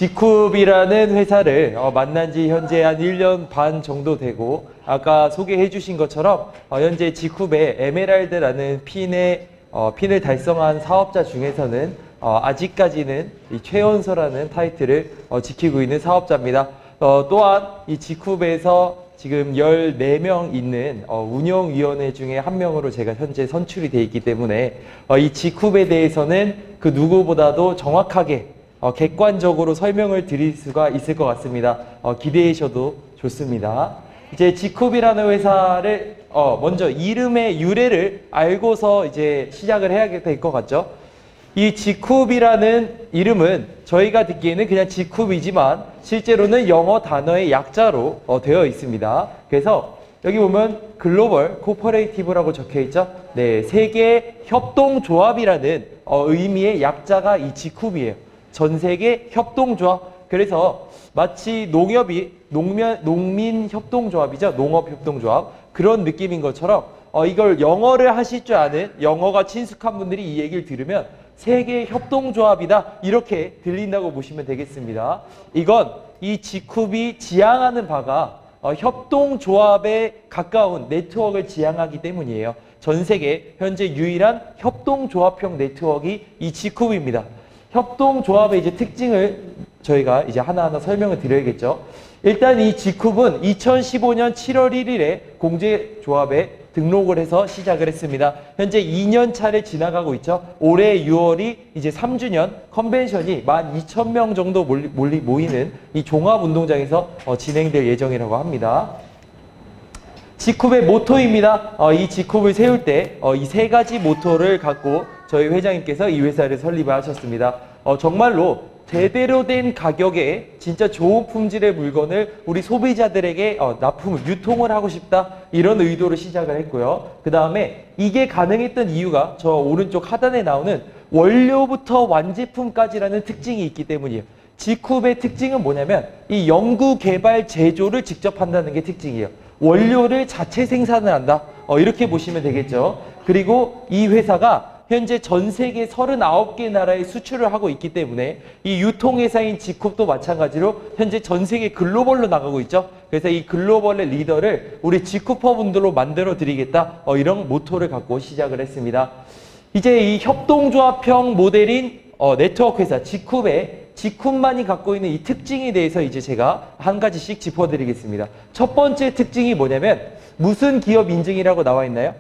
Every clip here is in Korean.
지쿱이라는 회사를 만난 지 현재 한 1년 반 정도 되고, 아까 소개해 주신 것처럼 현재 지쿱의 에메랄드라는 핀을 달성한 사업자 중에서는 아직까지는 이 최연소라는 타이틀을 지키고 있는 사업자입니다. 또한 이 지쿱에서 지금 14명 있는 운영위원회 중에 한 명으로 제가 현재 선출이 되어 있기 때문에 이 지쿱에 대해서는 그 누구보다도 정확하게 객관적으로 설명을 드릴 수가 있을 것 같습니다. 기대하셔도 좋습니다. 이제 지쿱이라는 회사를 먼저 이름의 유래를 알고서 이제 시작을 해야 될 것 같죠. 이 지쿱이라는 이름은 저희가 듣기에는 그냥 지쿱이지만 실제로는 영어 단어의 약자로 되어 있습니다. 그래서 여기 보면 글로벌 코퍼레이티브라고 적혀 있죠. 네, 세계 협동조합이라는 의미의 약자가 이 지쿱이에요. 전 세계 협동조합. 그래서 마치 농협이 농민협동조합이죠. 농업협동조합. 그런 느낌인 것처럼 이걸 영어를 하실 줄 아는, 영어가 친숙한 분들이 이 얘기를 들으면 세계 협동조합이다 이렇게 들린다고 보시면 되겠습니다. 이건 이 지쿱이 지향하는 바가 협동조합에 가까운 네트워크를 지향하기 때문이에요. 전 세계 현재 유일한 협동조합형 네트워크가 이 지쿱입니다. 협동조합의 이제 특징을 저희가 이제 하나하나 설명을 드려야겠죠. 일단 이 지쿱은 2015년 7월 1일에 공제조합에 등록을 해서 시작을 했습니다. 현재 2년 차를 지나가고 있죠. 올해 6월이 이제 3주년 컨벤션이 12,000명 정도 모이는 이 종합운동장에서 진행될 예정이라고 합니다. 지쿱의 모토입니다. 이 지쿱을 세울 때 이 세 가지 모토를 갖고 저희 회장님께서 이 회사를 설립을 하셨습니다. 정말로 제대로 된 가격에 진짜 좋은 품질의 물건을 우리 소비자들에게 유통을 하고 싶다 이런 의도로 시작을 했고요. 그 다음에 이게 가능했던 이유가 저 오른쪽 하단에 나오는 원료부터 완제품까지라는 특징이 있기 때문이에요. 지쿱의 특징은 뭐냐면 이 연구, 개발, 제조를 직접 한다는 게 특징이에요. 원료를 자체 생산을 한다. 이렇게 보시면 되겠죠. 그리고 이 회사가 현재 전 세계 39개 나라에 수출을 하고 있기 때문에 이 유통회사인 지쿱도 마찬가지로 현재 전 세계 글로벌로 나가고 있죠. 그래서 이 글로벌의 리더를 우리 지쿱퍼 분들로 만들어 드리겠다. 이런 모토를 갖고 시작을 했습니다. 이제 이 협동조합형 모델인 네트워크 회사 지쿱만이 갖고 있는 이 특징에 대해서 이제 제가 한 가지씩 짚어드리겠습니다. 첫 번째 특징이 뭐냐면 무슨 기업 인증이라고 나와 있나요?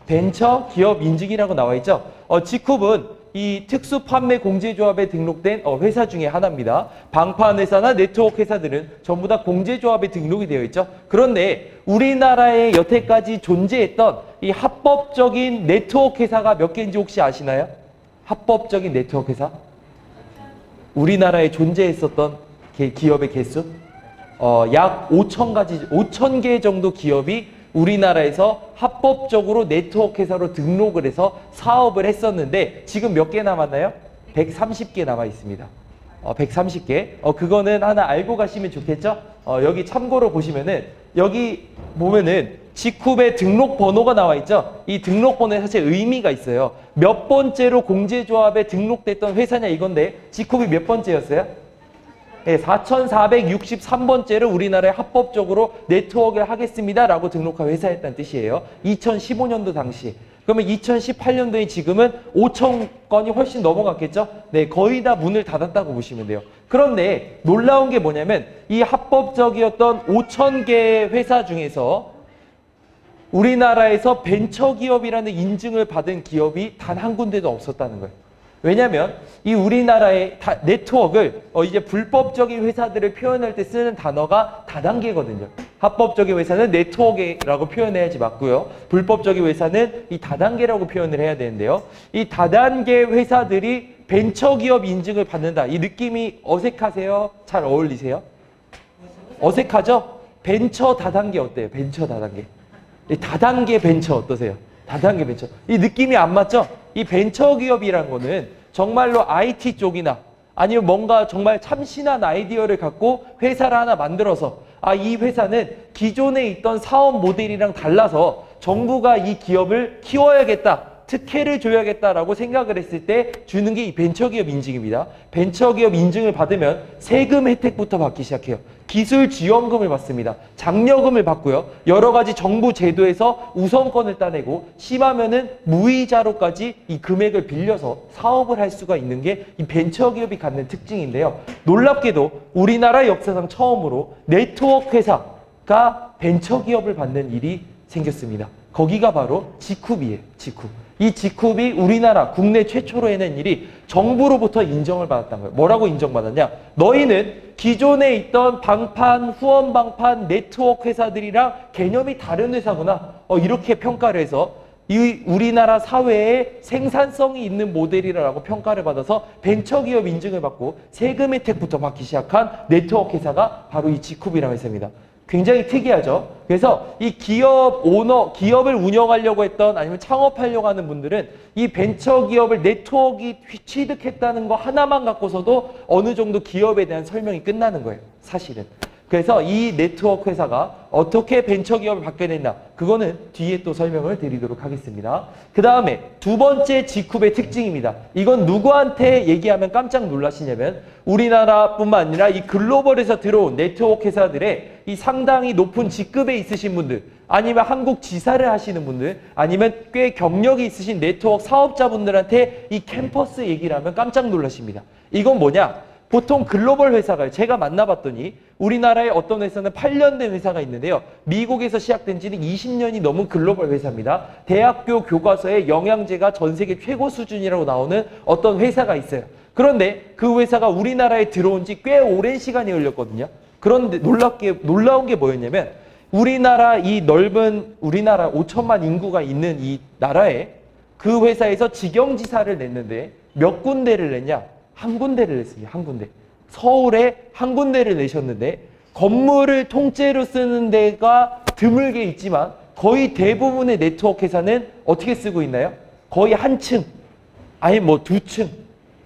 벤처 기업 인증이라고 나와 있죠. 지쿱은 이 특수판매공제조합에 등록된 회사 중에 하나입니다. 방판회사나 네트워크 회사들은 전부 다 공제조합에 등록이 되어 있죠. 그런데 우리나라에 여태까지 존재했던 이 합법적인 네트워크 회사가 몇 개인지 혹시 아시나요? 합법적인 네트워크 회사? 우리나라에 존재했었던 기업의 개수? 약 5,000개 정도 기업이 우리나라에서 합법적으로 네트워크 회사로 등록을 해서 사업을 했었는데 지금 몇 개 남았나요? 130개 남아 있습니다. 130개. 그거는 하나 알고 가시면 좋겠죠? 여기 참고로 보시면은 여기 보면은 지쿱의 등록 번호가 나와 있죠? 이 등록 번호에 사실 의미가 있어요. 몇 번째로 공제조합에 등록됐던 회사냐 이건데 지쿱이 몇 번째였어요? 네, 4,463번째로 우리나라에 합법적으로 네트워크를 하겠습니다 라고 등록한 회사였다는 뜻이에요. 2015년도 당시. 그러면 2018년도에 지금은 5,000건이 훨씬 넘어갔겠죠? 네, 거의 다 문을 닫았다고 보시면 돼요. 그런데 놀라운 게 뭐냐면 이 합법적이었던 5,000개 회사 중에서 우리나라에서 벤처기업이라는 인증을 받은 기업이 단 한 군데도 없었다는 거예요. 왜냐하면 이 우리나라의 네트워크를 이제 불법적인 회사들을 표현할 때 쓰는 단어가 다단계거든요. 합법적인 회사는 네트워크라고 표현해야지 맞고요. 불법적인 회사는 이 다단계라고 표현을 해야 되는데요. 이 다단계 회사들이 벤처기업 인증을 받는다. 이 느낌이 어색하세요? 잘 어울리세요? 어색하죠? 벤처 다단계 어때요? 벤처 다단계. 이 다단계 벤처 어떠세요? 다단계 벤처. 이 느낌이 안 맞죠? 이 벤처기업이란 거는 정말로 IT 쪽이나 아니면 뭔가 정말 참신한 아이디어를 갖고 회사를 하나 만들어서 이 회사는 기존에 있던 사업 모델이랑 달라서 정부가 이 기업을 키워야겠다. 특혜를 줘야겠다라고 생각을 했을 때 주는 게 이 벤처기업 인증입니다. 벤처기업 인증을 받으면 세금 혜택부터 받기 시작해요. 기술 지원금을 받습니다. 장려금을 받고요. 여러 가지 정부 제도에서 우선권을 따내고 심하면은 무이자로까지 이 금액을 빌려서 사업을 할 수가 있는 게 이 벤처기업이 갖는 특징인데요. 놀랍게도 우리나라 역사상 처음으로 네트워크 회사가 벤처기업을 받는 일이 생겼습니다. 거기가 바로 지쿱이에요. 지쿱. 이 지쿱이 우리나라 국내 최초로 해낸 일이 정부로부터 인정을 받았다는 거예요. 뭐라고 인정받았냐? 너희는 기존에 있던 방판, 후원방판, 네트워크 회사들이랑 개념이 다른 회사구나. 이렇게 평가를 해서 이 우리나라 사회에 생산성이 있는 모델이라고 평가를 받아서 벤처기업 인증을 받고 세금 혜택부터 받기 시작한 네트워크 회사가 바로 이 지쿱이라는 회사입니다. 굉장히 특이하죠. 그래서 이 기업을 운영하려고 했던 아니면 창업하려고 하는 분들은 이 벤처기업을 네트워크가 취득했다는 거 하나만 갖고서도 어느 정도 기업에 대한 설명이 끝나는 거예요. 사실은. 그래서 이 네트워크 회사가 어떻게 벤처기업을 받게 됐나 그거는 뒤에 또 설명을 드리도록 하겠습니다. 그 다음에 두 번째 지쿱의 특징입니다. 이건 누구한테 얘기하면 깜짝 놀라시냐면 우리나라뿐만 아니라 이 글로벌에서 들어온 네트워크 회사들의 이 상당히 높은 직급에 있으신 분들 아니면 한국 지사를 하시는 분들 아니면 꽤 경력이 있으신 네트워크 사업자분들한테 이 캠퍼스 얘기를 하면 깜짝 놀라십니다. 이건 뭐냐? 보통 글로벌 회사가 제가 만나봤더니 우리나라의 어떤 회사는 8년 된 회사가 있는데요. 미국에서 시작된 지는 20년이 넘은 글로벌 회사입니다. 대학교 교과서에 영양제가 전 세계 최고 수준이라고 나오는 어떤 회사가 있어요. 그런데 그 회사가 우리나라에 들어온 지 꽤 오랜 시간이 걸렸거든요. 그런데 놀라운 게 뭐였냐면 우리나라 이 넓은 우리나라 5천만 인구가 있는 이 나라에 그 회사에서 직영지사를 냈는데 몇 군데를 냈냐? 한 군데를 냈습니다. 한 군데. 서울에 한 군데를 내셨는데 건물을 통째로 쓰는 데가 드물게 있지만 거의 대부분의 네트워크 회사는 어떻게 쓰고 있나요? 거의 한 층, 아니 뭐 두 층,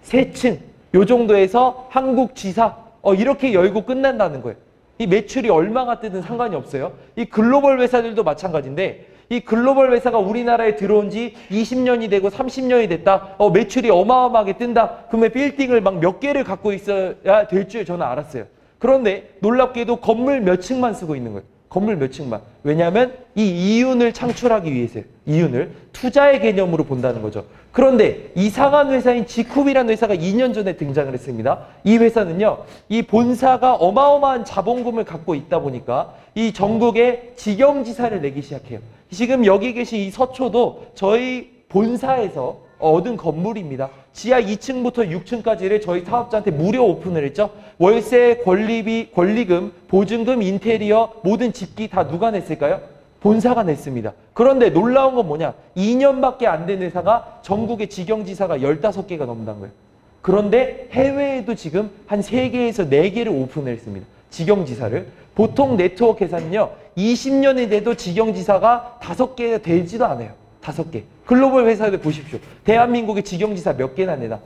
세 층 요 정도에서 한국 지사 이렇게 열고 끝난다는 거예요. 이 매출이 얼마가 뜨든 상관이 없어요. 이 글로벌 회사들도 마찬가지인데 이 글로벌 회사가 우리나라에 들어온 지 20년이 되고 30년이 됐다. 매출이 어마어마하게 뜬다. 그러면 빌딩을 막 몇 개를 갖고 있어야 될 줄 저는 알았어요. 그런데 놀랍게도 건물 몇 층만 쓰고 있는 거예요. 건물 몇 층만. 왜냐하면 이 이윤을 창출하기 위해서요. 이윤을 투자의 개념으로 본다는 거죠. 그런데 이상한 회사인 지쿱이라는 회사가 2년 전에 등장을 했습니다. 이 회사는요. 이 본사가 어마어마한 자본금을 갖고 있다 보니까 이 전국에 직영지사를 내기 시작해요. 지금 여기 계신 이 서초도 저희 본사에서 얻은 건물입니다. 지하 2층부터 6층까지를 저희 사업자한테 무료 오픈을 했죠. 월세, 권리비, 권리금, 보증금, 인테리어, 모든 집기 다 누가 냈을까요? 본사가 냈습니다. 그런데 놀라운 건 뭐냐? 2년밖에 안 된 회사가 전국의 직영지사가 15개가 넘는다는 거예요. 그런데 해외에도 지금 한 3개에서 4개를 오픈을 했습니다. 직영지사를. 보통 네트워크 회사는요. 20년이 돼도 직영지사가 5개가 되지도 않아요. 5개. 글로벌 회사들 보십시오. 대한민국의 직영지사 몇 개나 내나.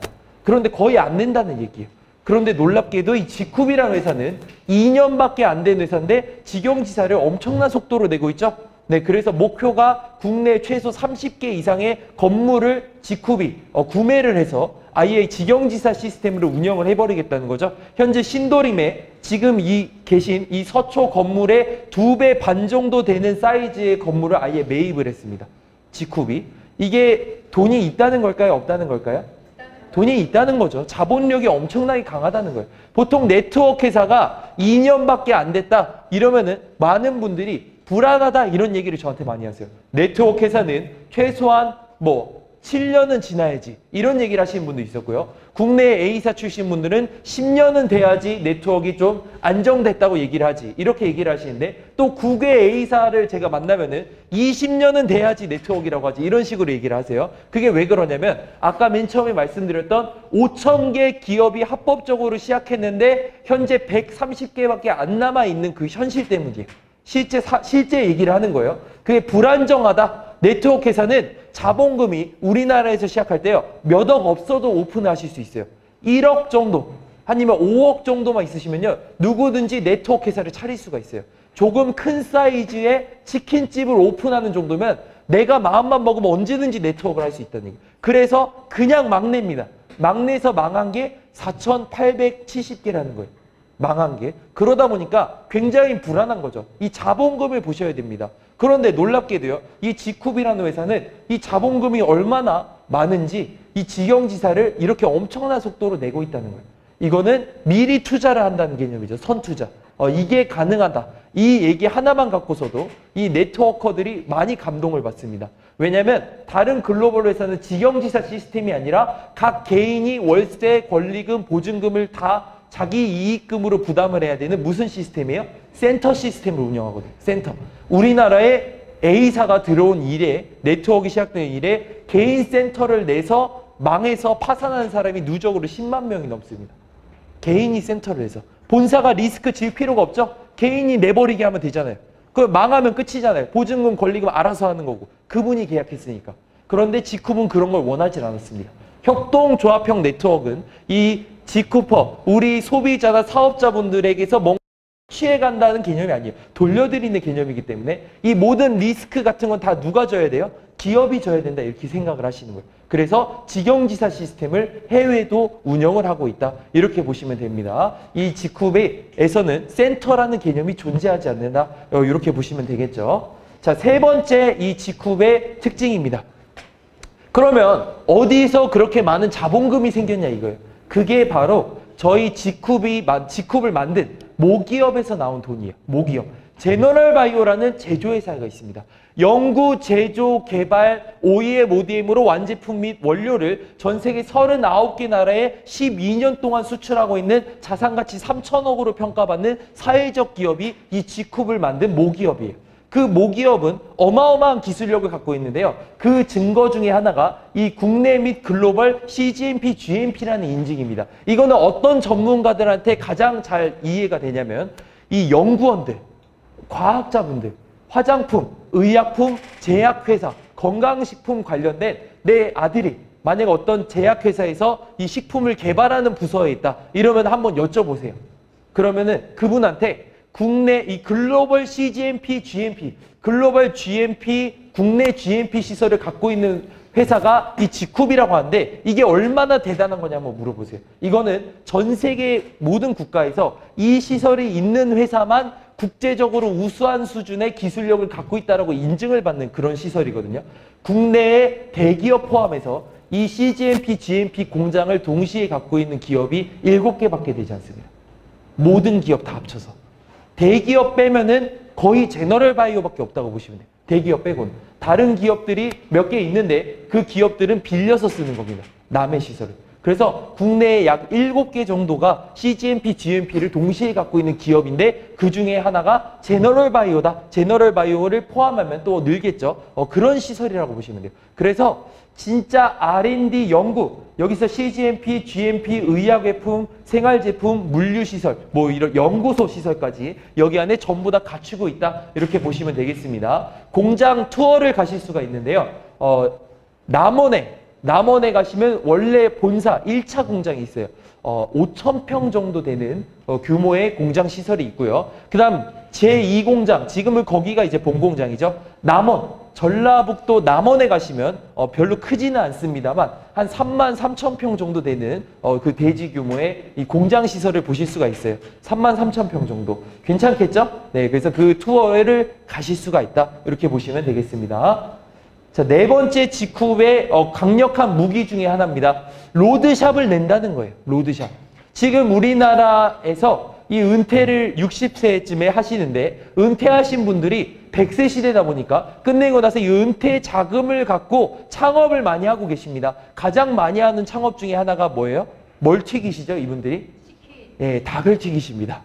그런데 거의 안 낸다는 얘기예요. 그런데 놀랍게도 이 지쿱이라는 회사는 2년밖에 안 된 회사인데 직영지사를 엄청난 속도로 내고 있죠. 네, 그래서 목표가 국내 최소 30개 이상의 건물을 지쿱이 구매를 해서 아예 직영지사 시스템으로 운영을 해버리겠다는 거죠. 현재 신도림에 지금 계신 이 서초 건물의 2배 반 정도 되는 사이즈의 건물을 아예 매입을 했습니다. 지쿱이. 이게 돈이 있다는 걸까요? 없다는 걸까요? 돈이 있다는 거죠. 자본력이 엄청나게 강하다는 거예요. 보통 네트워크 회사가 2년밖에 안 됐다 이러면은 많은 분들이 불안하다 이런 얘기를 저한테 많이 하세요. 네트워크 회사는 최소한 7년은 지나야지 이런 얘기를 하시는 분도 있었고요. 국내 A사 출신 분들은 10년은 돼야지 네트워크가 좀 안정됐다고 얘기를 하지 이렇게 얘기를 하시는데 또 국외 A사를 제가 만나면은 20년은 돼야지 네트워크라고 하지 이런 식으로 얘기를 하세요. 그게 왜 그러냐면 아까 맨 처음에 말씀드렸던 5,000개 기업이 합법적으로 시작했는데 현재 130개밖에 안 남아있는 그 현실 때문이에요. 실제 얘기를 하는 거예요. 그게 불안정하다. 네트워크 회사는 자본금이 우리나라에서 시작할 때요. 몇 억 없어도 오픈을 하실 수 있어요. 1억 정도 아니면 5억 정도만 있으시면요. 누구든지 네트워크 회사를 차릴 수가 있어요. 조금 큰 사이즈의 치킨집을 오픈하는 정도면 내가 마음만 먹으면 언제든지 네트워크를 할 수 있다는 얘기. 그래서 그냥 막 냅니다. 막 내서 망한 게 4,870개라는 거예요. 망한 게. 그러다 보니까 굉장히 불안한 거죠. 이 자본금을 보셔야 됩니다. 그런데 놀랍게도요. 이 지쿱이라는 회사는 이 자본금이 얼마나 많은지 이 직영지사를 이렇게 엄청난 속도로 내고 있다는 거예요. 이거는 미리 투자를 한다는 개념이죠. 선투자. 이게 가능하다. 이 얘기 하나만 갖고서도 이 네트워커들이 많이 감동을 받습니다. 왜냐하면 다른 글로벌 회사는 직영지사 시스템이 아니라 각 개인이 월세, 권리금, 보증금을 다 자기 이익금으로 부담을 해야 되는 무슨 시스템이에요? 센터 시스템을 운영하거든요. 센터. 우리나라에 A사가 들어온 이래, 네트워크 시작된 이래 개인 센터를 내서 망해서 파산하는 사람이 누적으로 10만 명이 넘습니다. 개인이 센터를 내서. 본사가 리스크 질 필요가 없죠? 개인이 내버리게 하면 되잖아요. 그 망하면 끝이잖아요. 보증금, 권리금 알아서 하는 거고. 그분이 계약했으니까. 그런데 지쿱은 그런 걸 원하지 않았습니다. 협동조합형 네트워크는 이 지쿠퍼, 우리 소비자나 사업자분들에게서 뭔가 취해간다는 개념이 아니에요. 돌려드리는 개념이기 때문에 이 모든 리스크 같은 건 다 누가 져야 돼요? 기업이 져야 된다 이렇게 생각을 하시는 거예요. 그래서 직영지사 시스템을 해외도 운영을 하고 있다. 이렇게 보시면 됩니다. 이 지쿱에서는 센터라는 개념이 존재하지 않는다. 이렇게 보시면 되겠죠. 자, 세 번째 이 지쿱의 특징입니다. 그러면 어디서 그렇게 많은 자본금이 생겼냐 이거예요. 그게 바로 저희 지쿱을 만든 모기업에서 나온 돈이에요. 모기업. 제너럴바이오라는 제조회사가 있습니다. 연구, 제조, 개발, OEM, ODM으로 완제품 및 원료를 전 세계 39개 나라에 12년 동안 수출하고 있는 자산가치 3천억으로 평가받는 사회적 기업이 이 지쿱을 만든 모기업이에요. 그 모기업은 어마어마한 기술력을 갖고 있는데요. 그 증거 중에 하나가 이 국내 및 글로벌 CGMP, GMP라는 인증입니다. 이거는 어떤 전문가들한테 가장 잘 이해가 되냐면 이 연구원들, 과학자분들, 화장품, 의약품, 제약회사, 건강식품 관련된 내 아들이 만약 어떤 제약회사에서 이 식품을 개발하는 부서에 있다. 이러면 한번 여쭤보세요. 그러면은 그분한테 국내 이 글로벌 CGMP, GMP, 글로벌 GMP, 국내 GMP 시설을 갖고 있는 회사가 이 지쿱이라고 하는데 이게 얼마나 대단한 거냐 한번 물어보세요. 이거는 전 세계 모든 국가에서 이 시설이 있는 회사만 국제적으로 우수한 수준의 기술력을 갖고 있다라고 인증을 받는 그런 시설이거든요. 국내의 대기업 포함해서 이 CGMP, GMP 공장을 동시에 갖고 있는 기업이 7개밖에 되지 않습니다. 모든 기업 다 합쳐서. 대기업 빼면은 거의 제너럴바이오밖에 없다고 보시면 돼요. 대기업 빼고는. 다른 기업들이 몇 개 있는데 그 기업들은 빌려서 쓰는 겁니다. 남의 시설을. 그래서 국내에 약 7개 정도가 CGMP, GMP를 동시에 갖고 있는 기업인데 그 중에 하나가 제너럴바이오다. 제너럴바이오를 포함하면 또 늘겠죠. 그런 시설이라고 보시면 돼요. 그래서 진짜 R&D 연구, 여기서 CGMP, GMP, 의약외품, 생활제품, 물류시설, 뭐 이런 연구소 시설까지 여기 안에 전부 다 갖추고 있다. 이렇게 보시면 되겠습니다. 공장 투어를 가실 수가 있는데요. 남원에 가시면 원래 본사 1차 공장이 있어요. 5,000평 정도 되는 규모의 공장 시설이 있고요. 그 다음 제2공장, 지금은 거기가 이제 본공장이죠. 남원, 전라북도 남원에 가시면 별로 크지는 않습니다만 한 33,000평 정도 되는 그 대지 규모의 이 공장 시설을 보실 수가 있어요. 33,000평 정도. 괜찮겠죠? 네, 그래서 그 투어를 가실 수가 있다. 이렇게 보시면 되겠습니다. 자, 네 번째 지쿱의 강력한 무기 중에 하나입니다. 로드샵을 낸다는 거예요. 로드샵. 지금 우리나라에서 이 은퇴를 60세쯤에 하시는데 은퇴하신 분들이 100세 시대다 보니까 끝내고 나서 이 은퇴 자금을 갖고 창업을 많이 하고 계십니다. 가장 많이 하는 창업 중에 하나가 뭐예요? 뭘 튀기시죠, 이분들이? 치킨. 예, 닭을 튀기십니다.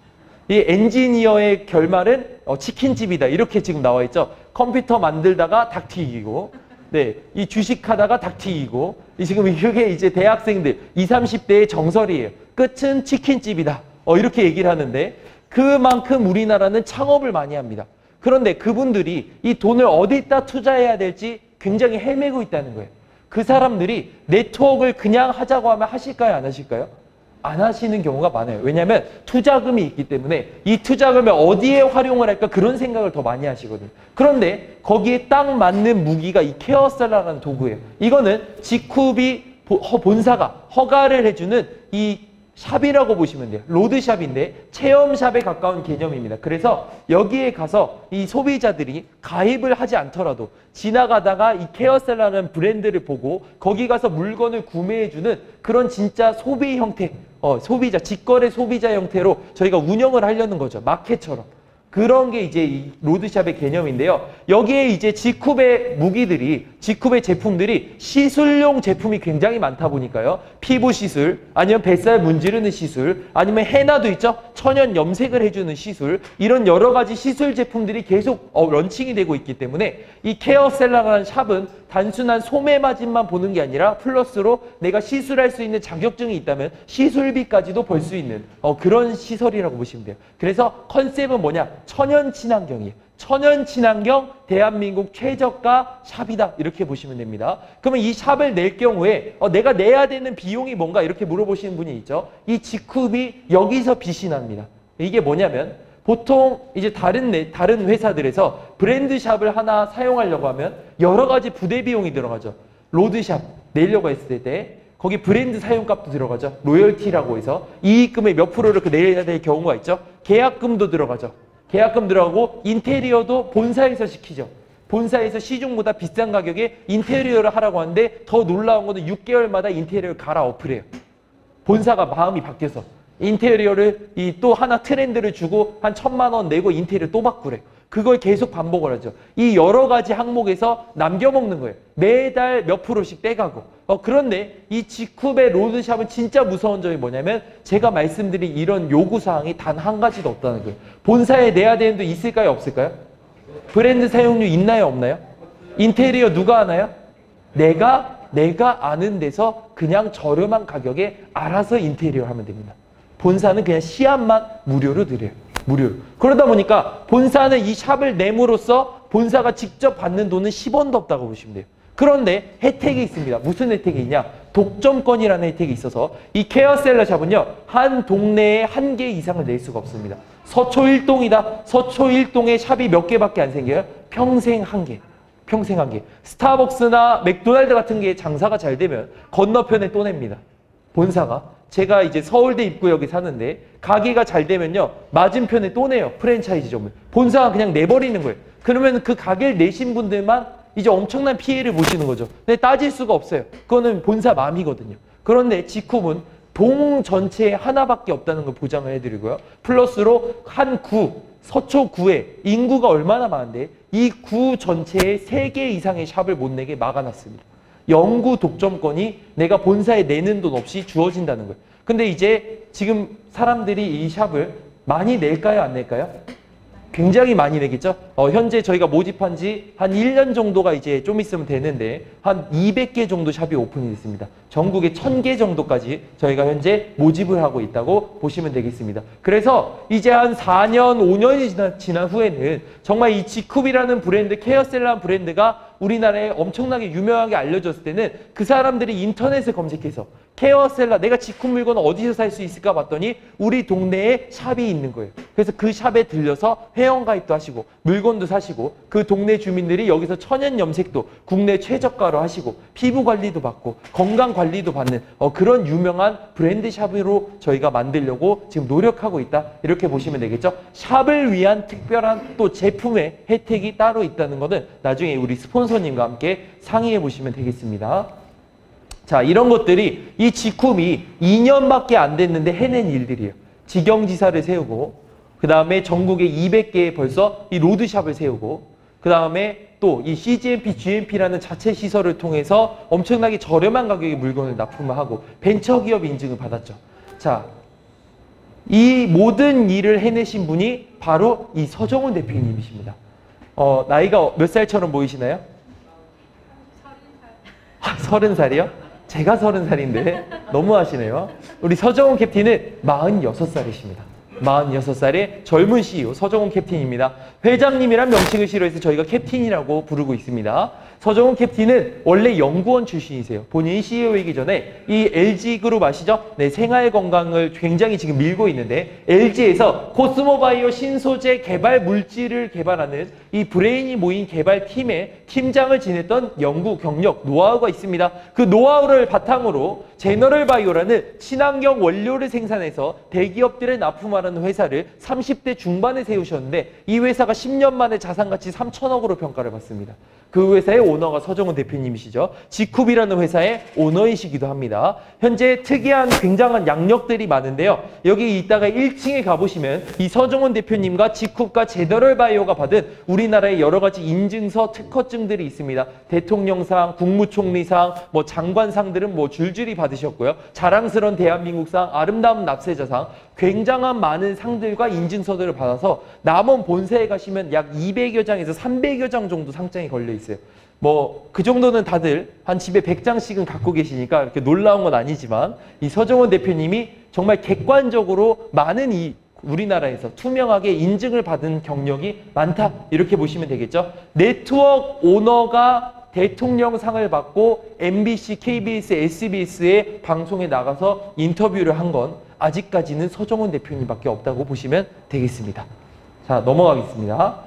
이 엔지니어의 결말은 치킨집이다. 이렇게 지금 나와 있죠. 컴퓨터 만들다가 닭 튀기고, 네, 이 주식하다가 닭 튀기고, 지금 이게 이제 대학생들 20, 30대의 정설이에요. 끝은 치킨집이다. 이렇게 얘기를 하는데 그만큼 우리나라는 창업을 많이 합니다. 그런데 그분들이 이 돈을 어디다 투자해야 될지 굉장히 헤매고 있다는 거예요. 그 사람들이 네트워크를 그냥 하자고 하면 하실까요? 안 하실까요? 안 하시는 경우가 많아요. 왜냐하면 투자금이 있기 때문에 이 투자금을 어디에 활용을 할까 그런 생각을 더 많이 하시거든요. 그런데 거기에 딱 맞는 무기가 이 케어셀러라는 도구예요. 이거는 지쿠비 본사가 허가를 해주는 이 샵이라고 보시면 돼요. 로드샵인데 체험샵에 가까운 개념입니다. 그래서 여기에 가서 이 소비자들이 가입을 하지 않더라도 지나가다가 이 케어셀라는 브랜드를 보고 거기 가서 물건을 구매해주는 그런 진짜 소비 형태, 소비자, 직거래 소비자 형태로 저희가 운영을 하려는 거죠. 마켓처럼. 그런 게 이제 이 로드샵의 개념인데요. 여기에 이제 지쿱의 무기들이, 지쿱의 제품들이 시술용 제품이 굉장히 많다 보니까요. 피부 시술, 아니면 뱃살 문지르는 시술, 아니면 헤나도 있죠. 천연 염색을 해주는 시술, 이런 여러 가지 시술 제품들이 계속 런칭이 되고 있기 때문에 이 케어셀라라는 샵은 단순한 소매 마진만 보는 게 아니라 플러스로 내가 시술할 수 있는 자격증이 있다면 시술비까지도 벌 수 있는 그런 시설이라고 보시면 돼요. 그래서 컨셉은 뭐냐? 천연 친환경이에요. 천연 친환경 대한민국 최저가 샵이다. 이렇게 보시면 됩니다. 그러면 이 샵을 낼 경우에 내가 내야 되는 비용이 뭔가 이렇게 물어보시는 분이 있죠. 이 지쿱이 여기서 빛이 납니다. 이게 뭐냐면 보통 이제 다른 회사들에서 브랜드 샵을 하나 사용하려고 하면 여러 가지 부대 비용이 들어가죠. 로드샵 내려고 했을 때 거기 브랜드 사용값도 들어가죠. 로열티라고 해서 이익금의 몇 프로를 내야 될 경우가 있죠. 계약금도 들어가죠. 계약금 들어가고 인테리어도 본사에서 시키죠. 본사에서 시중보다 비싼 가격에 인테리어를 하라고 하는데 더 놀라운 거는 6개월마다 인테리어를 갈아엎으래요. 본사가 마음이 바뀌어서. 인테리어를 또 하나 트렌드를 주고 한 1,000만 원 내고 인테리어 또 바꾸래. 그걸 계속 반복을 하죠. 이 여러 가지 항목에서 남겨먹는 거예요. 매달 몇 프로씩 떼가고. 그런데 이 지쿱의 로드샵은 진짜 무서운 점이 뭐냐면 제가 말씀드린 이런 요구사항이 단 한 가지도 없다는 거예요. 본사에 내야 되는 돈 있을까요? 없을까요? 브랜드 사용료 있나요? 없나요? 인테리어 누가 하나요? 내가 아는 데서 그냥 저렴한 가격에 알아서 인테리어 하면 됩니다. 본사는 그냥 시안만 무료로 드려요. 무료로. 그러다 보니까 본사는 이 샵을 내므로써 본사가 직접 받는 돈은 10원도 없다고 보시면 돼요. 그런데 혜택이 있습니다. 무슨 혜택이 있냐? 독점권이라는 혜택이 있어서 이 케어셀러 샵은요. 한 동네에 한 개 이상을 낼 수가 없습니다. 서초 1동이다. 서초 1동에 샵이 몇 개밖에 안 생겨요? 평생 한 개. 평생 한 개. 스타벅스나 맥도날드 같은 게 장사가 잘 되면 건너편에 또 냅니다. 본사가. 제가 이제 서울대 입구역에 사는데 가게가 잘 되면요. 맞은편에 또 내요. 프랜차이즈점을. 본사가 그냥 내버리는 거예요. 그러면 그 가게를 내신 분들만 이제 엄청난 피해를 보시는 거죠. 근데 따질 수가 없어요. 그거는 본사 마음이거든요. 그런데 지쿱은 동 전체에 하나밖에 없다는 걸 보장을 해드리고요. 플러스로 한 구, 서초구에 인구가 얼마나 많은데 이 구 전체에 3개 이상의 샵을 못 내게 막아놨습니다. 영구 독점권이 내가 본사에 내는 돈 없이 주어진다는 거예요. 근데 이제 지금 사람들이 이 샵을 많이 낼까요? 안 낼까요? 굉장히 많이 내겠죠? 현재 저희가 모집한 지 한 1년 정도가 이제 좀 있으면 되는데 한 200개 정도 샵이 오픈이 됐습니다. 전국에 1000개 정도까지 저희가 현재 모집을 하고 있다고 보시면 되겠습니다. 그래서 이제 한 4년, 5년이 지난 후에는 정말 이 지쿱이라는 브랜드, 케어셀라는 브랜드가 우리나라에 엄청나게 유명하게 알려졌을 때는 그 사람들이 인터넷에 검색해서 케어셀라, 내가 지쿱 물건을 어디서 살 수 있을까 봤더니 우리 동네에 샵이 있는 거예요. 그래서 그 샵에 들려서 회원가입도 하시고 물건도 사시고 그 동네 주민들이 여기서 천연 염색도 국내 최저가로 하시고 피부 관리도 받고 건강 관리도 받는 그런 유명한 브랜드 샵으로 저희가 만들려고 지금 노력하고 있다. 이렇게 보시면 되겠죠. 샵을 위한 특별한 또 제품의 혜택이 따로 있다는 것은 나중에 우리 스폰서님과 함께 상의해 보시면 되겠습니다. 자, 이런 것들이 이 지쿱이 2년밖에 안 됐는데 해낸 일들이에요. 직영지사를 세우고 그 다음에 전국에 200개 벌써 이 로드샵을 세우고 그 다음에 또 이 CGMP, GMP라는 자체 시설을 통해서 엄청나게 저렴한 가격의 물건을 납품을 하고 벤처기업 인증을 받았죠. 자, 이 모든 일을 해내신 분이 바로 이 서정훈 대표님이십니다. 나이가 몇 살처럼 보이시나요? 30살이요? 제가 30살인데 너무 하시네요. 우리 서정훈 캡틴은 46살이십니다. 46살의 젊은 CEO 서정훈 캡틴입니다. 회장님이란 명칭을 싫어해서 저희가 캡틴이라고 부르고 있습니다. 서정훈 캡틴은 원래 연구원 출신이세요. 본인이 CEO이기 전에 이 LG그룹 아시죠? 네, 생활 건강을 굉장히 지금 밀고 있는데 LG에서 코스모바이오 신소재 개발 물질을 개발하는 이 브레인이 모인 개발팀의 팀장을 지냈던 연구 경력, 노하우가 있습니다. 그 노하우를 바탕으로 제너럴바이오라는 친환경 원료를 생산해서 대기업들에 납품하는 회사를 30대 중반에 세우셨는데 이 회사가 10년 만에 자산가치 3천억으로 평가를 받습니다. 그 회사의 오너가 서정훈 대표님이시죠. 지쿱이라는 회사의 오너이시기도 합니다. 현재 특이한 굉장한 양력들이 많은데요. 여기 이따가 1층에 가보시면 이 서정훈 대표님과 지쿱과 제너럴바이오가 받은 우리나라의 여러 가지 인증서, 특허증들이 있습니다. 대통령상, 국무총리상, 뭐 장관상들은 뭐 줄줄이 받으셨고요. 자랑스러운 대한민국상, 아름다운 납세자상, 굉장한 많은 상들과 인증서들을 받아서 남원 본사에 가시면 약 200여 장에서 300여 장 정도 상장이 걸려 있어요. 뭐 그 정도는 다들 한 집에 100장씩은 갖고 계시니까 이렇게 놀라운 건 아니지만 이 서정훈 대표님이 정말 객관적으로 많은 이 우리나라에서 투명하게 인증을 받은 경력이 많다 이렇게 보시면 되겠죠. 네트워크 오너가 대통령상을 받고 MBC, KBS, SBS의 방송에 나가서 인터뷰를 한 건 아직까지는 서정훈 대표님밖에 없다고 보시면 되겠습니다. 자, 넘어가겠습니다.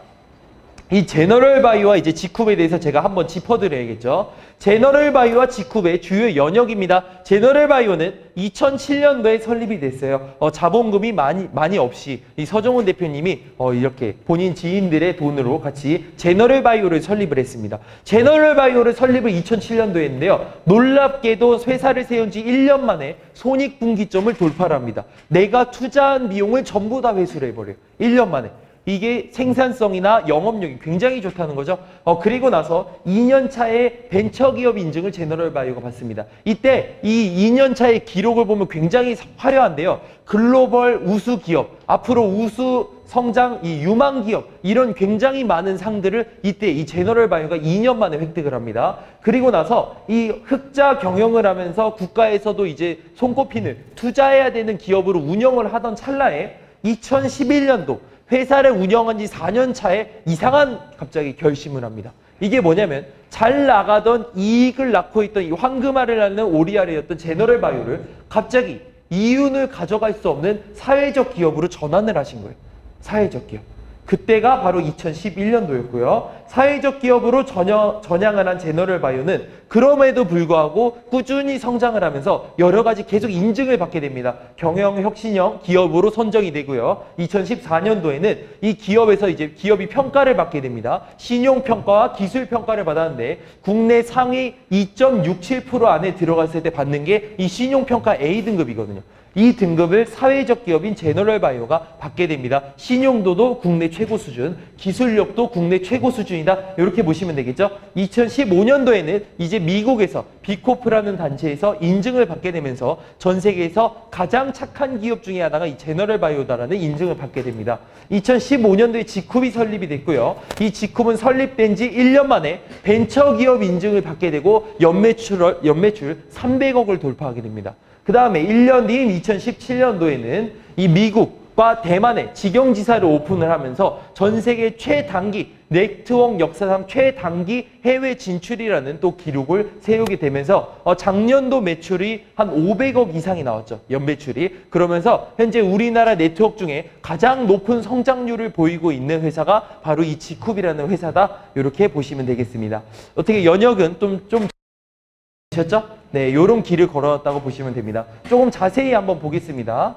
이 제너럴바이오와 이제 지쿱에 대해서 제가 한번 짚어드려야겠죠. 제너럴바이오와 지쿱의 주요 연역입니다. 제너럴바이오는 2007년도에 설립이 됐어요. 자본금이 많이 없이 이 서정훈 대표님이 이렇게 본인 지인들의 돈으로 같이 제너럴바이오를 설립을 했습니다. 제너럴바이오를 설립을 2007년도에 했는데요. 놀랍게도 회사를 세운 지 1년 만에 손익분기점을 돌파를 합니다. 내가 투자한 비용을 전부 다 회수를 해버려요. 1년 만에. 이게 생산성이나 영업력이 굉장히 좋다는 거죠. 그리고 나서 2년 차에 벤처기업 인증을 제너럴바이오가 받습니다. 이때 이 2년 차의 기록을 보면 굉장히 화려한데요. 글로벌 우수 기업, 앞으로 우수 성장, 이 유망 기업 이런 굉장히 많은 상들을 이때 이 제너럴바이오가 2년 만에 획득을 합니다. 그리고 나서 이 흑자 경영을 하면서 국가에서도 이제 손꼽히는 투자해야 되는 기업으로 운영을 하던 찰나에 2011년도 회사를 운영한 지 4년 차에 이상한 갑자기 결심을 합니다. 이게 뭐냐면 잘 나가던 이익을 낳고 있던 이 황금알을 낳는 오리알이었던 제너럴바이오를 갑자기 이윤을 가져갈 수 없는 사회적 기업으로 전환을 하신 거예요. 사회적 기업. 그때가 바로 2011년도였고요. 사회적 기업으로 전향을 한 제너럴바이오는 그럼에도 불구하고 꾸준히 성장을 하면서 여러 가지 계속 인증을 받게 됩니다. 경영혁신형 기업으로 선정이 되고요. 2014년도에는 이 기업에서 이제 기업이 평가를 받게 됩니다. 신용평가와 기술평가를 받았는데 국내 상위 2.67% 안에 들어갔을 때 받는 게 이 신용평가 A등급이거든요. 이 등급을 사회적 기업인 제너럴바이오가 받게 됩니다. 신용도도 국내 최고 수준, 기술력도 국내 최고 수준이다. 이렇게 보시면 되겠죠. 2015년도에는 이제 미국에서 비코프라는 단체에서 인증을 받게 되면서 전 세계에서 가장 착한 기업 중에 하나가 이 제너럴바이오다라는 인증을 받게 됩니다. 2015년도에 지쿱이 설립이 됐고요. 이 지쿱은 설립된 지 1년 만에 벤처기업 인증을 받게 되고 연매출 300억을 돌파하게 됩니다. 그 다음에 1년 뒤인 2017년도에는 이 미국과 대만에 직영지사를 오픈을 하면서 전 세계 최단기, 네트워크 역사상 최단기 해외 진출이라는 또 기록을 세우게 되면서 작년도 매출이 한 500억 이상이 나왔죠. 연매출이. 그러면서 현재 우리나라 네트워크 중에 가장 높은 성장률을 보이고 있는 회사가 바로 이 지쿱이라는 회사다. 이렇게 보시면 되겠습니다. 어떻게 연역은 좀 셨죠? 네, 요런 길을 걸어왔다고 보시면 됩니다. 조금 자세히 한번 보겠습니다.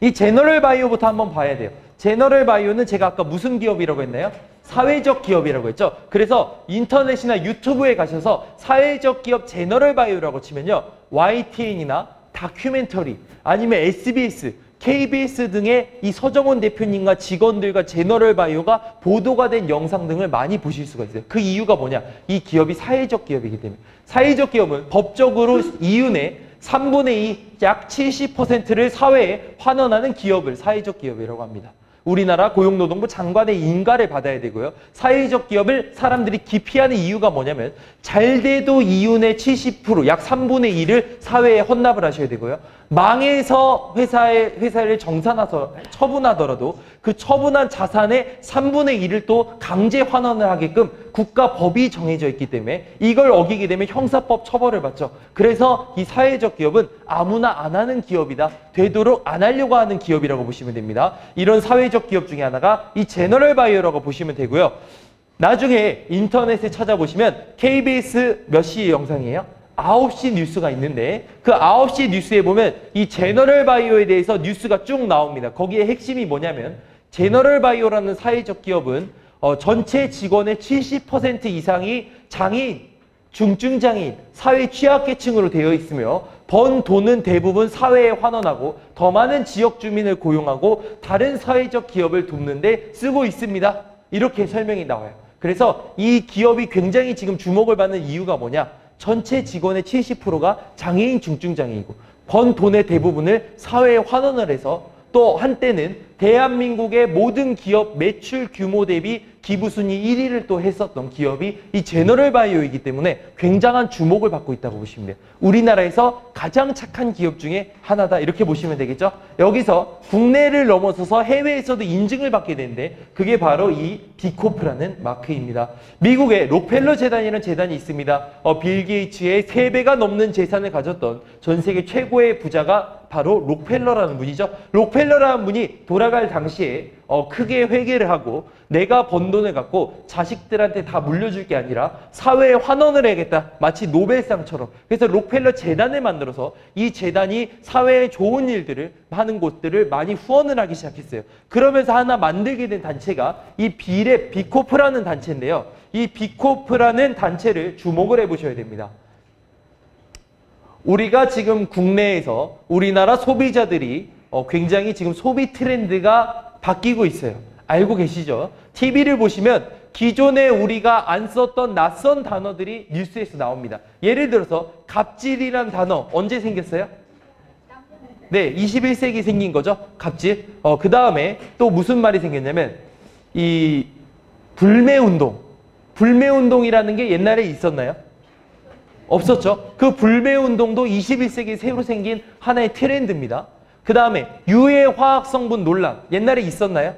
이 제너럴바이오부터 한번 봐야 돼요. 제너럴바이오는 제가 아까 무슨 기업이라고 했나요? 사회적 기업이라고 했죠. 그래서 인터넷이나 유튜브에 가셔서 사회적 기업 제너럴바이오라고 치면요. YTN이나 다큐멘터리 아니면 SBS, KBS 등의 이 서정훈 대표님과 직원들과 제너럴바이오가 보도가 된 영상 등을 많이 보실 수가 있어요. 그 이유가 뭐냐? 이 기업이 사회적 기업이기 때문에. 사회적 기업은 법적으로 이윤의 3분의 2, 약 70%를 사회에 환원하는 기업을 사회적 기업이라고 합니다. 우리나라 고용노동부 장관의 인가를 받아야 되고요. 사회적 기업을 사람들이 기피하는 이유가 뭐냐면 잘 돼도 이윤의 70%, 약 3분의 1을 사회에 헌납을 하셔야 되고요. 망해서 회사를 정산해서 처분하더라도 그 처분한 자산의 3분의 1을 또 강제 환원을 하게끔 국가 법이 정해져 있기 때문에 이걸 어기게 되면 형사법 처벌을 받죠. 그래서 이 사회적 기업은 아무나 안 하는 기업이다. 되도록 안 하려고 하는 기업이라고 보시면 됩니다. 이런 사회적 기업 중에 하나가 이 제너럴바이오라고 보시면 되고요. 나중에 인터넷에 찾아보시면 KBS 몇 시 영상이에요? 9시 뉴스가 있는데 그 9시 뉴스에 보면 이 제너럴바이오에 대해서 뉴스가 쭉 나옵니다. 거기에 핵심이 뭐냐면 제너럴바이오라는 사회적 기업은 전체 직원의 70% 이상이 장애인, 중증장애인, 사회 취약계층으로 되어 있으며 번 돈은 대부분 사회에 환원하고 더 많은 지역 주민을 고용하고 다른 사회적 기업을 돕는 데 쓰고 있습니다. 이렇게 설명이 나와요. 그래서 이 기업이 굉장히 지금 주목을 받는 이유가 뭐냐? 전체 직원의 70%가 장애인, 중증장애이고 번 돈의 대부분을 사회에 환원을 해서 또 한때는 대한민국의 모든 기업 매출 규모 대비 기부순위 1위를 또 했었던 기업이 이 제너럴바이오이기 때문에 굉장한 주목을 받고 있다고 보시면 돼요. 우리나라에서 가장 착한 기업 중에 하나다 이렇게 보시면 되겠죠. 여기서 국내를 넘어서서 해외에서도 인증을 받게 되는데 그게 바로 이 비코프라는 마크입니다. 미국의 록펠러 재단이라는 재단이 있습니다. 빌 게이츠의 3배가 넘는 재산을 가졌던 전 세계 최고의 부자가 바로 록펠러라는 분이죠. 록펠러라는 분이 돌아갈 당시에 크게 회개를 하고 내가 번 돈을 갖고 자식들한테 다 물려줄 게 아니라 사회에 환원을 해야겠다. 마치 노벨상처럼. 그래서 록펠러 재단을 만들어서 이 재단이 사회에 좋은 일들을 하는 곳들을 많이 후원을 하기 시작했어요. 그러면서 하나 만들게 된 단체가 이 비코프라는 단체인데요. 이 비코프라는 단체를 주목을 해보셔야 됩니다. 우리가 지금 국내에서 우리나라 소비자들이 굉장히 지금 소비 트렌드가 바뀌고 있어요. 알고 계시죠? TV를 보시면 기존에 우리가 안 썼던 낯선 단어들이 뉴스에서 나옵니다. 예를 들어서 갑질이란 단어 언제 생겼어요? 네, 21세기 생긴 거죠. 갑질. 그 다음에 또 무슨 말이 생겼냐면 이 불매운동. 불매운동이라는 게 옛날에 있었나요? 없었죠. 그 불매운동도 21세기 새로 생긴 하나의 트렌드입니다. 그 다음에 유해 화학성분 논란 옛날에 있었나요?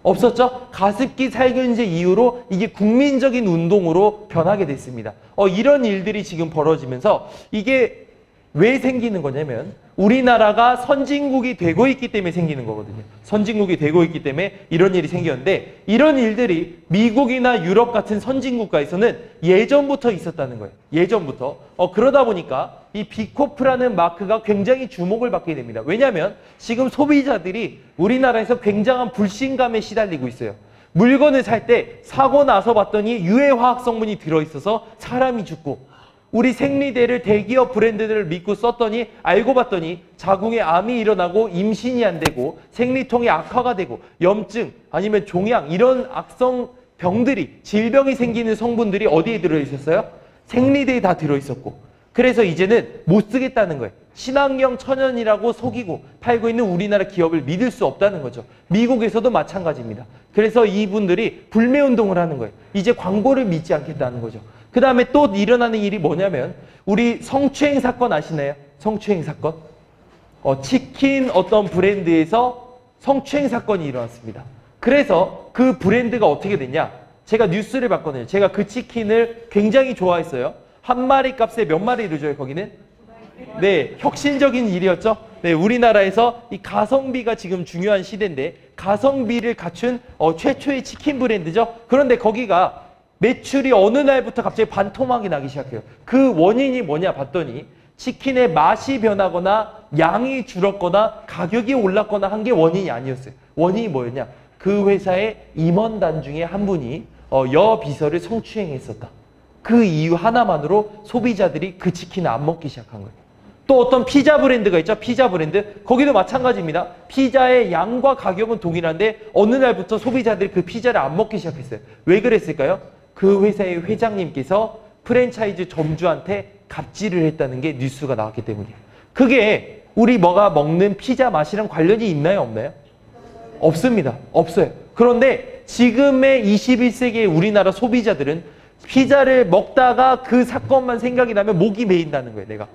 없었죠. 가습기 살균제 이후로 이게 국민적인 운동으로 변하게 됐습니다. 이런 일들이 지금 벌어지면서 이게 왜 생기는 거냐면 우리나라가 선진국이 되고 있기 때문에 생기는 거거든요. 선진국이 되고 있기 때문에 이런 일이 생겼는데 이런 일들이 미국이나 유럽 같은 선진국가에서는 예전부터 있었다는 거예요. 예전부터. 그러다 보니까 이 비코프라는 마크가 굉장히 주목을 받게 됩니다. 왜냐하면 지금 소비자들이 우리나라에서 굉장한 불신감에 시달리고 있어요. 물건을 살 때 사고 나서 봤더니 유해 화학 성분이 들어있어서 사람이 죽고 우리 생리대를 대기업 브랜드들을 믿고 썼더니 알고 봤더니 자궁에 암이 일어나고 임신이 안 되고 생리통이 악화가 되고 염증 아니면 종양 이런 악성 병들이 질병이 생기는 성분들이 어디에 들어있었어요? 생리대에 다 들어있었고 그래서 이제는 못 쓰겠다는 거예요. 친환경 천연이라고 속이고 팔고 있는 우리나라 기업을 믿을 수 없다는 거죠. 미국에서도 마찬가지입니다. 그래서 이분들이 불매운동을 하는 거예요. 이제 광고를 믿지 않겠다는 거죠. 그 다음에 또 일어나는 일이 뭐냐면 우리 성추행 사건 아시나요? 성추행 사건. 치킨 어떤 브랜드에서 성추행 사건이 일어났습니다. 그래서 그 브랜드가 어떻게 됐냐? 제가 뉴스를 봤거든요. 제가 그 치킨을 굉장히 좋아했어요. 한 마리 값에 몇 마리를 줘요, 거기는? 네, 혁신적인 일이었죠. 네, 우리나라에서 이 가성비가 지금 중요한 시대인데 가성비를 갖춘 최초의 치킨 브랜드죠. 그런데 거기가 매출이 어느 날부터 갑자기 반토막이 나기 시작해요. 그 원인이 뭐냐 봤더니 치킨의 맛이 변하거나 양이 줄었거나 가격이 올랐거나 한 게 원인이 아니었어요. 원인이 뭐였냐? 그 회사의 임원단 중에 한 분이 여비서를 성추행했었다. 그 이유 하나만으로 소비자들이 그 치킨을 안 먹기 시작한 거예요. 또 어떤 피자 브랜드가 있죠. 피자 브랜드. 거기도 마찬가지입니다. 피자의 양과 가격은 동일한데 어느 날부터 소비자들이 그 피자를 안 먹기 시작했어요. 왜 그랬을까요? 그 회사의 회장님께서 프랜차이즈 점주한테 갑질을 했다는 게 뉴스가 나왔기 때문이에요. 그게 우리 뭐가 먹는 피자 맛이랑 관련이 있나요? 없나요? 없습니다. 없어요. 그런데 지금의 21세기의 우리나라 소비자들은 피자를 먹다가 그 사건만 생각이 나면 목이 메인다는 거예요. 내가.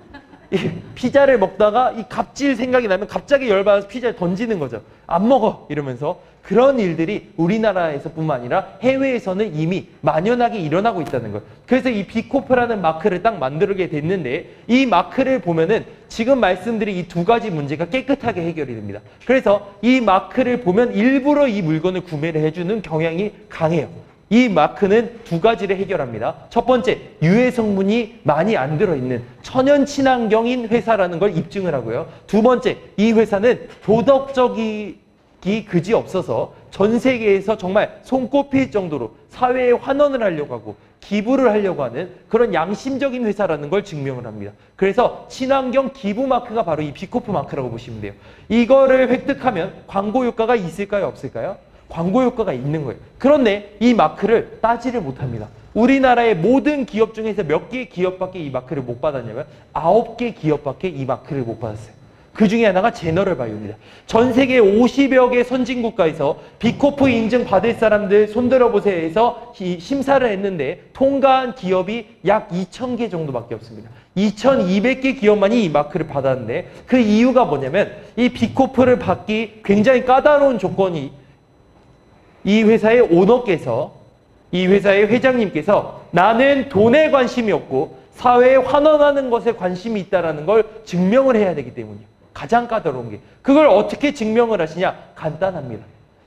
피자를 먹다가 이 갑질 생각이 나면 갑자기 열받아서 피자를 던지는 거죠. 안 먹어 이러면서. 그런 일들이 우리나라에서뿐만 아니라 해외에서는 이미 만연하게 일어나고 있다는 거예요. 그래서 이 비코프라는 마크를 딱 만들게 됐는데 이 마크를 보면은 지금 말씀드린 이 두 가지 문제가 깨끗하게 해결이 됩니다. 그래서 이 마크를 보면 일부러 이 물건을 구매를 해주는 경향이 강해요. 이 마크는 두 가지를 해결합니다. 첫 번째, 유해 성분이 많이 안 들어있는 천연 친환경인 회사라는 걸 입증을 하고요. 두 번째, 이 회사는 도덕적이 그지없어서 전 세계에서 정말 손꼽힐 정도로 사회에 환원을 하려고 하고 기부를 하려고 하는 그런 양심적인 회사라는 걸 증명을 합니다. 그래서 친환경 기부 마크가 바로 이 비코프 마크라고 보시면 돼요. 이거를 획득하면 광고 효과가 있을까요? 없을까요? 광고 효과가 있는 거예요. 그런데 이 마크를 따지를 못합니다. 우리나라의 모든 기업 중에서 몇 개 기업밖에 이 마크를 못 받았냐면 9개 기업밖에 이 마크를 못 받았어요. 그 중에 하나가 제너럴 바이오입니다. 전 세계 50여 개 선진국가에서 비코프 인증 받을 사람들 손들어보세요 해서 심사를 했는데 통과한 기업이 약 2,000개 정도밖에 없습니다. 2,200개 기업만이 이 마크를 받았는데 그 이유가 뭐냐면 이 비코프를 받기 굉장히 까다로운 조건이 이 회사의 오너께서 이 회사의 회장님께서 나는 돈에 관심이 없고 사회에 환원하는 것에 관심이 있다는 걸 증명을 해야 되기 때문이에요. 가장 까다로운 게. 그걸 어떻게 증명을 하시냐? 간단합니다.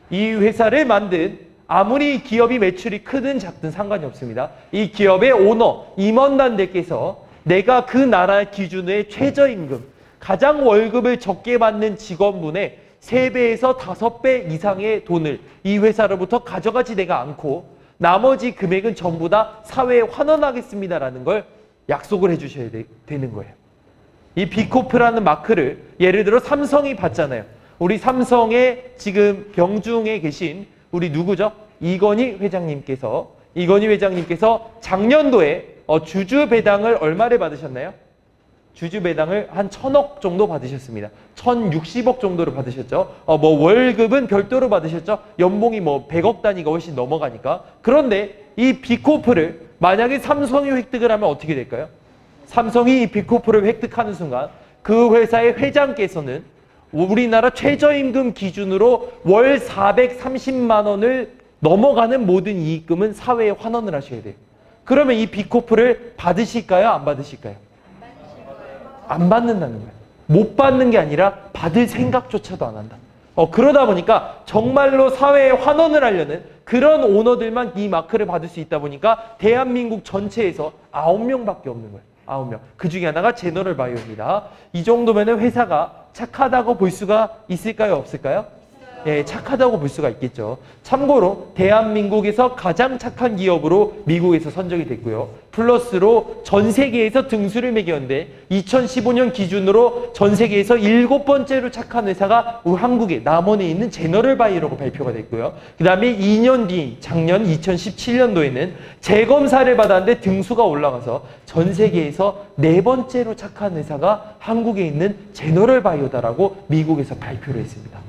이 회사를 만든 아무리 기업이 매출이 크든 작든 상관이 없습니다. 이 기업의 오너, 임원단들께서 내가 그 나라 기준의 최저임금, 가장 월급을 적게 받는 직원분의 3배에서 5배 이상의 돈을 이 회사로부터 가져가지내가 않고 나머지 금액은 전부 다 사회에 환원하겠습니다라는 걸 약속을 해주셔야 되는 거예요. 이 비코프라는 마크를 예를 들어 삼성이 받잖아요. 우리 삼성의 지금 병중에 계신 우리 누구죠? 이건희 회장님께서 작년도에 주주 배당을 얼마를 받으셨나요? 주주 배당을 한 1,000억 정도 받으셨습니다. 1,060억 정도를 받으셨죠. 월급은 별도로 받으셨죠. 연봉이 100억 단위가 훨씬 넘어가니까. 그런데 이 비코프를 만약에 삼성이 획득을 하면 어떻게 될까요? 삼성이 이 비코프를 획득하는 순간 그 회사의 회장께서는 우리나라 최저임금 기준으로 월 430만 원을 넘어가는 모든 이익금은 사회에 환원을 하셔야 돼요. 그러면 이 비코프를 받으실까요? 안 받으실까요? 안 받는다는 거예요. 못 받는 게 아니라 받을 생각조차도 안 한다. 그러다 보니까 정말로 사회에 환원을 하려는 그런 오너들만 이 마크를 받을 수 있다 보니까 대한민국 전체에서 9명밖에 없는 거예요. 9명. 그 중에 하나가 제너럴 바이오입니다. 이 정도면 회사가 착하다고 볼 수가 있을까요? 없을까요? 예, 착하다고 볼 수가 있겠죠. 참고로 대한민국에서 가장 착한 기업으로 미국에서 선정이 됐고요. 플러스로 전 세계에서 등수를 매겼는데 2015년 기준으로 전 세계에서 7번째로 착한 회사가 우리 한국의 남원에 있는 제너럴 바이오라고 발표가 됐고요. 그 다음에 2년 뒤인 작년 2017년도에는 재검사를 받았는데 등수가 올라가서 전 세계에서 4번째로 착한 회사가 한국에 있는 제너럴 바이오다라고 미국에서 발표를 했습니다.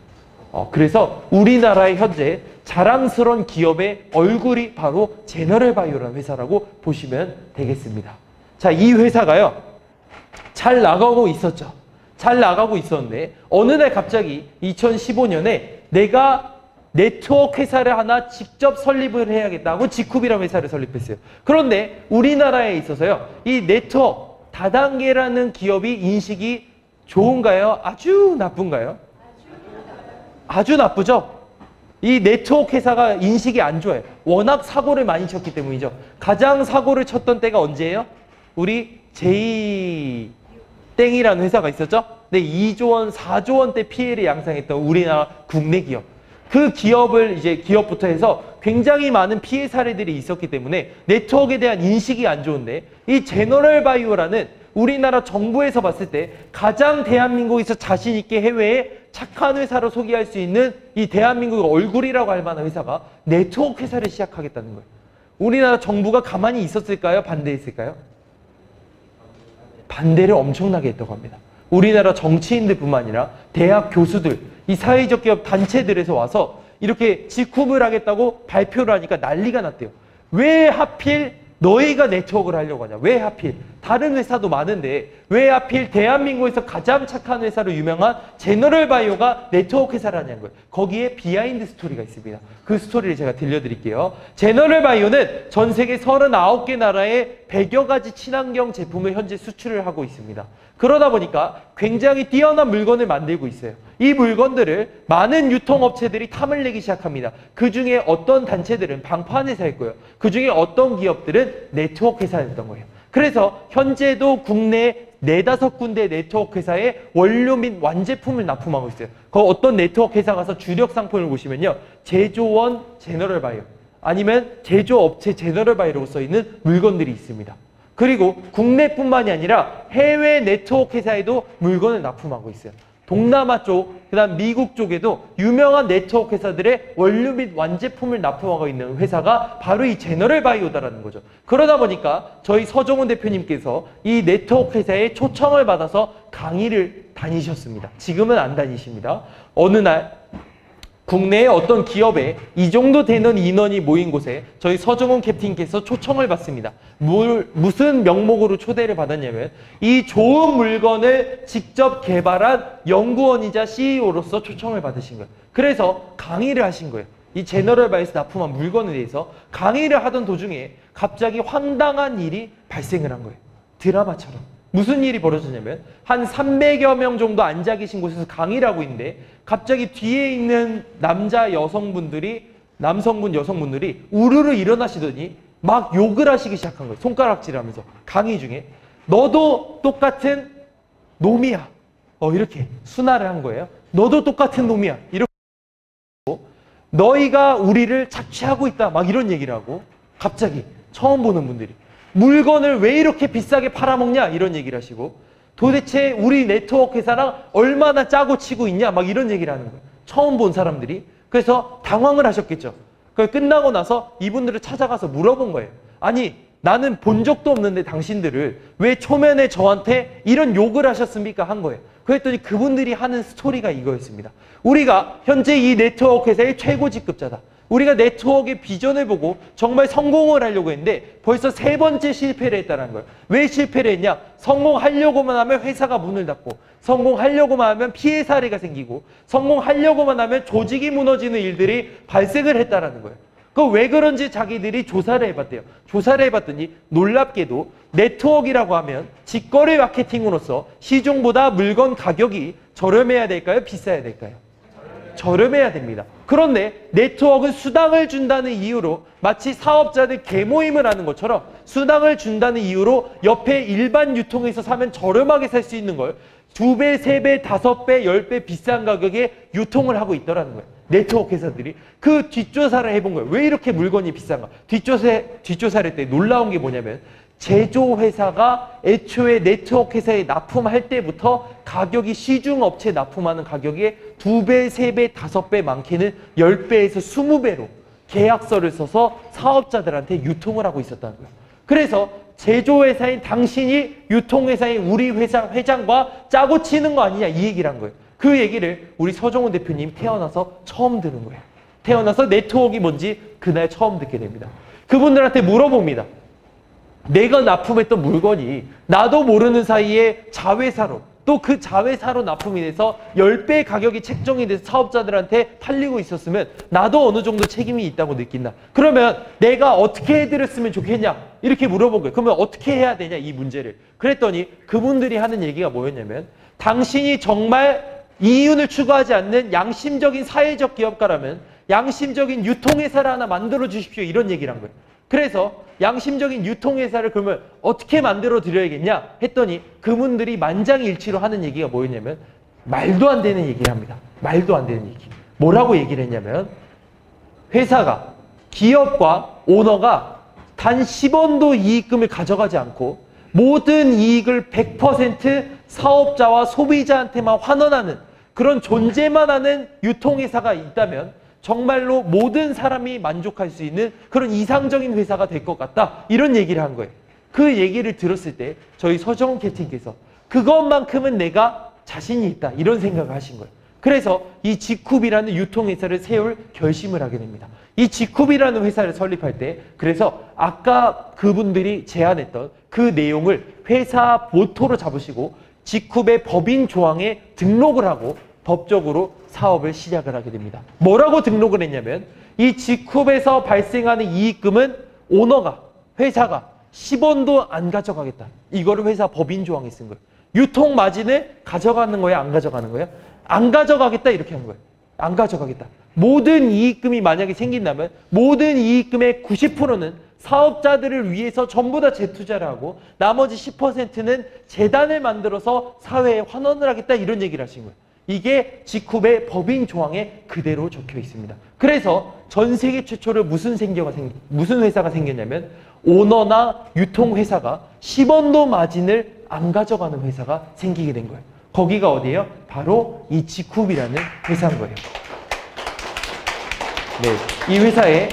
그래서 우리나라의 현재 자랑스러운 기업의 얼굴이 바로 제너럴 바이오라는 회사라고 보시면 되겠습니다. 자, 이 회사가요, 잘 나가고 있었죠. 잘 나가고 있었는데 어느 날 갑자기 2015년에 내가 네트워크 회사를 하나 직접 설립을 해야겠다고 지쿱이라는 회사를 설립했어요. 그런데 우리나라에 있어서요, 이 네트워크 다단계라는 기업이 인식이 좋은가요? 아주 나쁜가요? 아주 나쁘죠? 이 네트워크 회사가 인식이 안 좋아요. 워낙 사고를 많이 쳤기 때문이죠. 가장 사고를 쳤던 때가 언제예요? 우리 제이땡이라는 회사가 있었죠? 네, 2조 원, 4조 원대 피해를 양상했던 우리나라 국내 기업. 그 기업을 이제 기업부터 해서 굉장히 많은 피해 사례들이 있었기 때문에 네트워크에 대한 인식이 안 좋은데 이 제너럴 바이오라는 우리나라 정부에서 봤을 때 가장 대한민국에서 자신 있게 해외에 착한 회사로 소개할 수 있는 이 대한민국의 얼굴이라고 할 만한 회사가 네트워크 회사를 시작하겠다는 거예요. 우리나라 정부가 가만히 있었을까요? 반대했을까요? 반대를 엄청나게 했다고 합니다. 우리나라 정치인들뿐만 아니라 대학 교수들, 이 사회적 기업 단체들에서 와서 이렇게 지쿱을 하겠다고 발표를 하니까 난리가 났대요. 왜 하필 너희가 네트워크를 하려고 하냐? 왜 하필? 다른 회사도 많은데 왜 하필 대한민국에서 가장 착한 회사로 유명한 제너럴바이오가 네트워크 회사라는 거예요. 거기에 비하인드 스토리가 있습니다. 그 스토리를 제가 들려드릴게요. 제너럴바이오는 전 세계 39개 나라에 100여 가지 친환경 제품을 현재 수출을 하고 있습니다. 그러다 보니까 굉장히 뛰어난 물건을 만들고 있어요. 이 물건들을 많은 유통업체들이 탐을 내기 시작합니다. 그 중에 어떤 단체들은 방판 회사였고요. 그 중에 어떤 기업들은 네트워크 회사였던 거예요. 그래서 현재도 국내 4-5군데 네트워크 회사에 원료 및 완제품을 납품하고 있어요. 그 어떤 네트워크 회사 가서 주력 상품을 보시면요. 제조원 제너럴바이오 아니면 제조업체 제너럴바이오라고 써있는 물건들이 있습니다. 그리고 국내뿐만이 아니라 해외 네트워크 회사에도 물건을 납품하고 있어요. 동남아 쪽, 그 다음 미국 쪽에도 유명한 네트워크 회사들의 원료 및 완제품을 납품하고 있는 회사가 바로 이 제너럴바이오다라는 거죠. 그러다 보니까 저희 서정훈 대표님께서 이 네트워크 회사에 초청을 받아서 강의를 다니셨습니다. 지금은 안 다니십니다. 어느 날 국내의 어떤 기업에 이 정도 되는 인원이 모인 곳에 저희 서정훈 캡틴께서 초청을 받습니다. 무슨 명목으로 초대를 받았냐면 이 좋은 물건을 직접 개발한 연구원이자 CEO로서 초청을 받으신 거예요. 그래서 강의를 하신 거예요. 이 제너럴바이오에서 납품한 물건에 대해서 강의를 하던 도중에 갑자기 황당한 일이 발생을 한 거예요. 드라마처럼. 무슨 일이 벌어졌냐면 한 300여 명 정도 앉아 계신 곳에서 강의를 하고 있는데 갑자기 뒤에 있는 남성분, 여성분들이 우르르 일어나시더니 막 욕을 하시기 시작한 거예요. 손가락질하면서 강의 중에 너도 똑같은 놈이야. 이렇게 순화를 한 거예요. 너도 똑같은 놈이야. 이렇게 너희가 우리를 착취하고 있다. 막 이런 얘기를 하고 갑자기 처음 보는 분들이 물건을 왜 이렇게 비싸게 팔아먹냐 이런 얘기를 하시고 도대체 우리 네트워크 회사랑 얼마나 짜고 치고 있냐 막 이런 얘기를 하는 거예요. 처음 본 사람들이. 그래서 당황을 하셨겠죠. 끝나고 나서 이분들을 찾아가서 물어본 거예요. 아니 나는 본 적도 없는데 당신들을 왜 초면에 저한테 이런 욕을 하셨습니까? 한 거예요. 그랬더니 그분들이 하는 스토리가 이거였습니다. 우리가 현재 이 네트워크 회사의 최고 직급자다. 우리가 네트워크의 비전을 보고 정말 성공을 하려고 했는데 벌써 3번째 실패를 했다는 거예요. 왜 실패를 했냐? 성공하려고만 하면 회사가 문을 닫고 성공하려고만 하면 피해 사례가 생기고 성공하려고만 하면 조직이 무너지는 일들이 발생을 했다는 거예요. 그 왜 그런지 자기들이 조사를 해봤대요. 조사를 해봤더니 놀랍게도 네트워크라고 하면 직거래 마케팅으로서 시중보다 물건 가격이 저렴해야 될까요? 비싸야 될까요? 저렴해야 됩니다. 그런데 네트워크는 수당을 준다는 이유로 마치 사업자들 개모임을 하는 것처럼 수당을 준다는 이유로 옆에 일반 유통에서 사면 저렴하게 살 수 있는 걸 2배, 3배, 5배, 10배 비싼 가격에 유통을 하고 있더라는 거예요. 네트워크 회사들이. 그 뒷조사를 해본 거예요. 왜 이렇게 물건이 비싼가? 뒷조사를 했더니 놀라운 게 뭐냐면 제조회사가 애초에 네트워크 회사에 납품할 때부터 가격이 시중업체 납품하는 가격의 2배, 3배, 5배 많게는 10배에서 20배로 계약서를 써서 사업자들한테 유통을 하고 있었다는 거예요. 그래서 제조회사인 당신이 유통회사인 우리 회사 회장과 짜고 치는 거 아니냐 이 얘기를 한 거예요. 그 얘기를 우리 서정훈 대표님 태어나서 처음 들은 거예요. 태어나서 네트워크가 뭔지 그날 처음 듣게 됩니다. 그분들한테 물어봅니다. 내가 납품했던 물건이 나도 모르는 사이에 자회사로 또 그 자회사로 납품이 돼서 10배 가격이 책정이 돼서 사업자들한테 팔리고 있었으면 나도 어느 정도 책임이 있다고 느낀다. 그러면 내가 어떻게 해드렸으면 좋겠냐? 이렇게 물어본 거예요. 그러면 어떻게 해야 되냐 이 문제를. 그랬더니 그분들이 하는 얘기가 뭐였냐면 당신이 정말 이윤을 추구하지 않는 양심적인 사회적 기업가라면 양심적인 유통회사를 하나 만들어 주십시오. 이런 얘기를 한 거예요. 그래서 양심적인 유통회사를 그러면 어떻게 만들어 드려야겠냐 했더니 그분들이 만장일치로 하는 얘기가 뭐였냐면 말도 안 되는 얘기를 합니다. 말도 안 되는 얘기. 뭐라고 얘기를 했냐면 회사가 기업과 오너가 단 10원도 이익금을 가져가지 않고 모든 이익을 100% 사업자와 소비자한테만 환원하는 그런 존재만 하는 유통회사가 있다면 정말로 모든 사람이 만족할 수 있는 그런 이상적인 회사가 될 것 같다. 이런 얘기를 한 거예요. 그 얘기를 들었을 때 저희 서정훈 캡틴께서 그것만큼은 내가 자신이 있다. 이런 생각을 하신 거예요. 그래서 이 지쿱이라는 유통회사를 세울 결심을 하게 됩니다. 이 지쿱이라는 회사를 설립할 때 그래서 아까 그분들이 제안했던 그 내용을 회사 모토로 잡으시고 지쿱의 법인 조항에 등록을 하고 법적으로 사업을 시작을 하게 됩니다. 뭐라고 등록을 했냐면 이 지쿱에서 발생하는 이익금은 오너가, 회사가 10원도 안 가져가겠다. 이거를 회사 법인 조항에 쓴 거예요. 유통 마진을 가져가는 거예요? 안 가져가는 거예요? 안 가져가겠다 이렇게 한 거예요. 안 가져가겠다. 모든 이익금이 만약에 생긴다면 모든 이익금의 90%는 사업자들을 위해서 전부 다 재투자를 하고 나머지 10%는 재단을 만들어서 사회에 환원을 하겠다 이런 얘기를 하신 거예요. 이게 지쿱의 법인 조항에 그대로 적혀 있습니다. 그래서 전 세계 최초로 무슨 회사가 생겼냐면 오너나 유통회사가 10원도 마진을 안 가져가는 회사가 생기게 된 거예요. 거기가 어디예요? 바로 이 지쿱이라는 회사인 거예요. 네, 이 회사에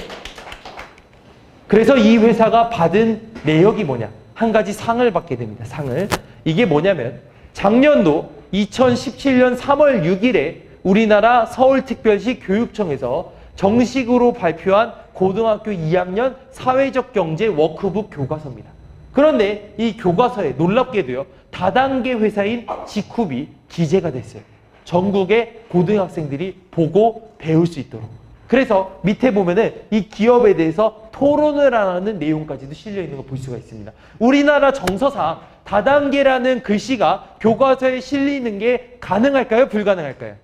그래서 이 회사가 받은 내역이 뭐냐? 한 가지 상을 받게 됩니다. 상을. 이게 뭐냐면 작년도 2017년 3월 6일에 우리나라 서울특별시 교육청에서 정식으로 발표한 고등학교 2학년 사회적 경제 워크북 교과서입니다. 그런데 이 교과서에 놀랍게도요. 다단계 회사인 지쿱이 기재가 됐어요. 전국의 고등학생들이 보고 배울 수 있도록. 그래서 밑에 보면은 이 기업에 대해서 토론을 하는 내용까지도 실려 있는 거 볼 수가 있습니다. 우리나라 정서상 다단계라는 글씨가 교과서에 실리는 게 가능할까요? 불가능할까요?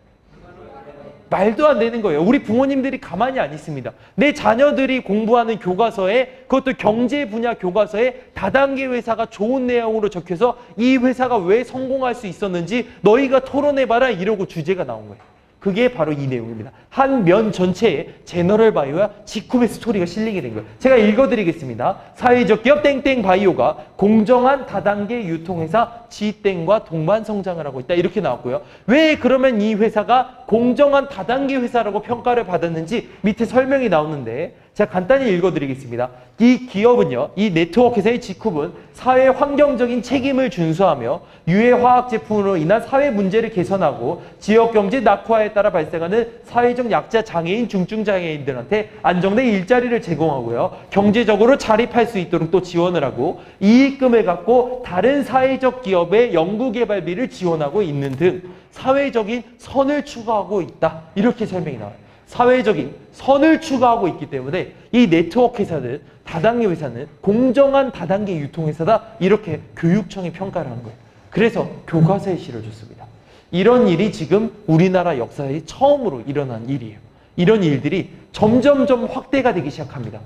말도 안 되는 거예요. 우리 부모님들이 가만히 안 있습니다. 내 자녀들이 공부하는 교과서에 그것도 경제 분야 교과서에 다단계 회사가 좋은 내용으로 적혀서 이 회사가 왜 성공할 수 있었는지 너희가 토론해봐라 이러고 주제가 나온 거예요. 그게 바로 이 내용입니다. 한 면 전체에 제너럴 바이오와 지쿱의 스토리가 실리게 된 거예요. 제가 읽어드리겠습니다. 사회적 기업 땡땡 바이오가 공정한 다단계 유통회사 지땡과 동반 성장을 하고 있다. 이렇게 나왔고요. 왜 그러면 이 회사가 공정한 다단계 회사라고 평가를 받았는지 밑에 설명이 나오는데 제가 간단히 읽어드리겠습니다. 이 기업은요, 이 네트워크 회사의 지쿱은 사회 환경적인 책임을 준수하며 유해 화학 제품으로 인한 사회 문제를 개선하고 지역 경제 낙후화에 따라 발생하는 사회적 약자 장애인, 중증 장애인들한테 안정된 일자리를 제공하고요. 경제적으로 자립할 수 있도록 또 지원을 하고 이익금을 갖고 다른 사회적 기업의 연구개발비를 지원하고 있는 등 사회적인 선을 추구하고 있다. 이렇게 설명이 나와요. 사회적인 선을 추구하고 있기 때문에 이 네트워크 회사는 다단계 회사는 공정한 다단계 유통회사다. 이렇게 교육청이 평가를 한 거예요. 그래서 교과서에 실어줬습니다. 이런 일이 지금 우리나라 역사에 처음으로 일어난 일이에요. 이런 일들이 점점점 확대가 되기 시작합니다.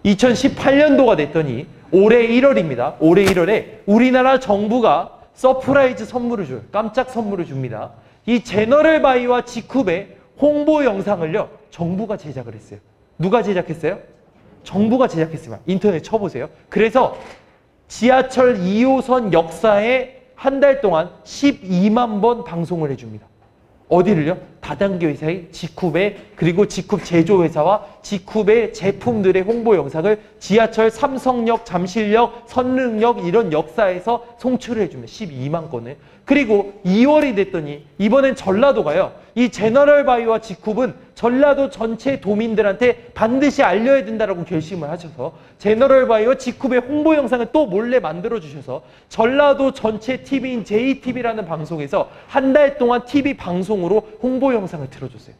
2018년도가 됐더니 올해 1월입니다. 올해 1월에 우리나라 정부가 서프라이즈 선물을 줘요. 깜짝 선물을 줍니다. 이 제너럴 바이오와 지쿱의 홍보 영상을요. 정부가 제작을 했어요. 누가 제작했어요? 정부가 제작했습니다. 인터넷 쳐보세요. 그래서 지하철 2호선 역사에 한 달 동안 12만 번 방송을 해줍니다. 어디를요? 다단계 회사의 지쿱의 그리고 지쿱 제조회사와 지쿱의 제품들의 홍보 영상을 지하철 삼성역, 잠실역, 선릉역 이런 역사에서 송출을 해줍니다. 12만 건을. 그리고 2월이 됐더니 이번엔 전라도가요. 이 제너럴 바이오와 지쿱은 전라도 전체 도민들한테 반드시 알려야 된다라고 결심을 하셔서 제너럴 바이오와 지쿱의 홍보 영상을 또 몰래 만들어 주셔서 전라도 전체 TV인 JTV라는 방송에서 한 달 동안 TV 방송으로 홍보 영상을 틀어줬어요.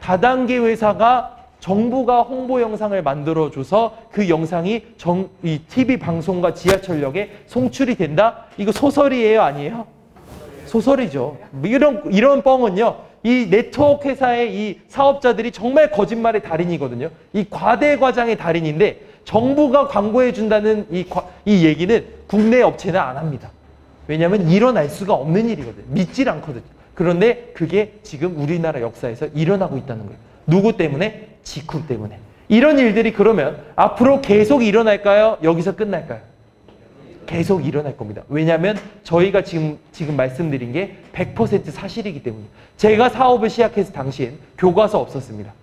다단계 회사가 정부가 홍보 영상을 만들어줘서 그 영상이 이 TV 방송과 지하철역에 송출이 된다? 이거 소설이에요? 아니에요? 소설이죠. 이런 뻥은요. 이 네트워크 회사의 이 사업자들이 정말 거짓말의 달인이거든요. 이 과대과장의 달인인데 정부가 광고해준다는 이 얘기는 국내 업체는 안 합니다. 왜냐하면 일어날 수가 없는 일이거든요. 믿질 않거든요. 그런데 그게 지금 우리나라 역사에서 일어나고 있다는 거예요. 누구 때문에? 지쿱 때문에. 이런 일들이 그러면 앞으로 계속 일어날까요? 여기서 끝날까요? 계속 일어날 겁니다. 왜냐하면 저희가 지금 말씀드린 게 100% 사실이기 때문에. 제가 사업을 시작했을 당시엔 교과서 없었습니다.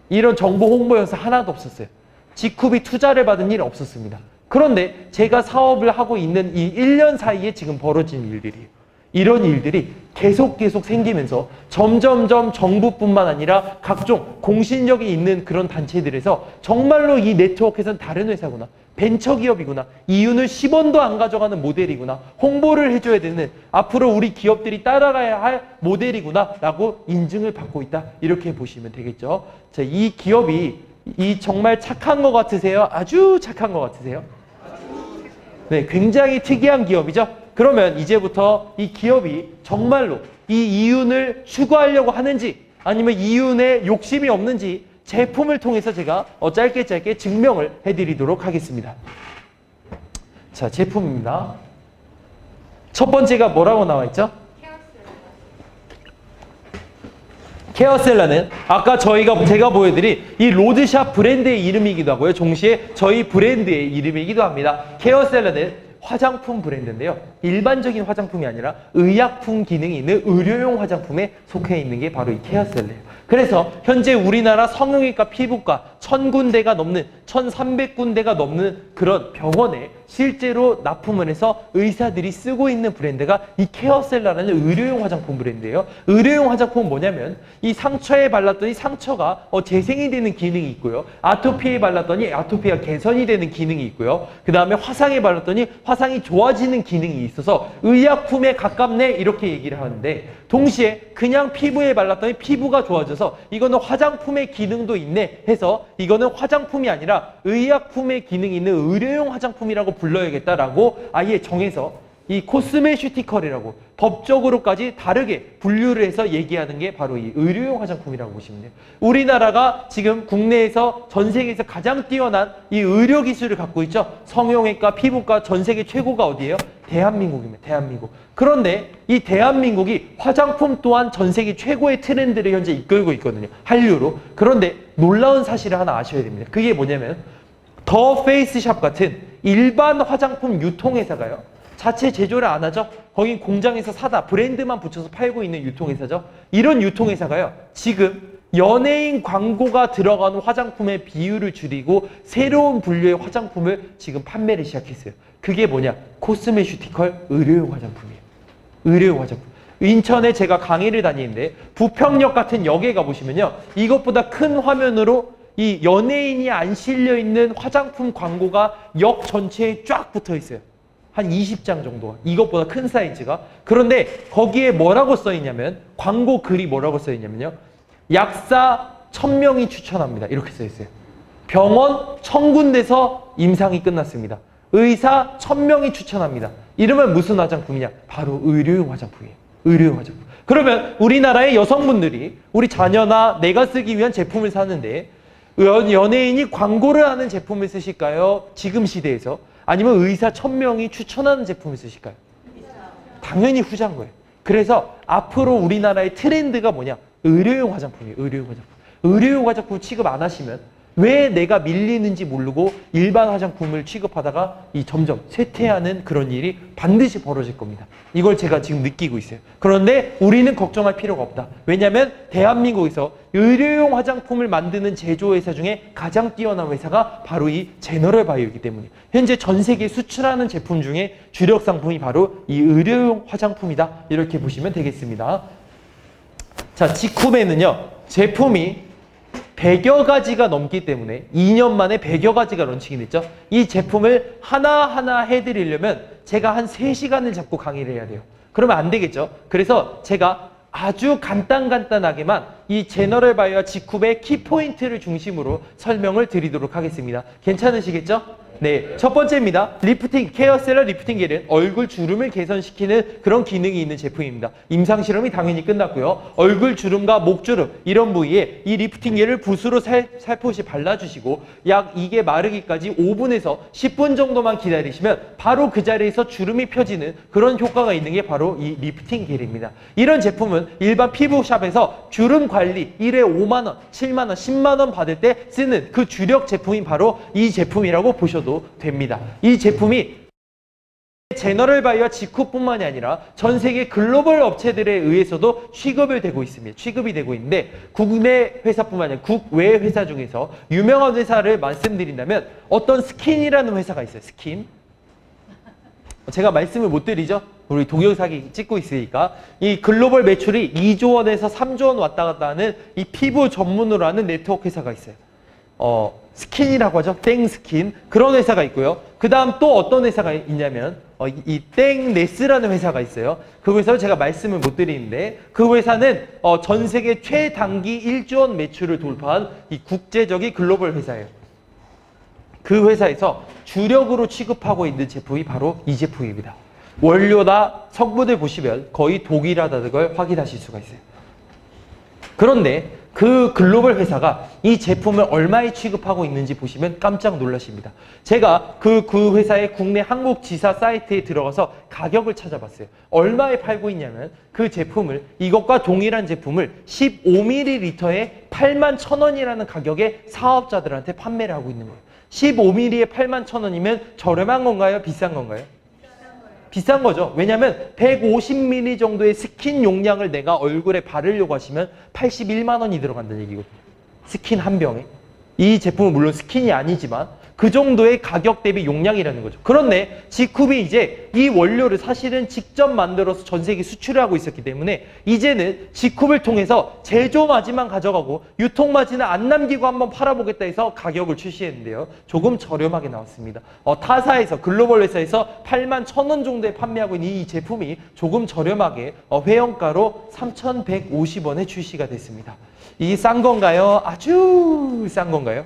이런 정보 홍보 영상 하나도 없었어요. 지쿱이 투자를 받은 일은 없었습니다. 그런데 제가 사업을 하고 있는 이 1년 사이에 지금 벌어진 일들이에요. 이런 일들이 계속 생기면서 점점점 정부뿐만 아니라 각종 공신력이 있는 그런 단체들에서 정말로 이 네트워크에서는 다른 회사구나, 벤처기업이구나, 이윤을 10원도 안 가져가는 모델이구나, 홍보를 해줘야 되는 앞으로 우리 기업들이 따라가야 할 모델이구나 라고 인증을 받고 있다, 이렇게 보시면 되겠죠. 자, 이 기업이 정말 착한 것 같으세요? 아주 착한 것 같으세요? 네, 굉장히 특이한 기업이죠. 그러면 이제부터 이 기업이 정말로 이 이윤을 추구하려고 하는지 아니면 이윤에 욕심이 없는지 제품을 통해서 제가 짧게 증명을 해드리도록 하겠습니다. 자, 제품입니다. 첫 번째가 뭐라고 나와 있죠? 케어셀라는 아까 제가 보여드린 이 로드샵 브랜드의 이름이기도 하고요. 동시에 저희 브랜드의 이름이기도 합니다. 케어셀라는 화장품 브랜드인데요. 일반적인 화장품이 아니라 의약품 기능이 있는 의료용 화장품에 속해 있는 게 바로 이 케어셀라예요. 그래서 현재 우리나라 성형외과, 피부과 1000군데가 넘는 1300군데가 넘는 그런 병원에 실제로 납품을 해서 의사들이 쓰고 있는 브랜드가 이 케어셀라라는 의료용 화장품 브랜드예요. 의료용 화장품은 뭐냐면 이 상처에 발랐더니 상처가 재생이 되는 기능이 있고요. 아토피에 발랐더니 아토피가 개선이 되는 기능이 있고요. 그 다음에 화상에 발랐더니 화상이 좋아지는 기능이 있어서 의약품에 가깝네, 이렇게 얘기를 하는데, 동시에 그냥 피부에 발랐더니 피부가 좋아져서 이거는 화장품의 기능도 있네 해서 이거는 화장품이 아니라 의약품의 기능이 있는 의료용 화장품이라고 불러야겠다라고 아예 정해서 이 코스메슈티컬이라고 법적으로까지 다르게 분류를 해서 얘기하는 게 바로 이 의료용 화장품이라고 보시면 돼요. 우리나라가 지금 국내에서 전 세계에서 가장 뛰어난 이 의료 기술을 갖고 있죠. 성형외과, 피부과 전 세계 최고가 어디예요? 대한민국입니다. 대한민국. 그런데 이 대한민국이 화장품 또한 전 세계 최고의 트렌드를 현재 이끌고 있거든요. 한류로. 그런데 놀라운 사실을 하나 아셔야 됩니다. 그게 뭐냐면 더 페이스샵 같은 일반 화장품 유통회사가요, 자체 제조를 안 하죠. 거긴 공장에서 사다 브랜드만 붙여서 팔고 있는 유통회사죠. 이런 유통회사가요, 지금 연예인 광고가 들어가는 화장품의 비율을 줄이고 새로운 분류의 화장품을 지금 판매를 시작했어요. 그게 뭐냐? 코스메슈티컬 의료용 화장품이에요. 의료용 화장품. 인천에 제가 강의를 다니는데 부평역 같은 역에 가보시면요, 이것보다 큰 화면으로 이 연예인이 안 실려있는 화장품 광고가 역 전체에 쫙 붙어 있어요. 한 20장 정도가. 이것보다 큰 사이즈가. 그런데 거기에 뭐라고 써있냐면, 광고 글이 뭐라고 써있냐면요, 약사 1000명이 추천합니다, 이렇게 써있어요. 병원 1000군데서 임상이 끝났습니다. 의사 1000명이 추천합니다. 이러면 무슨 화장품이냐? 바로 의료용 화장품이에요. 의료용 화장품. 그러면 우리나라의 여성분들이 우리 자녀나 내가 쓰기 위한 제품을 사는데 연예인이 광고를 하는 제품을 쓰실까요? 지금 시대에서. 아니면 의사 1000명이 추천하는 제품을 쓰실까요? 당연히 후자인 거예요. 그래서 앞으로 우리나라의 트렌드가 뭐냐? 의료용 화장품이에요. 의료용 화장품. 의료용 화장품 취급 안 하시면 왜 내가 밀리는지 모르고 일반 화장품을 취급하다가 점점 쇠퇴하는 그런 일이 반드시 벌어질 겁니다. 이걸 제가 지금 느끼고 있어요. 그런데 우리는 걱정할 필요가 없다. 왜냐하면 대한민국에서 의료용 화장품을 만드는 제조회사 중에 가장 뛰어난 회사가 바로 이 제너럴 바이오이기 때문에 현재 전 세계 수출하는 제품 중에 주력 상품이 바로 이 의료용 화장품이다. 이렇게 보시면 되겠습니다. 자, 지쿠베는요, 제품이 100여 가지가 넘기 때문에 2년 만에 100여 가지가 런칭이 됐죠. 이 제품을 하나하나 해드리려면 제가 한 3시간을 잡고 강의를 해야 돼요. 그러면 안 되겠죠. 그래서 제가 아주 간단하게만 이 제너럴 바이오와 지쿠베의 키포인트를 중심으로 설명을 드리도록 하겠습니다. 괜찮으시겠죠? 네, 첫 번째입니다. 리프팅, 케어셀러 리프팅 겔은 얼굴 주름을 개선시키는 그런 기능이 있는 제품입니다. 임상 실험이 당연히 끝났고요. 얼굴 주름과 목 주름 이런 부위에 이 리프팅 겔을 붓으로 살포시 발라주시고 약 이게 마르기까지 5분에서 10분 정도만 기다리시면 바로 그 자리에서 주름이 펴지는 그런 효과가 있는 게 바로 이 리프팅 겔입니다. 이런 제품은 일반 피부샵에서 주름 관리 1회 5만 원, 7만 원, 10만 원 받을 때 쓰는 그 주력 제품이 바로 이 제품이라고 보셔도 됩니다. 이 제품이 제너럴 바이오와 지쿠뿐만이 아니라 전 세계 글로벌 업체들에 의해서도 취급이 되고 있는데 국내 회사뿐만 아니라 국외 회사 중에서 유명한 회사를 말씀드린다면 어떤 스킨이라는 회사가 있어요. 스킨. 제가 말씀을 못 드리죠. 우리 동영상이 찍고 있으니까 이 글로벌 매출이 2조 원에서 3조 원 왔다 갔다 하는 이 피부 전문으로 하는 네트워크 회사가 있어요. 스킨이라고 하죠. 땡스킨. 그런 회사가 있고요. 그 다음 또 어떤 회사가 있냐면 이 땡네스라는 회사가 있어요. 그 회사를 제가 말씀을 못 드리는데 그 회사는 전 세계 최단기 1조 원 매출을 돌파한 이 국제적인 글로벌 회사예요. 그 회사에서 주력으로 취급하고 있는 제품이 바로 이 제품입니다. 원료나 성분을 보시면 거의 동일하다는 걸 확인하실 수가 있어요. 그런데 그 글로벌 회사가 이 제품을 얼마에 취급하고 있는지 보시면 깜짝 놀라십니다. 제가 그 회사의 국내 한국 지사 사이트에 들어가서 가격을 찾아봤어요. 얼마에 팔고 있냐면 그 제품을 이것과 동일한 제품을 15ml에 81,000원이라는 가격에 사업자들한테 판매를 하고 있는 거예요. 15ml에 81,000원이면 저렴한 건가요? 비싼 건가요? 비싼 거죠. 왜냐하면 150ml 정도의 스킨 용량을 내가 얼굴에 바르려고 하시면 81만 원이 들어간다는 얘기거든요. 스킨 한 병에. 이 제품은 물론 스킨이 아니지만 그 정도의 가격 대비 용량이라는 거죠. 그런데 지쿱이 이제 이 원료를 사실은 직접 만들어서 전 세계 수출을 하고 있었기 때문에 이제는 지쿱을 통해서 제조마지만 가져가고 유통마지는 안 남기고 한번 팔아보겠다 해서 가격을 출시했는데요. 조금 저렴하게 나왔습니다. 타사에서 글로벌 회사에서 81,000원 정도에 판매하고 있는 이 제품이 조금 저렴하게 회원가로 3,150원에 출시가 됐습니다. 이 싼 건가요? 아주 싼 건가요?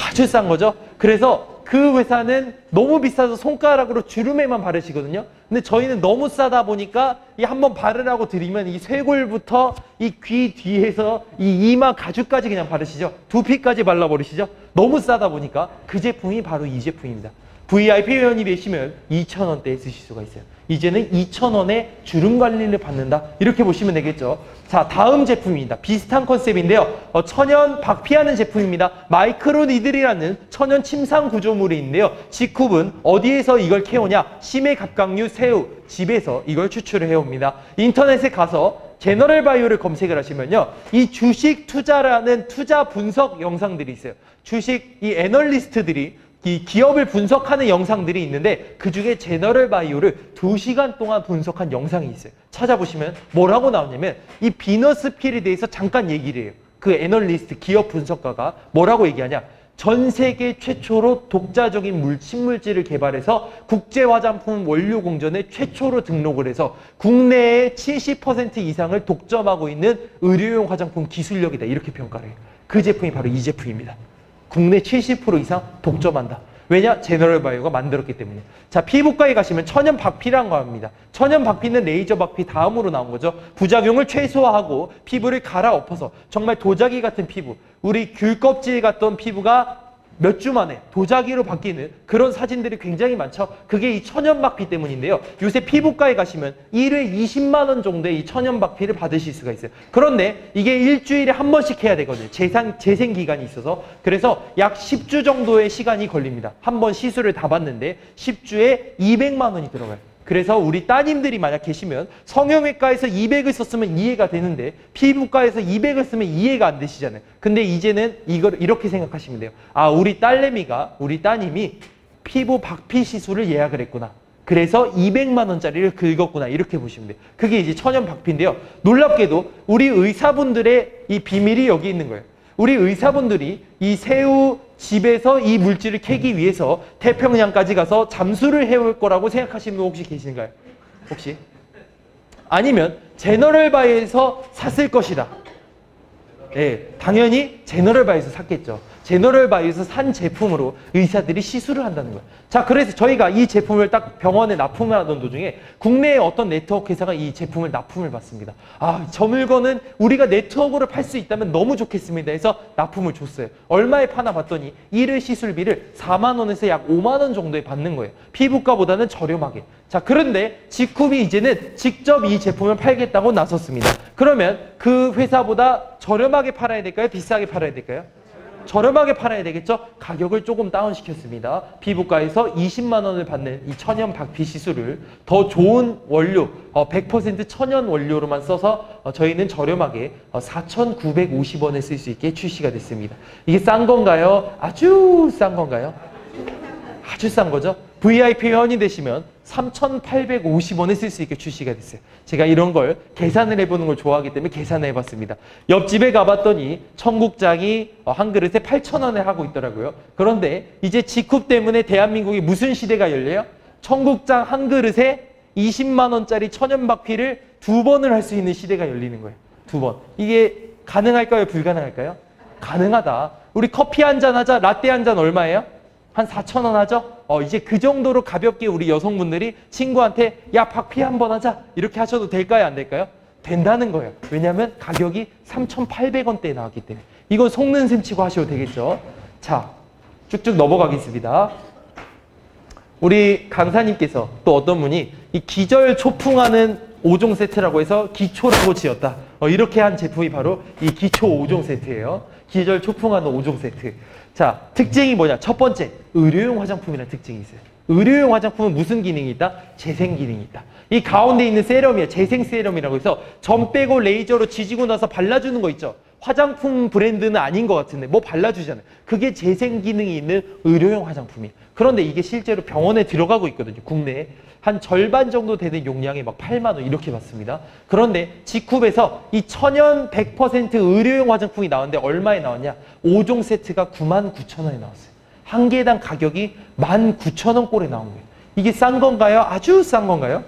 아주 싼 거죠. 그래서 그 회사는 너무 비싸서 손가락으로 주름에만 바르시거든요. 근데 저희는 너무 싸다 보니까 이 한번 바르라고 드리면 이 쇄골부터 이 귀 뒤에서 이 이마 가죽까지 그냥 바르시죠. 두피까지 발라버리시죠. 너무 싸다 보니까 그 제품이 바로 이 제품입니다. VIP 회원이 되시면 2,000원대에 쓰실 수가 있어요. 이제는 2,000원에 주름 관리를 받는다. 이렇게 보시면 되겠죠. 자, 다음 제품입니다. 비슷한 컨셉인데요. 천연 박피하는 제품입니다. 마이크로 니들이라는 천연 침상 구조물이 있는데요. 지쿱은 어디에서 이걸 캐오냐? 심해 갑각류 새우 집에서 이걸 추출을 해옵니다. 인터넷에 가서 제너럴 바이오를 검색을 하시면요. 이 주식 투자라는 투자 분석 영상들이 있어요. 주식 이 애널리스트들이 이 기업을 분석하는 영상들이 있는데 그 중에 제너럴 바이오를 2시간 동안 분석한 영상이 있어요. 찾아보시면 뭐라고 나오냐면 이 비너스 필에 대해서 잠깐 얘기를 해요. 그 애널리스트 기업 분석가가 뭐라고 얘기하냐. 전 세계 최초로 독자적인 신물질을 개발해서 국제 화장품 원료 공전에 최초로 등록을 해서 국내의 70% 이상을 독점하고 있는 의료용 화장품 기술력이다. 이렇게 평가를 해요. 그 제품이 바로 이 제품입니다. 국내 70% 이상 독점한다. 왜냐? 제너럴 바이오가 만들었기 때문에. 자, 피부과에 가시면 천연 박피라는 거 합니다. 천연 박피는 레이저 박피 다음으로 나온 거죠. 부작용을 최소화하고 피부를 갈아엎어서 정말 도자기 같은 피부, 우리 귤 껍질 같던 피부가 몇 주 만에 도자기로 바뀌는 그런 사진들이 굉장히 많죠. 그게 이 천연 박피 때문인데요. 요새 피부과에 가시면 1회 20만 원 정도의 이 천연 박피를 받으실 수가 있어요. 그런데 이게 일주일에 한 번씩 해야 되거든요. 재생 기간이 있어서. 그래서 약 10주 정도의 시간이 걸립니다. 한 번 시술을 다 받는데 10주에 200만 원이 들어가요. 그래서 우리 따님들이 만약 계시면 성형외과에서 200을 썼으면 이해가 되는데 피부과에서 200을 쓰면 이해가 안 되시잖아요. 근데 이제는 이걸 이렇게 생각하시면 돼요. 아, 우리 따님이 피부 박피 시술을 예약을 했구나. 그래서 200만 원짜리를 긁었구나. 이렇게 보시면 돼요. 그게 이제 천연 박피인데요. 놀랍게도 우리 의사분들의 이 비밀이 여기 있는 거예요. 우리 의사분들이 이 새우 집에서 이 물질을 캐기 위해서 태평양까지 가서 잠수를 해올 거라고 생각하시는 분 혹시 계신가요? 혹시? 아니면 제너럴 바이오에서 샀을 것이다. 네, 당연히 제너럴 바이오에서 샀겠죠. 제너럴 바이오에서 산 제품으로 의사들이 시술을 한다는 거예요. 자, 그래서 저희가 이 제품을 딱 병원에 납품을 하던 도중에 국내의 어떤 네트워크 회사가 이 제품을 납품을 받습니다. 아, 저 물건은 우리가 네트워크로 팔 수 있다면 너무 좋겠습니다 해서 납품을 줬어요. 얼마에 파나 봤더니 1회 시술비를 4만 원에서 약 5만 원 정도에 받는 거예요. 피부과보다는 저렴하게. 자, 그런데 지쿱이 이제는 직접 이 제품을 팔겠다고 나섰습니다. 그러면 그 회사보다 저렴하게 팔아야 될까요? 비싸게 팔아야 될까요? 저렴하게 팔아야 되겠죠? 가격을 조금 다운시켰습니다. 피부과에서 20만 원을 받는 이 천연 박피 시술을 더 좋은 원료, 100% 천연 원료로만 써서 저희는 저렴하게 4,950원에 쓸 수 있게 출시가 됐습니다. 이게 싼 건가요? 아주 싼 건가요? 아주 싼 거죠? VIP 회원이 되시면 3,850원에 쓸 수 있게 출시가 됐어요. 제가 이런 걸 계산을 해보는 걸 좋아하기 때문에 계산을 해봤습니다. 옆집에 가봤더니 청국장이 한 그릇에 8,000원에 하고 있더라고요. 그런데 이제 직후 때문에 대한민국이 무슨 시대가 열려요? 청국장 한 그릇에 20만 원짜리 천연박피를 2번을 할 수 있는 시대가 열리는 거예요. 2번. 이게 가능할까요? 불가능할까요? 가능하다. 우리 커피 한 잔 하자. 라떼 한 잔 얼마예요? 한 4,000원 하죠? 이제 그 정도로 가볍게 우리 여성분들이 친구한테 야, 박피 한번 하자. 이렇게 하셔도 될까요? 안 될까요? 된다는 거예요. 왜냐하면 가격이 3,800원대에 나왔기 때문에. 이건 속는 셈 치고 하셔도 되겠죠? 자, 쭉쭉 넘어가겠습니다. 우리 강사님께서 또 어떤 분이 이 기절 초풍하는 5종 세트라고 해서 기초라고 지었다. 이렇게 한 제품이 바로 이 기초 5종 세트예요. 기절 초풍하는 5종 세트. 자, 특징이 뭐냐? 첫 번째, 의료용 화장품이라는 특징이 있어요. 의료용 화장품은 무슨 기능이 있다? 재생 기능이 있다. 이 가운데 있는 세럼이에요. 재생 세럼이라고 해서 점 빼고 레이저로 지지고 나서 발라주는 거 있죠? 화장품 브랜드는 아닌 것 같은데 뭐 발라주잖아요. 그게 재생 기능이 있는 의료용 화장품이에요. 그런데 이게 실제로 병원에 들어가고 있거든요. 국내에. 한 절반 정도 되는 용량에 막 8만 원 이렇게 받습니다. 그런데 직후에서 이 천연 100% 의료용 화장품이 나왔는데 얼마에 나왔냐? 5종 세트가 99,000원에 나왔어요. 한 개당 가격이 19,000원 꼴에 나온 거예요. 이게 싼 건가요? 아주 싼 건가요?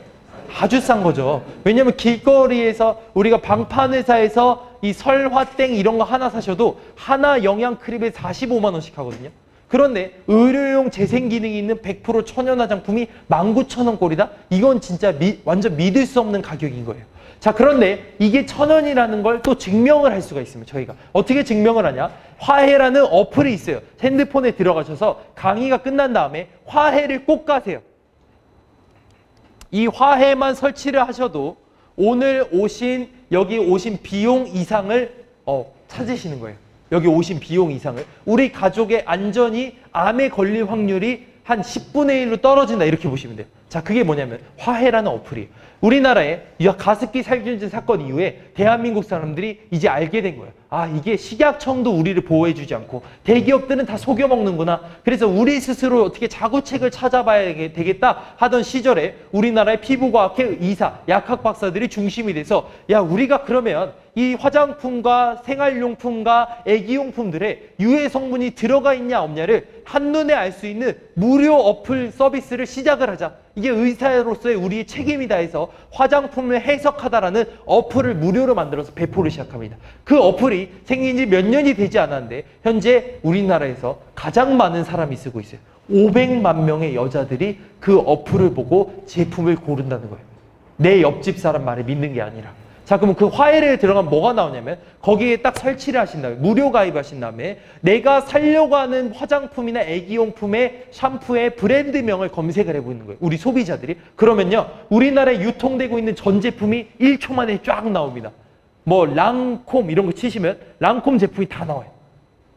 아주 싼 거죠. 왜냐면 길거리에서 우리가 방판회사에서 이 설화땡 이런 거 하나 사셔도 하나 영양크림에 45만 원씩 하거든요. 그런데 의료용 재생 기능이 있는 100% 천연 화장품이 19,000원 꼴이다? 이건 진짜 완전 믿을 수 없는 가격인 거예요. 자, 그런데 이게 천연이라는 걸 또 증명을 할 수가 있습니다. 저희가 어떻게 증명을 하냐? 화해라는 어플이 있어요. 핸드폰에 들어가셔서 강의가 끝난 다음에 화해를 꼭 가세요. 이 화해만 설치를 하셔도 오늘 여기 오신 비용 이상을 찾으시는 거예요. 여기 오신 비용 이상을. 우리 가족의 안전이 암에 걸릴 확률이 한 10분의 1로 떨어진다 이렇게 보시면 돼요. 자, 그게 뭐냐면 화해라는 어플이에요. 우리나라에 가습기 살균제 사건 이후에 대한민국 사람들이 이제 알게 된 거예요. 아, 이게 식약청도 우리를 보호해주지 않고 대기업들은 다 속여먹는구나. 그래서 우리 스스로 어떻게 자구책을 찾아봐야 되겠다 하던 시절에 우리나라의 피부과학회 의사, 약학 박사들이 중심이 돼서 야, 우리가 그러면 이 화장품과 생활용품과 애기용품들에 유해 성분이 들어가 있냐 없냐를 한눈에 알 수 있는 무료 어플 서비스를 시작을 하자. 이게 의사로서의 우리의 책임이다 해서 화장품을 해석하다라는 어플을 무료로 만들어서 배포를 시작합니다. 그 어플이 생긴 지 몇 년이 되지 않았는데 현재 우리나라에서 가장 많은 사람이 쓰고 있어요. 500만 명의 여자들이 그 어플을 보고 제품을 고른다는 거예요. 내 옆집 사람 말을 믿는 게 아니라. 자, 그러면 그 화해를 들어가면 뭐가 나오냐면 거기에 딱 설치를 하신 다음에 무료 가입하신 다음에 내가 사려고 하는 화장품이나 애기용품의 샴푸의 브랜드명을 검색을 해보는 거예요. 우리 소비자들이. 그러면요, 우리나라에 유통되고 있는 전 제품이 1초 만에 쫙 나옵니다. 뭐 랑콤 이런 거 치시면 랑콤 제품이 다 나와요.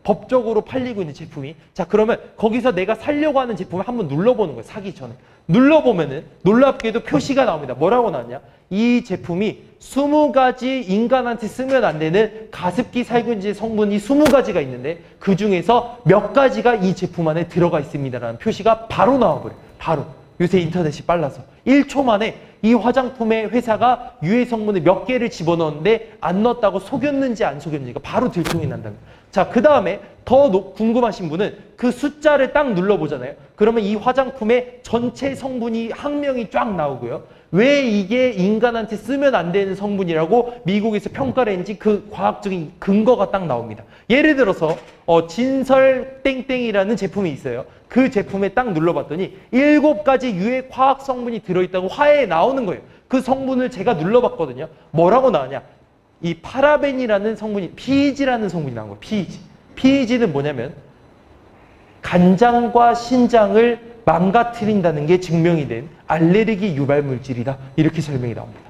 법적으로 팔리고 있는 제품이. 자, 그러면 거기서 내가 사려고 하는 제품을 한번 눌러보는 거예요. 사기 전에. 눌러보면은 놀랍게도 표시가 나옵니다. 뭐라고 나왔냐? 이 제품이 20가지 인간한테 쓰면 안 되는 가습기 살균제 성분이 20가지가 있는데 그 중에서 몇 가지가 이 제품 안에 들어가 있습니다라는 표시가 바로 나와버려요. 바로. 요새 인터넷이 빨라서 1초 만에 이 화장품의 회사가 유해 성분을 몇 개를 집어넣었는데 안 넣었다고 속였는지 안 속였는지가 바로 들통이 난다는 거예요. 자, 그 다음에 더 궁금하신 분은 그 숫자를 딱 눌러보잖아요. 그러면 이 화장품의 전체 성분이 항명이 쫙 나오고요. 왜 이게 인간한테 쓰면 안 되는 성분이라고 미국에서 평가를 했는지 그 과학적인 근거가 딱 나옵니다. 예를 들어서 진설 땡땡이라는 제품이 있어요. 그 제품에 딱 눌러봤더니 7가지 유해 화학 성분이 들어있다고 화해에 나오는 거예요. 그 성분을 제가 눌러봤거든요. 뭐라고 나오냐? 이 파라벤이라는 성분이, PEG라는 성분이 나온 거예요. PEG. PEG는 뭐냐면 간장과 신장을 망가뜨린다는 게 증명이 된 알레르기 유발 물질이다. 이렇게 설명이 나옵니다.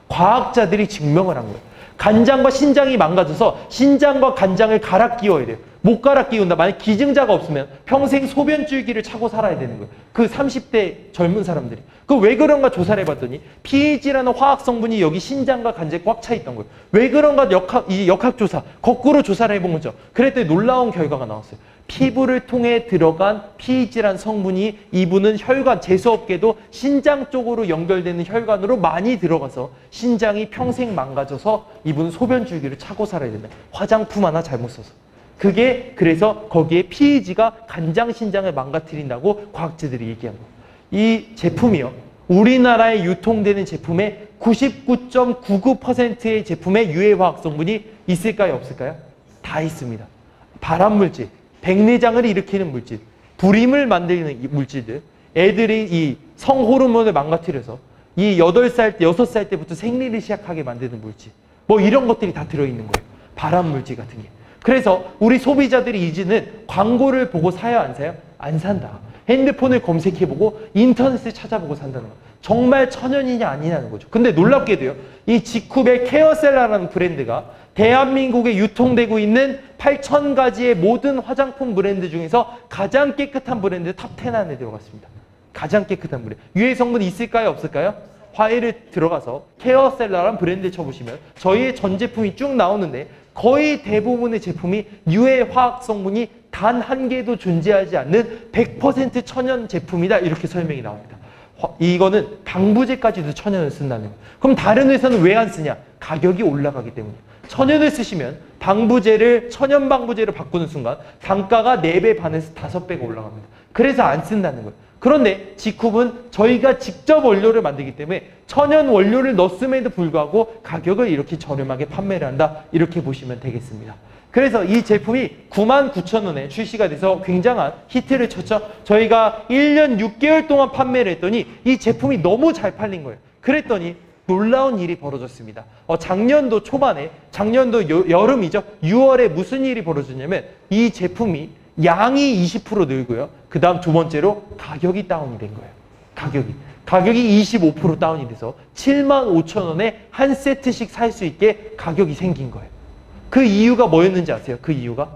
과학자들이 증명을 한 거예요. 간장과 신장이 망가져서 신장과 간장을 갈아 끼워야 돼요. 못 갈아 끼운다. 만약 기증자가 없으면 평생 소변줄기를 차고 살아야 되는 거예요. 그 30대 젊은 사람들이. 그 왜 그런가 조사를 해봤더니 PEG라는 화학 성분이 여기 신장과 간장에 꽉 차 있던 거예요. 왜 그런가 역학조사, 거꾸로 조사를 해본 거죠. 그랬더니 놀라운 결과가 나왔어요. 피부를 통해 들어간 pH라는 성분이 이분은 혈관, 재수없게도 신장 쪽으로 연결되는 혈관으로 많이 들어가서 신장이 평생 망가져서 이분은 소변 줄기를 차고 살아야 된다. 화장품 하나 잘못 써서. 그게 그래서 거기에 pH가 간장 신장을 망가뜨린다고 과학자들이 얘기한 거예요. 이 제품이요. 우리나라에 유통되는 제품의 99.99%의 제품에 유해화학 성분이 있을까요? 없을까요? 다 있습니다. 발암물질, 백내장을 일으키는 물질, 불임을 만드는 물질들, 애들이 이 성호르몬을 망가뜨려서 이 8살, 6살 때부터 생리를 시작하게 만드는 물질, 뭐 이런 것들이 다 들어있는 거예요. 발암물질 같은 게. 그래서 우리 소비자들이 이제는 광고를 보고 사야 안 사요? 안 산다. 핸드폰을 검색해보고 인터넷을 찾아보고 산다는 거예요. 정말 천연이냐 아니냐는 거죠. 근데 놀랍게도요. 이 지쿱의 케어셀라라는 브랜드가 대한민국에 유통되고 있는 8,000가지의 모든 화장품 브랜드 중에서 가장 깨끗한 브랜드 탑10 안에 들어갔습니다. 가장 깨끗한 브랜드. 유해 성분이 있을까요? 없을까요? 화해를 들어가서 케어셀라라는 브랜드 쳐보시면 저희의 전 제품이 쭉 나오는데 거의 대부분의 제품이 유해 화학 성분이 단 한 개도 존재하지 않는 100% 천연 제품이다. 이렇게 설명이 나옵니다. 이거는 방부제까지도 천연을 쓴다는 거예요. 그럼 다른 회사는 왜 안 쓰냐? 가격이 올라가기 때문에. 천연을 쓰시면 방부제를 천연 방부제로 바꾸는 순간 단가가 4배 반에서 5배가 올라갑니다. 그래서 안 쓴다는 거예요. 그런데 지쿱은 저희가 직접 원료를 만들기 때문에 천연 원료를 넣었음에도 불구하고 가격을 이렇게 저렴하게 판매를 한다. 이렇게 보시면 되겠습니다. 그래서 이 제품이 99,000원에 출시가 돼서 굉장한 히트를 쳤죠. 저희가 1년 6개월 동안 판매를 했더니 이 제품이 너무 잘 팔린 거예요. 그랬더니 놀라운 일이 벌어졌습니다. 작년도 초반에, 작년도 여름이죠. 6월에 무슨 일이 벌어졌냐면 이 제품이 양이 20% 늘고요. 그 다음 두 번째로 가격이 다운이 된 거예요. 가격이 25% 다운이 돼서 75,000원에 한 세트씩 살 수 있게 가격이 생긴 거예요. 그 이유가 뭐였는지 아세요? 그 이유가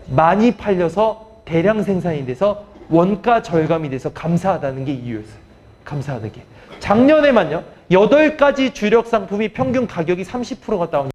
많이 팔려서 대량 생산이 돼서 원가 절감이 돼서 감사하다는 게 이유였어요. 감사하다는 게. 작년에만요. 8가지 주력 상품이 평균 가격이 30%가 다운.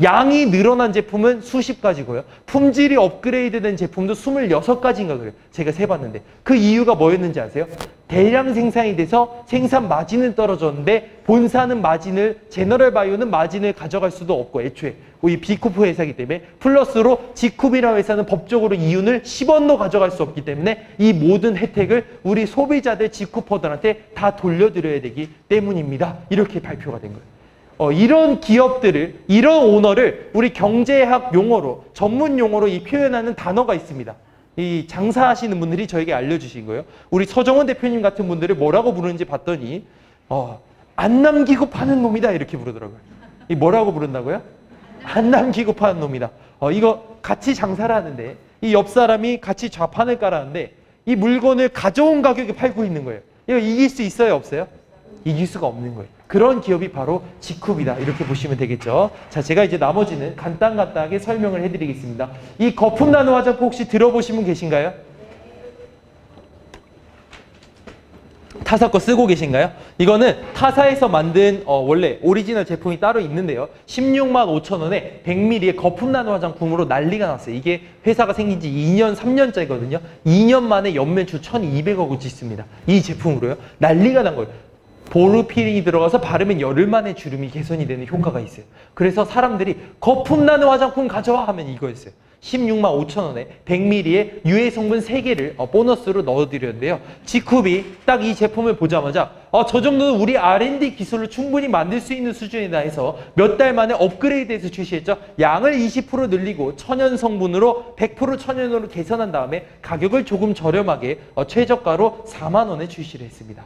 양이 늘어난 제품은 수십 가지고요. 품질이 업그레이드된 제품도 26가지인가 그래요. 제가 세봤는데. 그 이유가 뭐였는지 아세요? 대량 생산이 돼서 생산 마진은 떨어졌는데 본사는 마진을, 제너럴바이오는 마진을 가져갈 수도 없고 애초에 이 비코프 회사이기 때문에 플러스로 지쿱이라는 회사는 법적으로 이윤을 10원도 가져갈 수 없기 때문에 이 모든 혜택을 우리 소비자들 지쿠퍼들한테 다 돌려드려야 되기 때문입니다. 이렇게 발표가 된 거예요. 이런 기업들을, 이런 오너를 우리 경제학 용어로, 전문 용어로 이 표현하는 단어가 있습니다. 이 장사하시는 분들이 저에게 알려주신 거예요. 우리 서정원 대표님 같은 분들을 뭐라고 부르는지 봤더니 안 남기고 파는 놈이다 이렇게 부르더라고요. 이 뭐라고 부른다고요? 안 남기고 파는 놈이다. 이거 같이 장사를 하는데 이 옆 사람이 같이 좌판을 깔았는데 이 물건을 가져온 가격에 팔고 있는 거예요. 이거 이길 수 있어요? 없어요? 이길 수가 없는 거예요. 그런 기업이 바로 지쿱이다. 이렇게 보시면 되겠죠. 자, 제가 이제 나머지는 간단하게 설명을 해드리겠습니다. 이 거품 나는 화장품 혹시 들어보신 분 계신가요? 타사 거 쓰고 계신가요? 이거는 타사에서 만든 원래 오리지널 제품이 따로 있는데요. 165,000원에 100ml의 거품 나는 화장품으로 난리가 났어요. 이게 회사가 생긴 지 2년, 3년째거든요. 2년 만에 연매출 1,200억을 찍습니다. 이 제품으로요. 난리가 난 거예요. 보르피린이 들어가서 바르면 열흘 만에 주름이 개선이 되는 효과가 있어요. 그래서 사람들이 거품 나는 화장품 가져와 하면 이거였어요. 165,000원에 100ml의 유해 성분 3개를 보너스로 넣어드렸는데요. 지쿱이 딱 이 제품을 보자마자 저 정도는 우리 R&D 기술로 충분히 만들 수 있는 수준이다 해서 몇 달 만에 업그레이드해서 출시했죠. 양을 20% 늘리고 천연 성분으로 100% 천연으로 개선한 다음에 가격을 조금 저렴하게 최저가로 4만 원에 출시를 했습니다.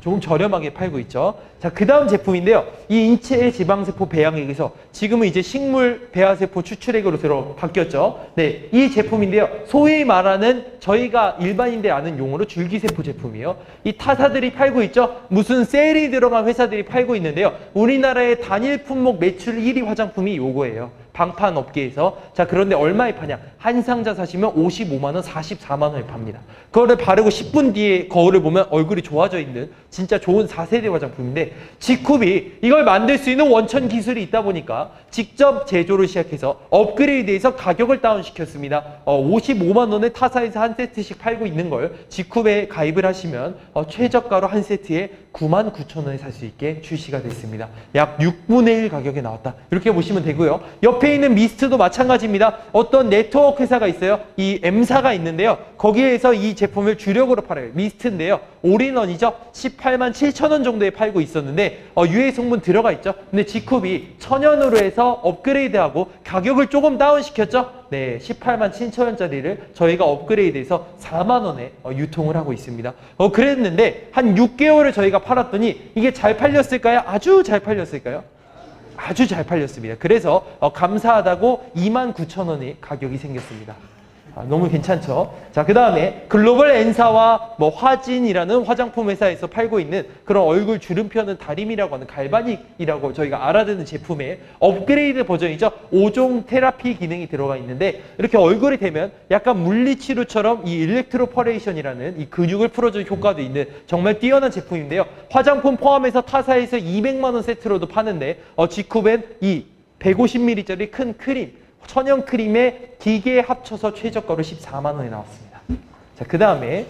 조금 저렴하게 팔고 있죠. 자, 그 다음 제품인데요. 이 인체 지방세포 배양액에서 지금은 이제 식물 배아세포 추출액으로 바뀌었죠. 네, 이 제품인데요. 소위 말하는 저희가 일반인들 아는 용어로 줄기세포 제품이에요. 이 타사들이 팔고 있죠. 무슨 셀이 들어간 회사들이 팔고 있는데요. 우리나라의 단일 품목 매출 1위 화장품이 요거예요. 방판 업계에서. 자, 그런데 얼마에 파냐? 한 상자 사시면 55만 원, 44만 원에 팝니다. 그거를 바르고 10분 뒤에 거울을 보면 얼굴이 좋아져 있는 진짜 좋은 4세대 화장품인데, 지쿱이 이걸 만들 수 있는 원천 기술이 있다 보니까 직접 제조를 시작해서 업그레이드해서 가격을 다운시켰습니다. 55만 원에 타사에서 한 세트씩 팔고 있는 걸 지쿱에 가입을 하시면 최저가로 한 세트에 99,000원에 살 수 있게 출시가 됐습니다. 약 6분의 1 가격에 나왔다. 이렇게 보시면 되고요. 옆에 있는 미스트도 마찬가지입니다. 어떤 네트워크 회사가 있어요. 이 M사가 있는데요. 거기에서 이 제품을 주력으로 팔아요. 미스트인데요. 올인원이죠. 18만 7천원 정도에 팔고 있었는데 유해 성분 들어가 있죠. 근데 지쿱이 천연으로 해서 업그레이드하고 가격을 조금 다운시켰죠. 네, 18만 7천원짜리를 저희가 업그레이드해서 4만 원에 유통을 하고 있습니다. 그랬는데 한 6개월을 저희가 팔았더니 이게 잘 팔렸을까요? 아주 잘 팔렸을까요? 아주 잘 팔렸습니다. 그래서 감사하다고 29,000원의 가격이 생겼습니다. 너무 괜찮죠? 자, 그 다음에 글로벌 N사와 화진이라는 화장품 회사에서 팔고 있는 그런 얼굴 주름 펴는 다림이라고 하는 갈바닉이라고 저희가 알아듣는 제품의 업그레이드 버전이죠. 5종 테라피 기능이 들어가 있는데 이렇게 얼굴이 되면 약간 물리치료처럼 이 일렉트로퍼레이션이라는 이 근육을 풀어주는 효과도 있는 정말 뛰어난 제품인데요. 화장품 포함해서 타사에서 200만 원 세트로도 파는데 지쿱엔 이 150ml짜리 큰 크림, 천연 크림에 기계에 합쳐서 최저가로 14만 원에 나왔습니다. 자, 그 다음에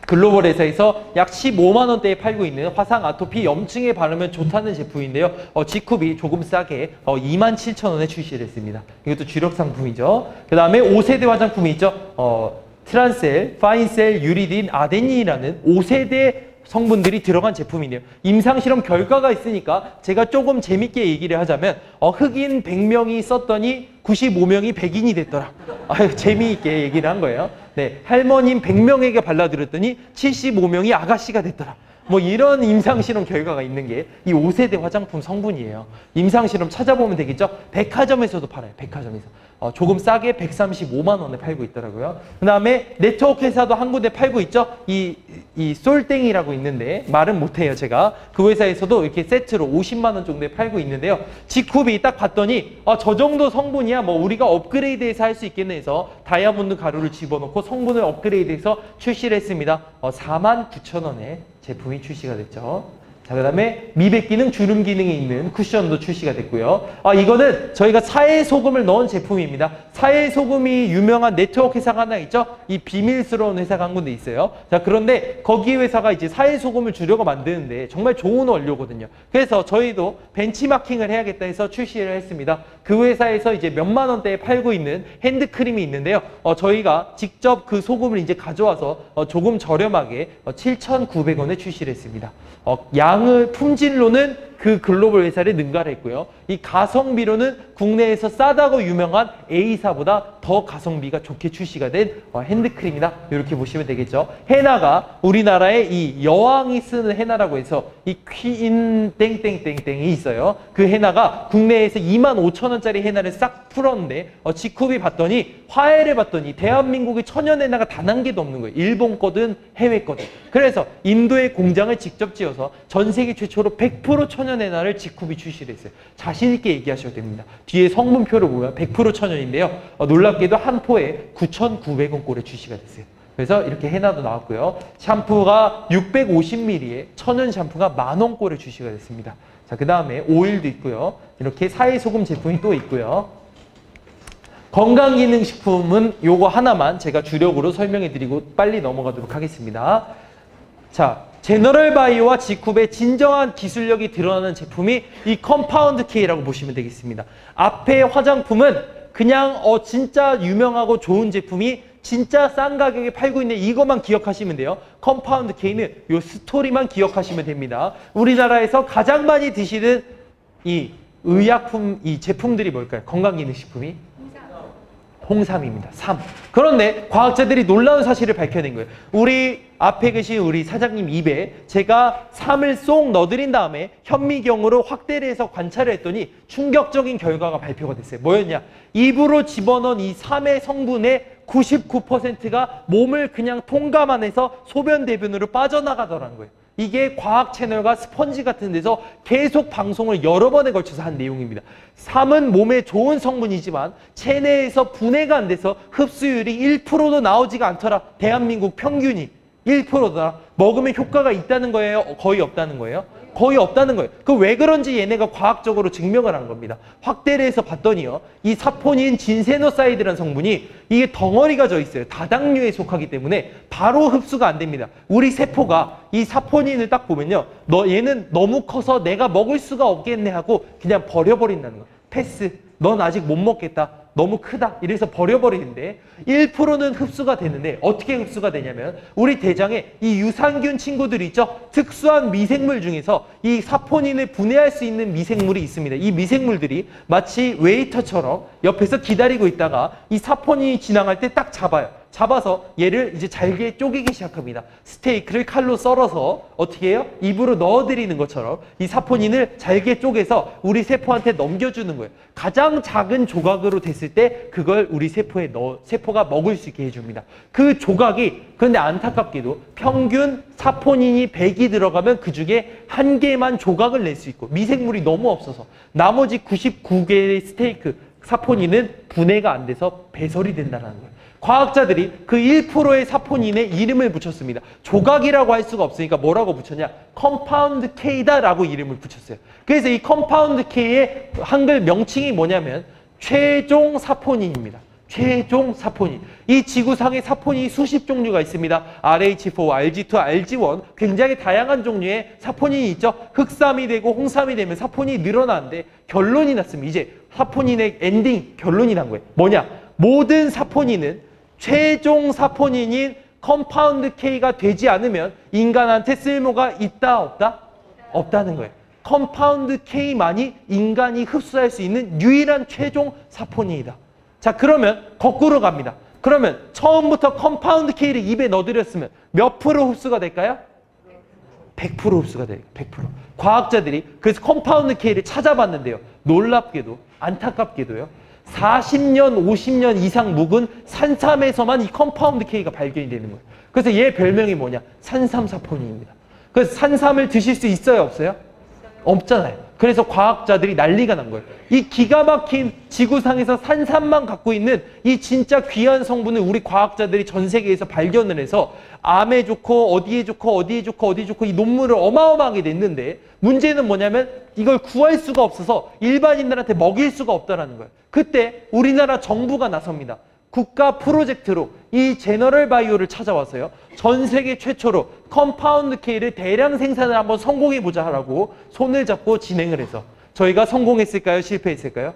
글로벌 회사에서 약 15만 원대에 팔고 있는 화상 아토피 염증에 바르면 좋다는 제품인데요. 지쿱이 조금 싸게 27,000원에 출시를 했습니다. 이것도 주력 상품이죠. 그 다음에 5세대 화장품이 있죠. 트란셀, 파인셀, 유리딘, 아데닌이라는 5세대 성분들이 들어간 제품이네요. 임상실험 결과가 있으니까 제가 조금 재밌게 얘기를 하자면 흑인 100명이 썼더니 95명이 백인이 됐더라. 재미있게 얘기를 한 거예요. 네, 할머님 100명에게 발라드렸더니 75명이 아가씨가 됐더라. 이런 임상실험 결과가 있는 게 이 5세대 화장품 성분이에요. 임상실험 찾아보면 되겠죠? 백화점에서도 팔아요. 백화점에서. 조금 싸게 135만 원에 팔고 있더라고요. 그 다음에 네트워크 회사도 한 군데 팔고 있죠? 이 솔땡이라고 있는데 말은 못해요, 제가. 그 회사에서도 이렇게 세트로 50만 원 정도에 팔고 있는데요. 지쿱이 딱 봤더니 저 정도 성분이야 우리가 업그레이드해서 할 수 있겠네 해서 다이아몬드 가루를 집어넣고 성분을 업그레이드해서 출시를 했습니다. 49,000원에 제품이 출시가 됐죠. 자, 그 다음에 미백 기능, 주름 기능이 있는 쿠션도 출시가 됐고요. 이거는 저희가 사회소금을 넣은 제품입니다. 사회소금이 유명한 네트워크 회사가 하나 있죠? 이 비밀스러운 회사가 한 군데 있어요. 자, 그런데 거기 회사가 이제 사회소금을 주려고 만드는데 정말 좋은 원료거든요. 그래서 저희도 벤치마킹을 해야겠다 해서 출시를 했습니다. 그 회사에서 이제 몇만 원대에 팔고 있는 핸드크림이 있는데요. 저희가 직접 그 소금을 이제 가져와서 조금 저렴하게 7,900원에 출시를 했습니다. 양의 품질로는 그 글로벌 회사를 능가했고요. 이 가성비로는 국내에서 싸다고 유명한 A사보다 더 가성비가 좋게 출시가 된 핸드크림이다. 이렇게 보시면 되겠죠. 헤나가 우리나라에 이 여왕이 쓰는 헤나라고 해서 이 퀸 땡땡땡땡이 있어요. 그 헤나가 국내에서 25,000원짜리 헤나를 싹 풀었는데 지쿱이 봤더니 화해를 봤더니 대한민국의 천연 헤나가 단 한 개도 없는 거예요. 일본 거든 해외 거든. 그래서 인도의 공장을 직접 지어서 전 세계 최초로 100% 천연 헤나를 지쿱이 출시를 했어요. 자신 있게 얘기하셔도 됩니다. 뒤에 성분표를 보면 100% 천연인데요. 놀랍게도 한 포에 9,900원 꼴에 출시가 됐어요. 그래서 이렇게 헤나도 나왔고요. 샴푸가 650ml에 천연 샴푸가 10,000원 꼴에 출시가 됐습니다. 자, 그 다음에 오일도 있고요. 이렇게 사회소금 제품이 또 있고요. 건강기능식품은 요거 하나만 제가 주력으로 설명해드리고 빨리 넘어가도록 하겠습니다. 자, 제너럴바이오와 지쿱의 진정한 기술력이 드러나는 제품이 이 컴파운드 K라고 보시면 되겠습니다. 앞에 화장품은 그냥 진짜 유명하고 좋은 제품이 진짜 싼 가격에 팔고 있는 이것만 기억하시면 돼요. 컴파운드 K는 이 스토리만 기억하시면 됩니다. 우리나라에서 가장 많이 드시는 이 의약품, 이 제품들이 뭘까요? 건강기능식품이? 홍삼입니다. 삼. 그런데 과학자들이 놀라운 사실을 밝혀낸 거예요. 우리 앞에 계신 우리 사장님 입에 제가 삼을 쏙 넣어드린 다음에 현미경으로 확대를 해서 관찰을 했더니 충격적인 결과가 발표가 됐어요. 뭐였냐? 입으로 집어넣은 이 삼의 성분의 99%가 몸을 그냥 통감 안에서 소변 대변으로 빠져나가더라는 거예요. 이게 과학 채널과 스펀지 같은 데서 계속 방송을 여러 번에 걸쳐서 한 내용입니다. 삼은 몸에 좋은 성분이지만 체내에서 분해가 안 돼서 흡수율이 1%도 나오지가 않더라. 대한민국 평균이 1%다. 먹으면 효과가 있다는 거예요? 거의 없다는 거예요? 거의 없다는 거예요. 그 왜 그런지 얘네가 과학적으로 증명을 한 겁니다. 확대를 해서 봤더니요. 이 사포닌 진세노사이드라는 성분이 이게 덩어리가 져 있어요. 다당류에 속하기 때문에 바로 흡수가 안 됩니다. 우리 세포가 이 사포닌을 딱 보면요. 얘는 너무 커서 내가 먹을 수가 없겠네 하고 그냥 버려버린다는 거예요. 패스. 넌 아직 못 먹겠다. 너무 크다. 이래서 버려버리는데 1%는 흡수가 되는데 어떻게 흡수가 되냐면 우리 대장에 이 유산균 친구들이 있죠. 특수한 미생물 중에서 이 사포닌을 분해할 수 있는 미생물이 있습니다. 이 미생물들이 마치 웨이터처럼 옆에서 기다리고 있다가 이 사포닌이 지나갈 때 딱 잡아요. 잡아서 얘를 이제 잘게 쪼개기 시작합니다. 스테이크를 칼로 썰어서 어떻게 해요? 입으로 넣어드리는 것처럼 이 사포닌을 잘게 쪼개서 우리 세포한테 넘겨주는 거예요. 가장 작은 조각으로 됐을 때 그걸 우리 세포가 먹을 수 있게 해줍니다. 그 조각이 그런데 안타깝게도 평균 사포닌이 100이 들어가면 그 중에 1개만 조각을 낼 수 있고 미생물이 너무 없어서 나머지 99개의 스테이크 사포닌은 분해가 안 돼서 배설이 된다는 거예요. 과학자들이 그 1%의 사포닌에 이름을 붙였습니다. 조각이라고 할 수가 없으니까 뭐라고 붙였냐? 컴파운드 K다라고 이름을 붙였어요. 그래서 이 컴파운드 K의 한글 명칭이 뭐냐면 최종 사포닌입니다. 최종 사포닌. 이 지구상에 사포닌이 수십 종류가 있습니다. RH4, RG2, RG1 굉장히 다양한 종류의 사포닌이 있죠. 흑삼이 되고 홍삼이 되면 사포닌이 늘어나는데 결론이 났습니다. 이제 사포닌의 엔딩 결론이 난 거예요. 뭐냐? 모든 사포닌은 최종 사포닌인 컴파운드 K가 되지 않으면 인간한테 쓸모가 있다 없다? 없다는 거예요. 컴파운드 K만이 인간이 흡수할 수 있는 유일한 최종 사포닌이다. 자, 그러면 거꾸로 갑니다. 그러면 처음부터 컴파운드 K를 입에 넣어드렸으면 몇 프로 흡수가 될까요? 100% 흡수가 돼요. 100%. 과학자들이 그래서 컴파운드 K를 찾아봤는데요. 놀랍게도 안타깝게도요. 40년, 50년 이상 묵은 산삼에서만 이 컴파운드 K가 발견이 되는 거예요. 그래서 얘 별명이 뭐냐? 산삼사포닌입니다. 그래서 산삼을 드실 수 있어요? 없어요? 없잖아요. 그래서 과학자들이 난리가 난 거예요. 이 기가 막힌 지구상에서 산삼만 갖고 있는 이 진짜 귀한 성분을 우리 과학자들이 전 세계에서 발견을 해서 암에 좋고 어디에 좋고 어디에 좋고 어디에 좋고 이 논문을 어마어마하게 냈는데 문제는 뭐냐면 이걸 구할 수가 없어서 일반인들한테 먹일 수가 없다는 거예요. 그때 우리나라 정부가 나섭니다. 국가 프로젝트로 이 제너럴 바이오를 찾아와서요. 전 세계 최초로 컴파운드 K를 대량 생산을 한번 성공해보자 하라고 손을 잡고 진행을 해서 저희가 성공했을까요? 실패했을까요?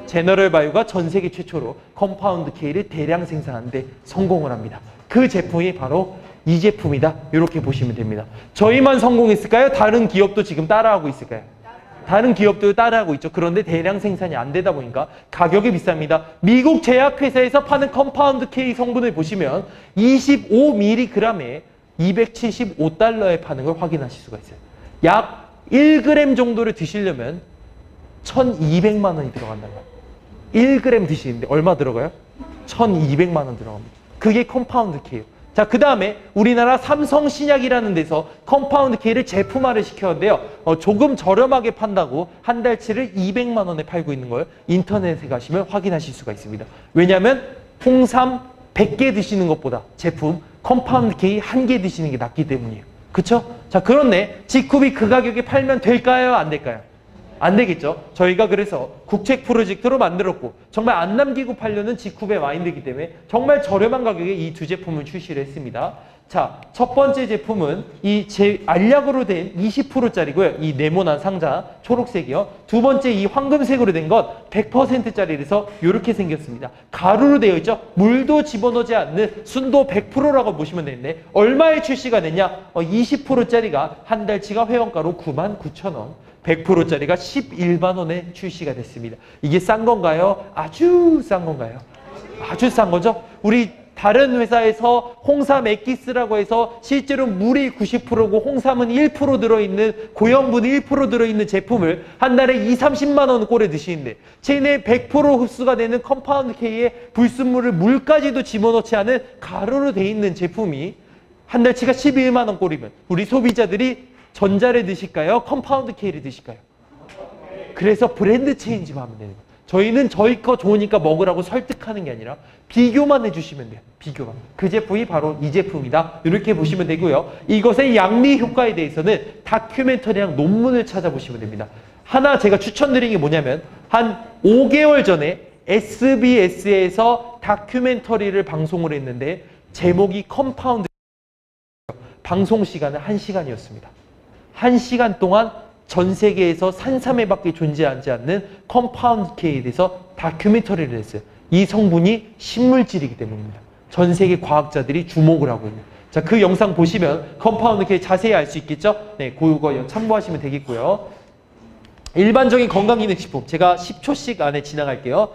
제너럴 바이오가 전 세계 최초로 컴파운드 K를 대량 생산하는데 성공을 합니다. 그 제품이 바로 이 제품이다. 이렇게 보시면 됩니다. 저희만 성공했을까요? 다른 기업도 지금 따라하고 있을까요? 다른 기업도 따라하고 있죠. 그런데 대량 생산이 안 되다 보니까 가격이 비쌉니다. 미국 제약회사에서 파는 컴파운드 K 성분을 보시면 25mg에 275달러에 파는 걸 확인하실 수가 있어요. 약 1g 정도를 드시려면 1,200만 원이 들어간다는 거예요. 1g 드시는데 얼마 들어가요? 1,200만 원 들어갑니다. 그게 컴파운드 K예요. 자, 그 다음에 우리나라 삼성신약이라는 데서 컴파운드 K를 제품화를 시켰는데요. 조금 저렴하게 판다고 한 달치를 200만 원에 팔고 있는 걸 인터넷에 가시면 확인하실 수가 있습니다. 왜냐하면 홍삼 100개 드시는 것보다 제품 컴파운드 K 1개 드시는 게 낫기 때문이에요. 그쵸? 자, 그런데 지쿰이 그 가격에 팔면 될까요? 안 될까요? 안 되겠죠. 저희가 그래서 국책 프로젝트로 만들었고 정말 안 남기고 팔려는 지쿰의 와인들이기 때문에 정말 저렴한 가격에 이 두 제품을 출시를 했습니다. 자, 첫 번째 제품은 이 알약으로 된 20%짜리고요. 이 네모난 상자 초록색이요. 두 번째 이 황금색으로 된 건 100%짜리라서 이렇게 생겼습니다. 가루로 되어 있죠. 물도 집어넣지 않는 순도 100%라고 보시면 되는데 얼마에 출시가 됐냐? 20%짜리가 한 달치가 회원가로 99,000원. 100%짜리가 11만 원에 출시가 됐습니다. 이게 싼 건가요? 아주 싼 건가요? 아주 싼 거죠? 우리 다른 회사에서 홍삼 엑기스라고 해서 실제로 물이 90%고 홍삼은 1% 들어있는 고형분이 1% 들어있는 제품을 한 달에 20-30만 원 꼴에 드시는데 쟤네 100% 흡수가 되는 컴파운드 K에 불순물을 물까지도 집어넣지 않은 가루로 돼 있는 제품이 한 달치가 11만 원 꼴이면 우리 소비자들이 전자를 드실까요? 컴파운드 K를 드실까요? 그래서 브랜드 체인지만 하면 되는 거예요. 저희는 저희 거 좋으니까 먹으라고 설득하는 게 아니라 비교만 해주시면 돼요. 비교만. 그 제품이 바로 이 제품이다. 이렇게 보시면 되고요. 이것의 양리 효과에 대해서는 다큐멘터리랑 논문을 찾아보시면 됩니다. 하나 제가 추천드린 게 뭐냐면 한 5개월 전에 SBS에서 다큐멘터리를 방송을 했는데 제목이 컴파운드, 방송 시간은 1시간이었습니다. 1시간 동안 전 세계에서 산삼회밖에 존재하지 않는 컴파운드 K에 대해서 다큐멘터리를 했어요. 이 성분이 신물질이기 때문입니다. 전 세계 과학자들이 주목을 하고 있는. 자, 그 영상 보시면 컴파운드 K 자세히 알 수 있겠죠? 네, 그거 참고하시면 되겠고요. 일반적인 건강기능식품 제가 10초씩 안에 지나갈게요.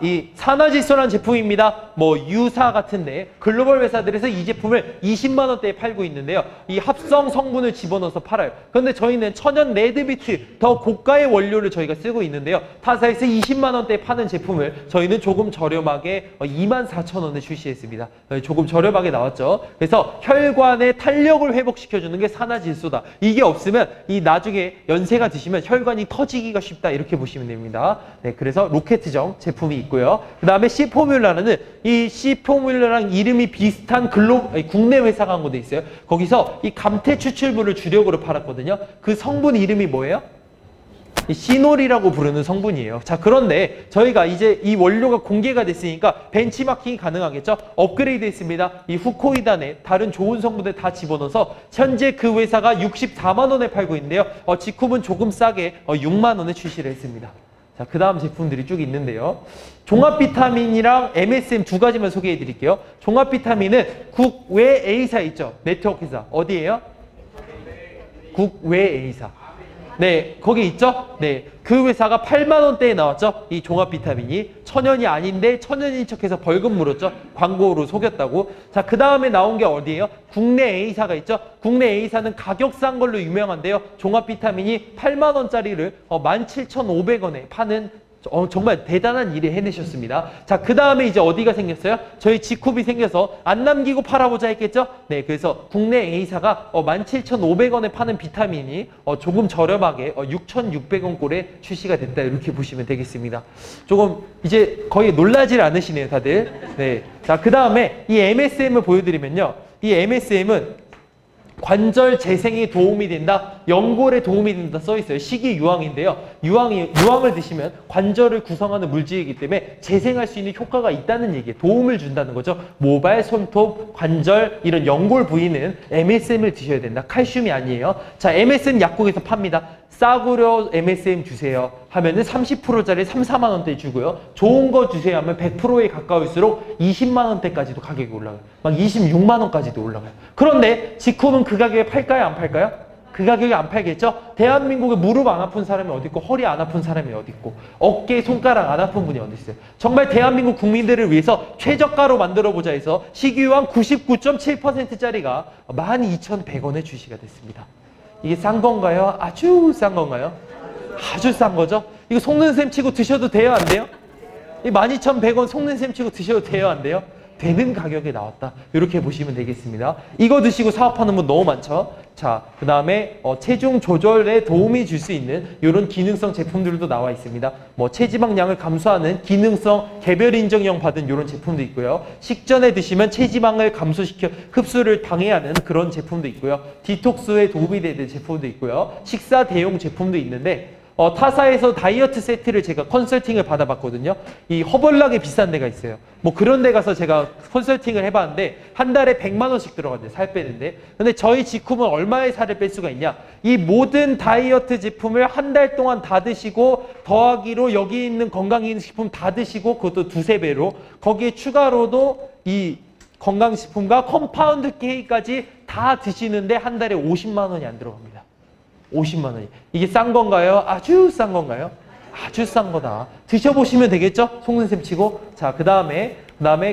이 산화질소라는 제품입니다. 뭐 유사 같은데 글로벌 회사들에서 이 제품을 20만 원대에 팔고 있는데요. 이 합성 성분을 집어넣어서 팔아요. 그런데 저희는 천연 레드비트 더 고가의 원료를 저희가 쓰고 있는데요. 타사에서 20만 원대에 파는 제품을 저희는 조금 저렴하게 24,000원에 출시했습니다. 조금 저렴하게 나왔죠. 그래서 혈관의 탄력을 회복시켜주는 게 산화질소다. 이게 없으면 이 나중에 연세가 드시면 혈관이 터지기가 쉽다. 이렇게 보시면 됩니다. 네, 그래서 로켓정 제품 있고요. 그 다음에 C포뮬라는 이 C포뮬라랑 이름이 비슷한 국내 회사가 한 곳에 있어요. 거기서 이 감태 추출물을 주력으로 팔았거든요. 그 성분 이름이 뭐예요? 이 시놀이라고 부르는 성분이에요. 자, 그런데 저희가 이제 이 원료가 공개가 됐으니까 벤치마킹이 가능하겠죠? 업그레이드 했습니다. 이 후코이단에 다른 좋은 성분들 다 집어넣어서 현재 그 회사가 64만 원에 팔고 있는데요. 지쿰은 조금 싸게 6만 원에 출시를 했습니다. 자, 그 다음 제품들이 쭉 있는데요. 종합비타민이랑 MSM 두 가지만 소개해 드릴게요. 종합비타민은 국외 A사 있죠? 네트워크 회사. 어디예요? 국외 A사. 네, 거기 있죠? 네, 그 회사가 8만 원대에 나왔죠? 이 종합비타민이 천연이 아닌데 천연인 척해서 벌금 물었죠? 광고로 속였다고. 자, 그 다음에 나온 게 어디예요? 국내 A사가 있죠? 국내 A사는 가격 싼 걸로 유명한데요. 종합비타민이 8만 원짜리를 17,500원에 파는 정말 대단한 일을 해내셨습니다. 자, 그 다음에 이제 어디가 생겼어요? 저희 지쿰이 생겨서 안 남기고 팔아보자 했겠죠? 네, 그래서 국내 A사가 17,500원에 파는 비타민이 조금 저렴하게 6,600원 꼴에 출시가 됐다. 이렇게 보시면 되겠습니다. 조금 이제 거의 놀라질 않으시네요, 다들. 네, 자, 그 다음에 이 MSM을 보여드리면요. 이 MSM은 관절 재생에 도움이 된다, 연골에 도움이 된다 써있어요. 식이유황인데요. 유황을 드시면 관절을 구성하는 물질이기 때문에 재생할 수 있는 효과가 있다는 얘기예요. 도움을 준다는 거죠. 모발, 손톱, 관절 이런 연골 부위는 MSM을 드셔야 된다. 칼슘이 아니에요. 자, MSM 약국에서 팝니다. 싸구려 MSM 주세요 하면은 30%짜리 3, 4만 원대 주고요. 좋은 거 주세요 하면 100%에 가까울수록 20만 원대까지도 가격이 올라가요. 막 26만 원까지도 올라가요. 그런데 지쿰은 그 가격에 팔까요? 안 팔까요? 그 가격에 안 팔겠죠? 대한민국에 무릎 안 아픈 사람이 어디 있고 허리 안 아픈 사람이 어디 있고 어깨, 손가락 안 아픈 분이 어디 있어요? 정말 대한민국 국민들을 위해서 최저가로 만들어보자 해서 식이유황 99.7%짜리가 12,100원에 출시가 됐습니다. 이게 싼 건가요? 아주 싼 건가요? 아주 싼 거죠? 이거 속는 셈 치고 드셔도 돼요? 안 돼요? 이 12,100원 속는 셈 치고 드셔도 돼요? 안 돼요? 되는 가격에 나왔다. 이렇게 보시면 되겠습니다. 이거 드시고 사업하는 분 너무 많죠? 자, 그 다음에 체중 조절에 도움이 줄 수 있는 이런 기능성 제품들도 나와 있습니다. 뭐 체지방량을 감소하는 기능성 개별 인정형 받은 이런 제품도 있고요. 식전에 드시면 체지방을 감소시켜 흡수를 방해하는 그런 제품도 있고요. 디톡스에 도움이 되는 제품도 있고요. 식사 대용 제품도 있는데 타사에서 다이어트 세트를 제가 컨설팅을 받아봤거든요. 이 허벌나게 비싼 데가 있어요. 뭐 그런 데 가서 제가 컨설팅을 해봤는데 한 달에 100만 원씩 들어간대요. 살 빼는데. 근데 저희 지쿰은 얼마의 살을 뺄 수가 있냐. 이 모든 다이어트 제품을 한 달 동안 다 드시고 더하기로 여기 있는 건강기능식품 다 드시고 그것도 2~3배로 거기에 추가로도 이 건강식품과 컴파운드 K까지 다 드시는데 한 달에 50만 원이 안 들어갑니다. 50만 원이. 이게 싼 건가요? 아주 싼 건가요? 아주 싼 거다. 드셔보시면 되겠죠? 속는셈 치고. 자, 그 다음에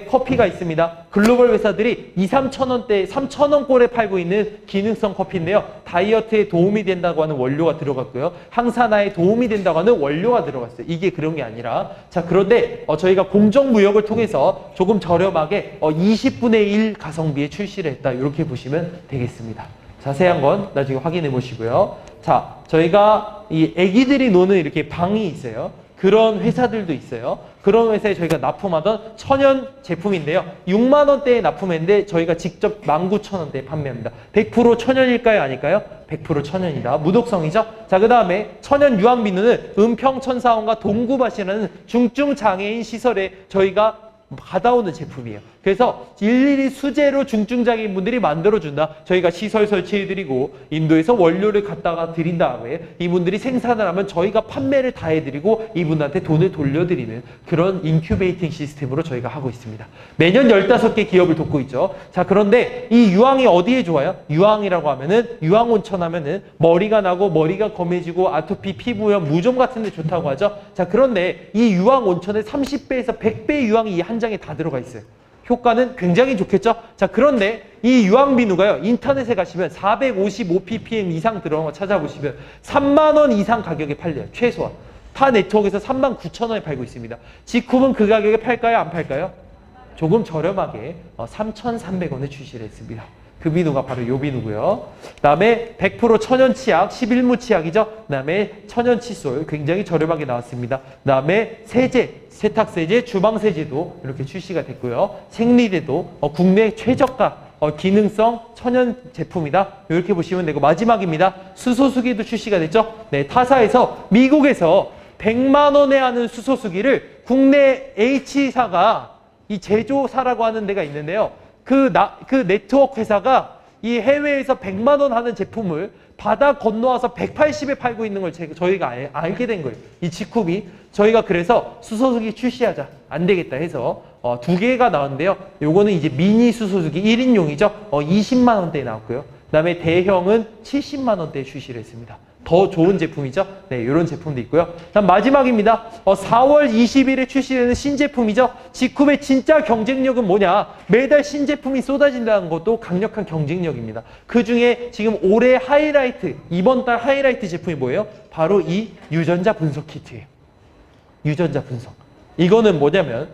커피가 있습니다. 글로벌 회사들이 2, 3천 원대, 3천 원꼴에 팔고 있는 기능성 커피인데요. 다이어트에 도움이 된다고 하는 원료가 들어갔고요. 항산화에 도움이 된다고 하는 원료가 들어갔어요. 이게 그런 게 아니라. 자, 그런데 저희가 공정무역을 통해서 조금 저렴하게 20분의 1 가성비에 출시를 했다. 이렇게 보시면 되겠습니다. 자세한 건 나중에 확인해 보시고요. 자, 저희가 이 애기들이 노는 이렇게 방이 있어요. 그런 회사들도 있어요. 그런 회사에 저희가 납품하던 천연 제품인데요. 6만 원대에 납품했는데 저희가 직접 19,000원대에 판매합니다. 100% 천연일까요? 아닐까요? 100% 천연이다. 무독성이죠? 자, 그 다음에 천연 유황비누는 은평천사원과 동구밭이라는 중증장애인 시설에 저희가 받아오는 제품이에요. 그래서 일일이 수제로 중증장애인 분들이 만들어준다. 저희가 시설 설치해드리고 인도에서 원료를 갖다가 드린 다음에 이분들이 생산을 하면 저희가 판매를 다 해드리고 이분한테 돈을 돌려드리는 그런 인큐베이팅 시스템으로 저희가 하고 있습니다. 매년 15개 기업을 돕고 있죠. 자, 그런데 이 유황이 어디에 좋아요? 유황이라고 하면은 유황온천 하면은 머리가 나고 머리가 검해지고 아토피, 피부염, 무좀 같은 데 좋다고 하죠. 자, 그런데 이 유황온천에 30배에서 100배의 유황이 이 한 장에 다 들어가 있어요. 효과는 굉장히 좋겠죠? 자, 그런데 이 유황비누가요, 인터넷에 가시면 455ppm 이상 들어간 거 찾아보시면 3만 원 이상 가격에 팔려요. 최소한. 타 네트워크에서 39,000원에 팔고 있습니다. 지쿰은 그 가격에 팔까요? 안 팔까요? 조금 저렴하게 3,300원에 출시를 했습니다. 그 비누가 바로 요 비누고요. 그 다음에 100% 천연 치약, 11무 치약이죠. 그 다음에 천연 칫솔 굉장히 저렴하게 나왔습니다. 그 다음에 세제, 세탁세제, 주방세제도 이렇게 출시가 됐고요. 생리대도 국내 최저가 기능성 천연 제품이다. 이렇게 보시면 되고 마지막입니다. 수소수기도 출시가 됐죠. 네, 타사에서 미국에서 100만 원에 하는 수소수기를 국내 H사가 이 제조사라고 하는 데가 있는데요. 그 네트워크 회사가 이 해외에서 100만 원 하는 제품을 바다 건너와서 180에 팔고 있는 걸 저희가 알게 된 거예요. 이 지쿰이. 저희가 그래서 수소수기 출시하자. 안 되겠다 해서 2개가 나왔는데요. 요거는 이제 미니 수소수기 1인용이죠. 20만 원대에 나왔고요. 그 다음에 대형은 70만 원대에 출시를 했습니다. 더 좋은 제품이죠. 네, 이런 제품도 있고요. 다음 마지막입니다. 4월 20일에 출시되는 신제품이죠. 지쿰의 진짜 경쟁력은 뭐냐? 매달 신제품이 쏟아진다는 것도 강력한 경쟁력입니다. 그 중에 지금 올해 하이라이트, 이번 달 하이라이트 제품이 뭐예요? 바로 이 유전자 분석 키트예요. 유전자 분석. 이거는 뭐냐면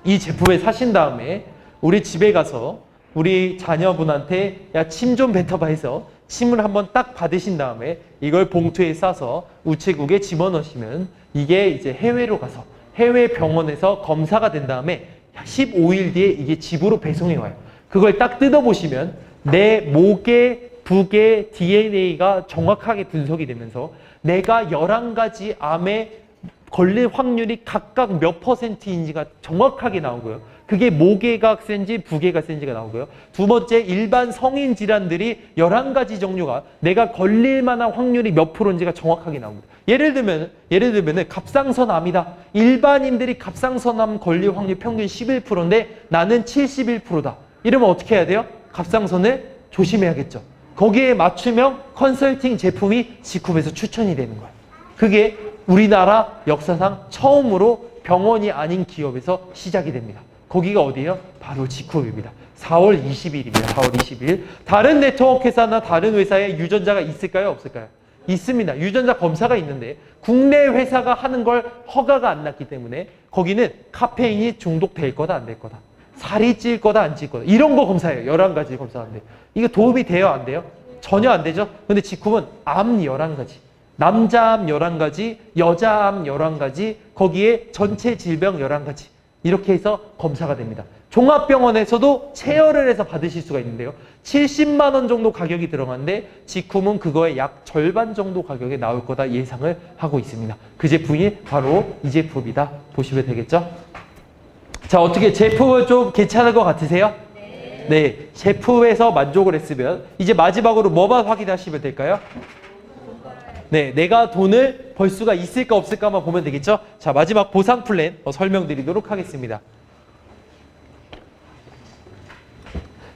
이 제품을 사신 다음에 우리 집에 가서 우리 자녀분한테 야, 침 좀 뱉어봐 해서 침을 한번 딱 받으신 다음에 이걸 봉투에 싸서 우체국에 집어넣으시면 이게 이제 해외로 가서 해외 병원에서 검사가 된 다음에 15일 뒤에 이게 집으로 배송이 와요. 그걸 딱 뜯어보시면 내 목의 북의 DNA가 정확하게 분석이 되면서 내가 11가지 암에 걸릴 확률이 각각 몇 %인지가 정확하게 나오고요. 그게 모계가 센지 부계가 센지가 나오고요. 두 번째, 일반 성인 질환들이 11가지 종류가 내가 걸릴 만한 확률이 몇 %인지가 정확하게 나옵니다. 예를 들면 갑상선암이다. 일반인들이 갑상선암 걸릴 확률 평균 11%인데 나는 71%다. 이러면 어떻게 해야 돼요? 갑상선을 조심해야겠죠. 거기에 맞춤형 컨설팅 제품이 지쿰에서 추천이 되는 거예요. 그게 우리나라 역사상 처음으로 병원이 아닌 기업에서 시작이 됩니다. 거기가 어디예요? 바로 지쿰입니다. 4월 20일입니다. 4월 20일. 다른 네트워크 회사나 다른 회사에 유전자가 있을까요? 없을까요? 있습니다. 유전자 검사가 있는데 국내 회사가 하는 걸 허가가 안 났기 때문에 거기는 카페인이 중독될 거다 안 될 거다. 살이 찔 거다 안 찔 거다. 이런 거 검사해요. 11가지 검사하는데. 이거 도움이 돼요? 안 돼요? 전혀 안 되죠? 근데 지쿰은 암 11가지. 남자암 11가지, 여자암 11가지, 거기에 전체 질병 11가지. 이렇게 해서 검사가 됩니다. 종합병원에서도 체열을 해서 받으실 수가 있는데요. 70만 원 정도 가격이 들어가는데 지쿰은 그거의 약 절반 정도 가격에 나올 거다 예상을 하고 있습니다. 그 제품이 바로 이 제품이다 보시면 되겠죠? 자, 어떻게 제품은 좀 괜찮은 것 같으세요? 네, 제품에서 만족을 했으면 이제 마지막으로 뭐만 확인하시면 될까요? 네, 내가 돈을 벌 수가 있을까 없을까만 보면 되겠죠? 자, 마지막 보상 플랜 설명드리도록 하겠습니다.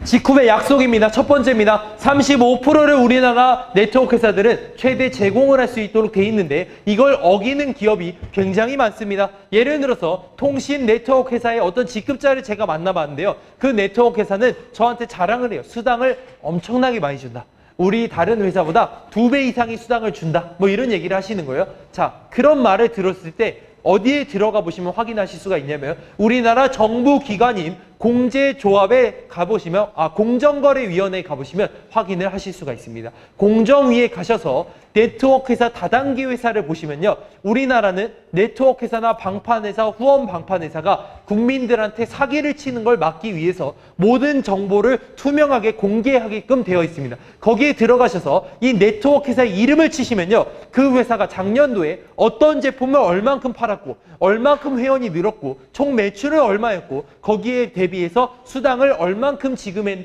지쿰의 약속입니다. 첫 번째입니다. 35%를 우리나라 네트워크 회사들은 최대 제공을 할 수 있도록 돼 있는데 이걸 어기는 기업이 굉장히 많습니다. 예를 들어서 통신 네트워크 회사의 어떤 직급자를 제가 만나봤는데요. 그 네트워크 회사는 저한테 자랑을 해요. 수당을 엄청나게 많이 준다. 우리 다른 회사보다 2배 이상의 수당을 준다. 뭐 이런 얘기를 하시는 거예요. 자, 그런 말을 들었을 때 어디에 들어가 보시면 확인하실 수가 있냐면 우리나라 정부 기관인 공제조합에 가보시면 공정거래위원회에 가보시면 확인을 하실 수가 있습니다. 공정위에 가셔서 네트워크 회사 다단계 회사를 보시면요. 우리나라는 네트워크 회사나 방판회사, 후원 방판회사가 국민들한테 사기를 치는 걸 막기 위해서 모든 정보를 투명하게 공개하게끔 되어 있습니다. 거기에 들어가셔서 이 네트워크 회사의 이름을 치시면요. 그 회사가 작년도에 어떤 제품을 얼만큼 팔았고 얼만큼 회원이 늘었고 총 매출은 얼마였고 거기에 대비해서 수당을 얼만큼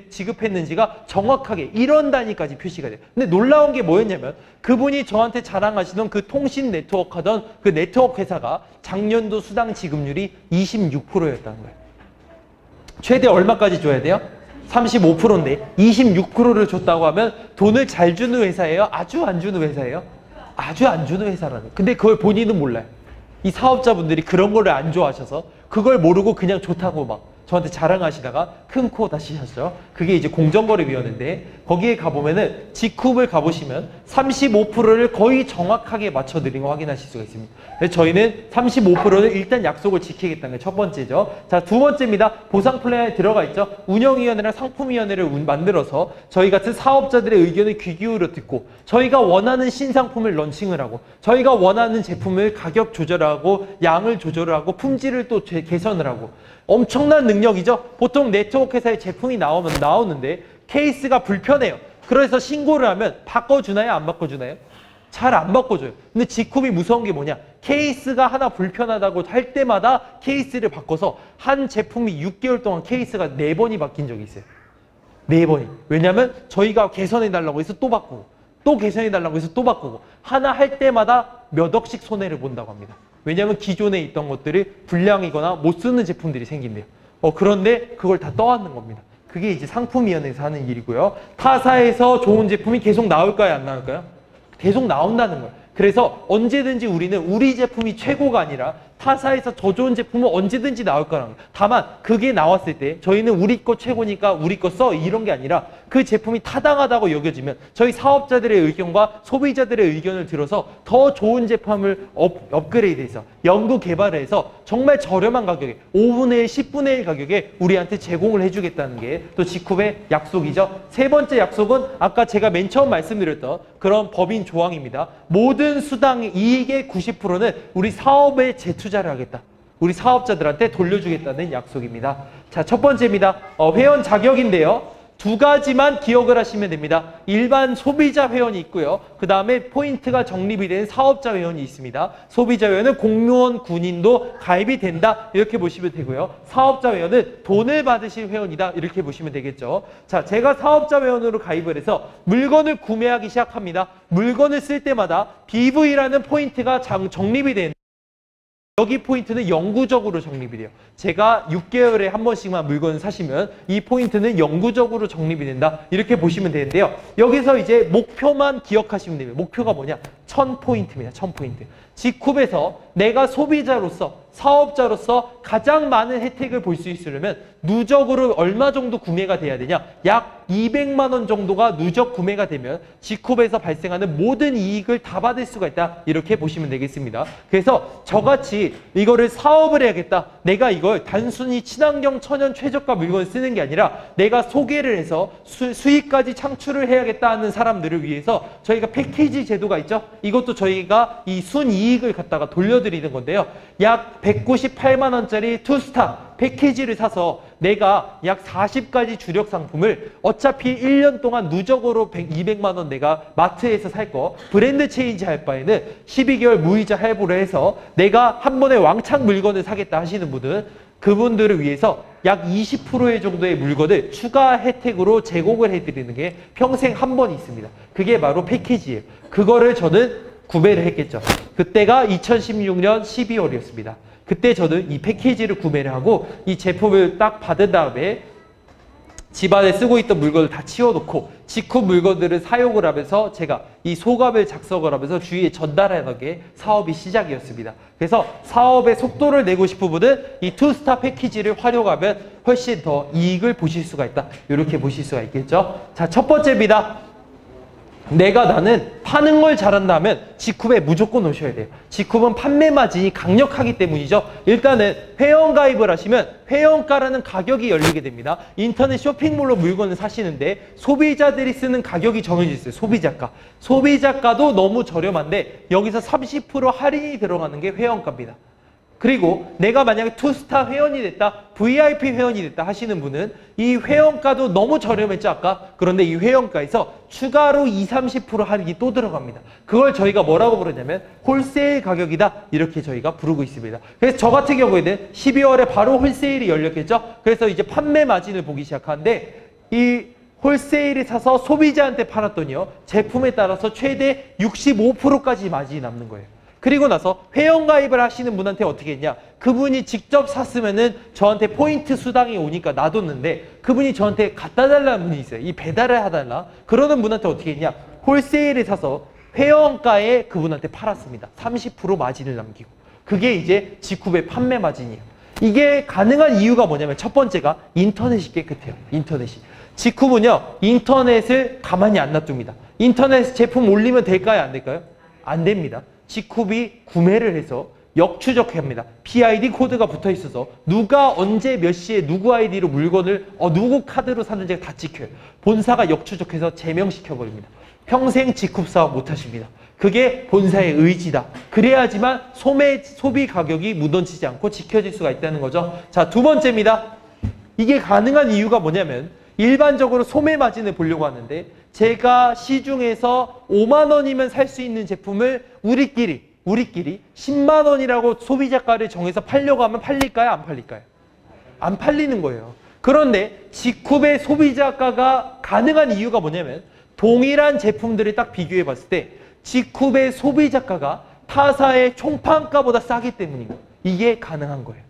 지급했는지가 정확하게 1원 단위까지 표시가 돼요. 근데 놀라운 게 뭐였냐면 그분이 저한테 자랑하시던 그 통신 네트워크 하던 그 네트워크 회사가 작년도 수당 지급률이 26%였다는 거예요. 최대 얼마까지 줘야 돼요? 35%인데 26%를 줬다고 하면 돈을 잘 주는 회사예요? 아주 안 주는 회사예요? 아주 안 주는 회사라는 거예요. 근데 그걸 본인은 몰라요. 이 사업자분들이 그런 거를 안 좋아하셔서 그걸 모르고 그냥 좋다고 막 저한테 자랑하시다가 큰 코 다시셨죠. 그게 이제 공정거래위원회인데 거기에 가보면은 지쿰을 가보시면 35%를 거의 정확하게 맞춰드린 거 확인하실 수가 있습니다. 그래서 저희는 35%는 일단 약속을 지키겠다는 게 첫 번째죠. 자, 두 번째입니다. 보상 플랜에 들어가 있죠. 운영위원회랑 상품위원회를 만들어서 저희 같은 사업자들의 의견을 귀 기울여 듣고 저희가 원하는 신상품을 런칭을 하고 저희가 원하는 제품을 가격 조절하고 양을 조절하고 품질을 또 개선을 하고 엄청난 능력이죠. 보통 네트워크 회사의 제품이 나오는데 케이스가 불편해요. 그래서 신고를 하면 바꿔주나요? 안 바꿔주나요? 잘 안 바꿔줘요. 근데 지쿰이 무서운 게 뭐냐? 케이스가 하나 불편하다고 할 때마다 케이스를 바꿔서 한 제품이 6개월 동안 케이스가 4번이 바뀐 적이 있어요. 4번이. 왜냐면 저희가 개선해달라고 해서 또 바꾸고 또 개선해달라고 해서 또 바꾸고 하나 할 때마다 몇 억씩 손해를 본다고 합니다. 왜냐하면 기존에 있던 것들이 불량이거나 못 쓰는 제품들이 생긴대요. 그런데 그걸 다 떠안는 겁니다. 그게 이제 상품위원회에서 하는 일이고요. 타사에서 좋은 제품이 계속 나올까요? 안 나올까요? 계속 나온다는 거예요. 그래서 언제든지 우리는 우리 제품이 최고가 아니라 타사에서 더 좋은 제품은 언제든지 나올 거라는 거예요. 다만 그게 나왔을 때 저희는 우리 거 최고니까 우리 거 써 이런 게 아니라 그 제품이 타당하다고 여겨지면 저희 사업자들의 의견과 소비자들의 의견을 들어서 더 좋은 제품을 업그레이드해서 연구 개발을 해서 정말 저렴한 가격에 5분의 1, 10분의 1 가격에 우리한테 제공을 해주겠다는 게 또 지쿰의 약속이죠. 세 번째 약속은 아까 제가 맨 처음 말씀드렸던 그런 법인 조항입니다. 모든 수당 이익의 90%는 우리 사업에 재투자를 하겠다. 우리 사업자들한테 돌려주겠다는 약속입니다. 자, 첫 번째입니다. 회원 자격인데요. 두 가지만 기억을 하시면 됩니다. 일반 소비자 회원이 있고요. 그 다음에 포인트가 적립이 된 사업자 회원이 있습니다. 소비자 회원은 공무원, 군인도 가입이 된다. 이렇게 보시면 되고요. 사업자 회원은 돈을 받으실 회원이다. 이렇게 보시면 되겠죠. 자, 제가 사업자 회원으로 가입을 해서 물건을 구매하기 시작합니다. 물건을 쓸 때마다 BV라는 포인트가 적립이 되는 여기 포인트는 영구적으로 적립이 돼요. 제가 6개월에 한 번씩만 물건을 사시면 이 포인트는 영구적으로 적립이 된다. 이렇게 보시면 되는데요. 여기서 이제 목표만 기억하시면 됩니다. 목표가 뭐냐? 1000포인트입니다. 1000포인트. 지쿰에서 내가 소비자로서 사업자로서 가장 많은 혜택을 볼 수 있으려면 누적으로 얼마 정도 구매가 돼야 되냐? 약 200만 원 정도가 누적 구매가 되면 지쿰에서 발생하는 모든 이익을 다 받을 수가 있다. 이렇게 보시면 되겠습니다. 그래서 저같이 이거를 사업을 해야겠다. 내가 이걸 단순히 친환경 천연 최저가 물건을 쓰는 게 아니라 내가 소개를 해서 수익까지 창출을 해야겠다 하는 사람들을 위해서 저희가 패키지 제도가 있죠. 이것도 저희가 이 순이익을 갖다가 돌려드리는 건데요. 약 198만 원짜리 투스타 패키지를 사서 내가 약 40가지 주력 상품을 어차피 1년 동안 누적으로 200만 원 내가 마트에서 살 거 브랜드 체인지 할 바에는 12개월 무이자 할부를 해서 내가 한 번에 왕창 물건을 사겠다 하시는 분은 그분들을 위해서 약 20% 정도의 물건을 추가 혜택으로 제공을 해드리는 게 평생 한 번 있습니다. 그게 바로 패키지예요. 그거를 저는 구매를 했겠죠. 그때가 2016년 12월이었습니다. 그때 저는 이 패키지를 구매를 하고 이 제품을 딱 받은 다음에 집안에 쓰고 있던 물건을 다 치워놓고 직후 물건들을 사용을 하면서 제가 이 소감을 작성을 하면서 주위에 전달하는 게 사업이 시작이었습니다. 그래서 사업의 속도를 내고 싶은 분은 이 투스타 패키지를 활용하면 훨씬 더 이익을 보실 수가 있다. 이렇게 보실 수가 있겠죠. 자, 첫 번째입니다. 나는 파는 걸 잘한다면 직후에 무조건 오셔야 돼요. 직후는 판매 마진이 강력하기 때문이죠. 일단은 회원가입을 하시면 회원가라는 가격이 열리게 됩니다. 인터넷 쇼핑몰로 물건을 사시는데 소비자들이 쓰는 가격이 정해져 있어요. 소비자가. 소비자가도 너무 저렴한데 여기서 30% 할인이 들어가는 게 회원가입니다. 그리고 내가 만약에 투스타 회원이 됐다, VIP 회원이 됐다 하시는 분은 이 회원가도 너무 저렴했죠, 아까? 그런데 이 회원가에서 추가로 20-30% 할인이 또 들어갑니다. 그걸 저희가 뭐라고 부르냐면 홀세일 가격이다, 이렇게 저희가 부르고 있습니다. 그래서 저 같은 경우에는 12월에 바로 홀세일이 열렸겠죠? 그래서 이제 판매 마진을 보기 시작하는데 이 홀세일에 사서 소비자한테 팔았더니요, 제품에 따라서 최대 65%까지 마진이 남는 거예요. 그리고 나서 회원가입을 하시는 분한테 어떻게 했냐, 그분이 직접 샀으면은 저한테 포인트 수당이 오니까 놔뒀는데 그분이 저한테 갖다 달라는 분이 있어요. 이 배달을 해달라. 그러는 분한테 어떻게 했냐, 홀세일에 사서 회원가에 그분한테 팔았습니다. 30% 마진을 남기고. 그게 이제 직후의 판매 마진이에요. 이게 가능한 이유가 뭐냐면 첫 번째가 인터넷이 깨끗해요. 인터넷이. 직후는요, 인터넷을 가만히 안 놔둡니다. 인터넷 제품 올리면 될까요, 안 될까요? 안 됩니다. 직후비 구매를 해서 역추적합니다. PID 코드가 붙어 있어서 누가 언제 몇 시에 누구 아이디로 물건을 누구 카드로 샀는지가 다 찍혀요. 본사가 역추적해서 제명시켜버립니다. 평생 직후 사업 못하십니다. 그게 본사의 의지다. 그래야지만 소비 가격이 무너지지 않고 지켜질 수가 있다는 거죠. 자, 두 번째입니다. 이게 가능한 이유가 뭐냐면 일반적으로 소매 마진을 보려고 하는데 제가 시중에서 5만 원이면 살 수 있는 제품을 우리끼리 10만 원이라고 소비자가를 정해서 팔려고 하면 팔릴까요? 안 팔릴까요? 안 팔리는 거예요. 그런데 직후의 소비자가가 가능한 이유가 뭐냐면 동일한 제품들을 딱 비교해 봤을 때 직후의 소비자가가 타사의 총판가보다 싸기 때문인 거예요. 이게 가능한 거예요.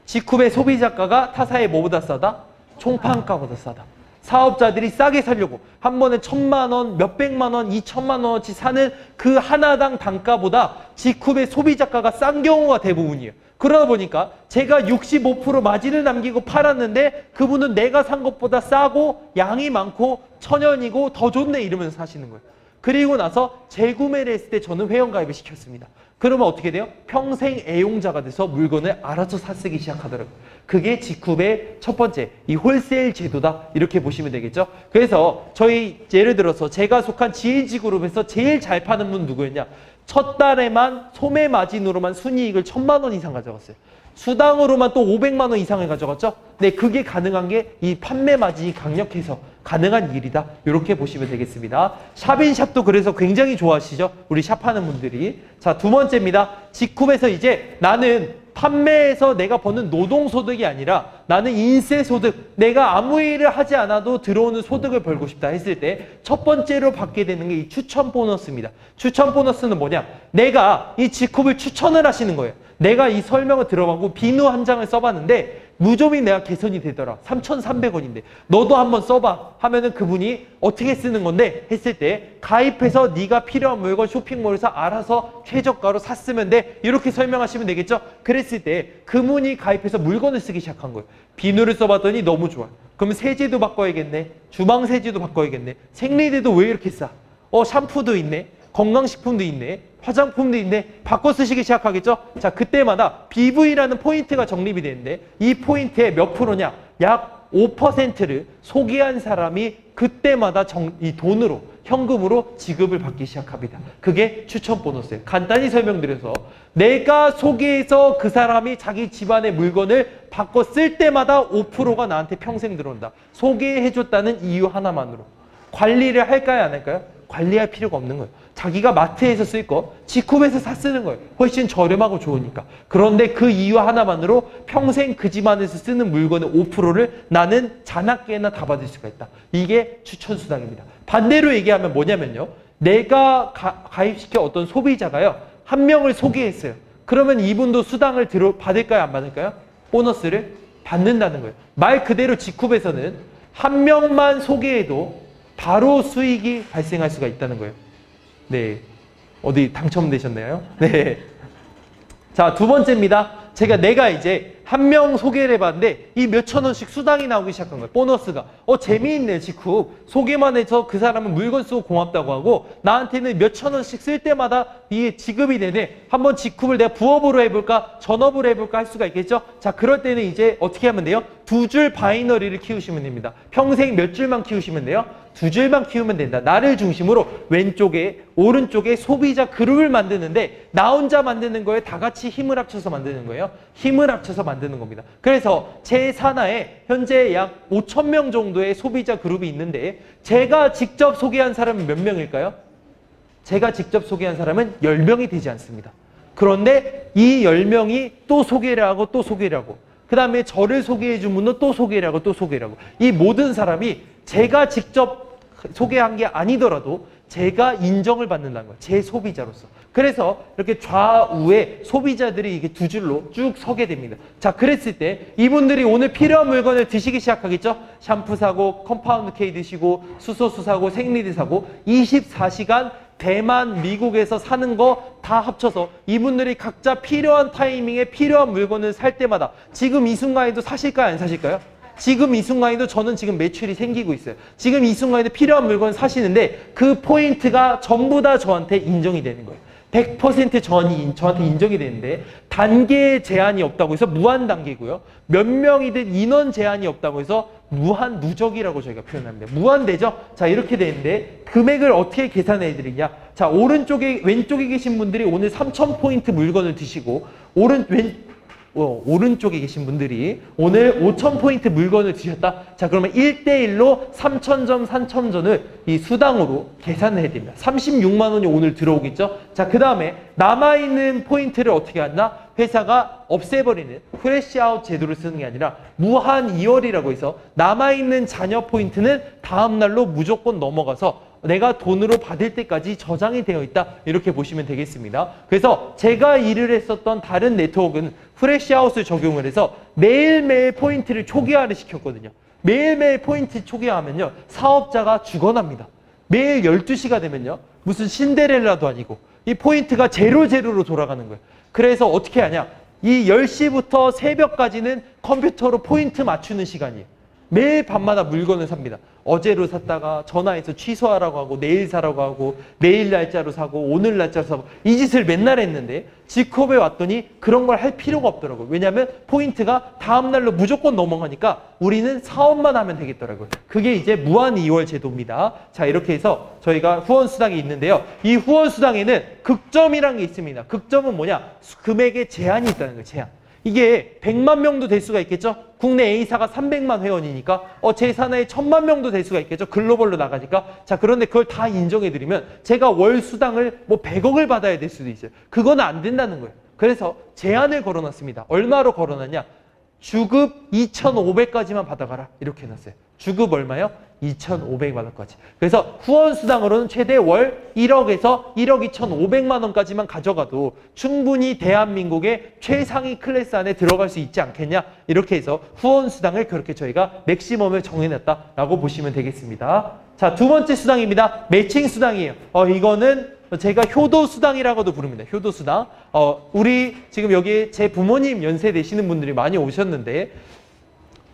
직후의 소비자가가 타사의 뭐보다 싸다? 총판가보다 싸다. 사업자들이 싸게 사려고 한 번에 1,000만 원, 몇백만 원, 2천만 원어치 사는 그 하나당 단가보다 직후의 소비자가가 싼 경우가 대부분이에요. 그러다 보니까 제가 65% 마진을 남기고 팔았는데 그분은 내가 산 것보다 싸고 양이 많고 천연이고 더 좋네 이러면서 사시는 거예요. 그리고 나서 재구매를 했을 때 저는 회원가입을 시켰습니다. 그러면 어떻게 돼요? 평생 애용자가 돼서 물건을 알아서 사쓰기 시작하더라고요. 그게 직후의 첫 번째, 이 홀세일 제도다. 이렇게 보시면 되겠죠? 그래서 저희 예를 들어서 제가 속한 GNG 그룹에서 제일 잘 파는 분 누구였냐? 첫 달에만 소매 마진으로만 순이익을 1,000만 원 이상 가져갔어요. 수당으로만 또 500만 원 이상을 가져갔죠? 네, 그게 가능한 게 이 판매 마진이 강력해서 가능한 일이다. 이렇게 보시면 되겠습니다. 샵인샵도 그래서 굉장히 좋아하시죠? 우리 샵하는 분들이. 자, 두 번째입니다. 직후에서 이제 나는 판매에서 내가 버는 노동소득이 아니라 나는 인세소득, 내가 아무 일을 하지 않아도 들어오는 소득을 벌고 싶다 했을 때 첫 번째로 받게 되는 게 이 추천 보너스입니다. 추천 보너스는 뭐냐? 내가 이 직후를 추천을 하시는 거예요. 내가 이 설명을 들어가고 비누 한 장을 써봤는데 무좀이 내가 개선이 되더라. 3,300원인데 너도 한번 써봐 하면은 그분이 어떻게 쓰는 건데 했을 때 가입해서 네가 필요한 물건 쇼핑몰에서 알아서 최저가로 샀으면 돼. 이렇게 설명하시면 되겠죠. 그랬을 때 그분이 가입해서 물건을 쓰기 시작한 거예요. 비누를 써봤더니 너무 좋아. 그럼 세제도 바꿔야겠네. 주방 세제도 바꿔야겠네. 생리대도 왜 이렇게 싸? 샴푸도 있네. 건강식품도 있네. 화장품도 있네. 바꿔 쓰시기 시작하겠죠? 자, 그때마다 BV라는 포인트가 적립이 되는데 이 포인트의 몇 프로냐? 약 5%를 소개한 사람이 그때마다 이 돈으로, 현금으로 지급을 받기 시작합니다. 그게 추천 보너스예요. 간단히 설명드려서 내가 소개해서 그 사람이 자기 집안의 물건을 바꿔 쓸 때마다 5%가 나한테 평생 들어온다. 소개해줬다는 이유 하나만으로. 관리를 할까요? 안 할까요? 관리할 필요가 없는 거예요. 자기가 마트에서 쓸 거 직후에서 사 쓰는 거예요. 훨씬 저렴하고 좋으니까. 그런데 그 이유 하나만으로 평생 그 집안에서 쓰는 물건의 5%를 나는 자나깨나 다 받을 수가 있다. 이게 추천수당입니다. 반대로 얘기하면 뭐냐면요. 내가 가입시켜 어떤 소비자가요. 한 명을 소개했어요. 그러면 이분도 수당을 받을까요? 안 받을까요? 보너스를 받는다는 거예요. 말 그대로 직후에서는 한 명만 소개해도 바로 수익이 발생할 수가 있다는 거예요. 네. 어디 당첨되셨나요? 네. 자, 두 번째입니다. 내가 이제 한 명 소개를 해봤는데 이 몇천 원씩 수당이 나오기 시작한 거예요. 보너스가. 재미있네, 직후. 소개만 해서 그 사람은 물건 쓰고 고맙다고 하고 나한테는 몇천 원씩 쓸 때마다 이게 지급이 되네. 한번 직후를 내가 부업으로 해볼까? 전업으로 해볼까? 할 수가 있겠죠? 자, 그럴 때는 이제 어떻게 하면 돼요? 2줄 바이너리를 키우시면 됩니다. 평생 몇 줄만 키우시면 돼요? 2줄만 키우면 된다. 나를 중심으로 왼쪽에 오른쪽에 소비자 그룹을 만드는데 나 혼자 만드는 거에 다 같이 힘을 합쳐서 만드는 거예요. 힘을 합쳐서 만드는 겁니다. 그래서 제 산하에 현재 약 5,000명 정도의 소비자 그룹이 있는데 제가 직접 소개한 사람은 몇 명일까요? 제가 직접 소개한 사람은 10명이 되지 않습니다. 그런데 이 10명이 또 소개를 하고 또 소개를 하고 그 다음에 저를 소개해 준 분은 또 소개를 하고 또 소개를 하고 이 모든 사람이 제가 직접 소개한 게 아니더라도 제가 인정을 받는다는 거예요. 제 소비자로서. 그래서 이렇게 좌우에 소비자들이 이게 두 줄로 쭉 서게 됩니다. 자, 그랬을 때 이분들이 오늘 필요한 물건을 드시기 시작하겠죠? 샴푸 사고, 컴파운드 K 드시고, 수소수 사고, 생리대 사고 24시간 대만, 미국에서 사는 거 다 합쳐서 이분들이 각자 필요한 타이밍에 필요한 물건을 살 때마다 지금 이 순간에도 사실까요? 안 사실까요? 지금 이 순간에도 저는 지금 매출이 생기고 있어요. 지금 이 순간에도 필요한 물건을 사시는데 그 포인트가 전부 다 저한테 인정이 되는 거예요. 100% 저한테 인정이 되는데 단계 제한이 없다고 해서 무한 단계고요. 몇 명이든 인원 제한이 없다고 해서 무한 누적이라고 저희가 표현합니다. 무한대죠? 자, 이렇게 되는데 금액을 어떻게 계산해 드리냐? 자, 왼쪽에 계신 분들이 오늘 3,000포인트 물건을 드시고 오른쪽에 계신 분들이 오늘 5,000포인트 물건을 드셨다. 자, 그러면 1대1로 3,000점, 3,000점을 이 수당으로 계산을 해야 됩니다. 36만 원이 오늘 들어오겠죠? 자, 그 다음에 남아있는 포인트를 어떻게 한다? 회사가 없애버리는 프레시아웃 제도를 쓰는 게 아니라 무한 2월이라고 해서 남아있는 잔여 포인트는 다음날로 무조건 넘어가서 내가 돈으로 받을 때까지 저장이 되어 있다. 이렇게 보시면 되겠습니다. 그래서 제가 일을 했었던 다른 네트워크는 프레시아웃을 적용을 해서 매일매일 포인트를 초기화를 시켰거든요. 매일매일 포인트 초기화하면요. 사업자가 죽어납니다. 매일 12시가 되면요. 무슨 신데렐라도 아니고 이 포인트가 제로로 돌아가는 거예요. 그래서 어떻게 하냐. 이 10시부터 새벽까지는 컴퓨터로 포인트 맞추는 시간이에요. 매일 밤마다 물건을 삽니다. 어제로 샀다가 전화해서 취소하라고 하고 내일 사라고 하고 내일 날짜로 사고 오늘 날짜로 사고 이 짓을 맨날 했는데 지컵에 왔더니 그런 걸 할 필요가 없더라고요. 왜냐하면 포인트가 다음날로 무조건 넘어가니까 우리는 사업만 하면 되겠더라고요. 그게 이제 무한 2월 제도입니다. 자, 이렇게 해서 저희가 후원수당이 있는데요. 이 후원수당에는 극점이라는 게 있습니다. 극점은 뭐냐? 금액에 제한이 있다는 거예요. 제한. 이게 100만 명도 될 수가 있겠죠? 국내 A사가 300만 회원이니까 제 산하에 1000만 명도 될 수가 있겠죠? 글로벌로 나가니까. 자, 그런데 그걸 다 인정해드리면 제가 월 수당을 100억을 받아야 될 수도 있어요. 그거는 안 된다는 거예요. 그래서 제한을 걸어놨습니다. 얼마로 걸어놨냐? 주급 2,500까지만 받아가라. 이렇게 해놨어요. 주급 얼마요? 2,500만원까지. 그래서 후원수당으로는 최대 월 1억에서 1억 2,500만 원까지만 가져가도 충분히 대한민국의 최상위 클래스 안에 들어갈 수 있지 않겠냐. 이렇게 해서 후원수당을 그렇게 저희가 맥시멈을 정해놨다라고 보시면 되겠습니다. 자, 두 번째 수당입니다. 매칭수당이에요. 이거는 제가 효도수당이라고도 부릅니다. 효도수당. 우리 지금 여기 제 부모님 연세 되시는 분들이 많이 오셨는데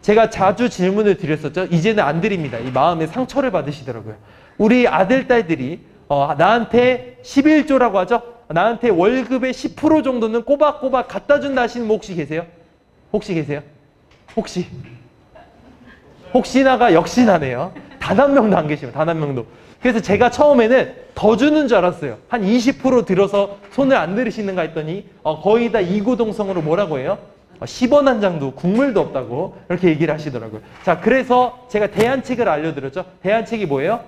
제가 자주 질문을 드렸었죠. 이제는 안 드립니다. 이 마음에 상처를 받으시더라고요. 우리 아들, 딸들이 나한테 11조라고 하죠. 나한테 월급의 10% 정도는 꼬박꼬박 갖다 준다 하시는 분 혹시 계세요? 혹시 계세요? 혹시나가 역시나네요. 단 한 명도 안 계시면 단 한 명도. 그래서 제가 처음에는 더 주는 줄 알았어요. 한 20% 들어서 손을 안 들으시는가 했더니 거의 다 이구동성으로 뭐라고 해요? 10원 한 장도 국물도 없다고 이렇게 얘기를 하시더라고요. 자, 그래서 제가 대안책을 알려드렸죠. 대안책이 뭐예요?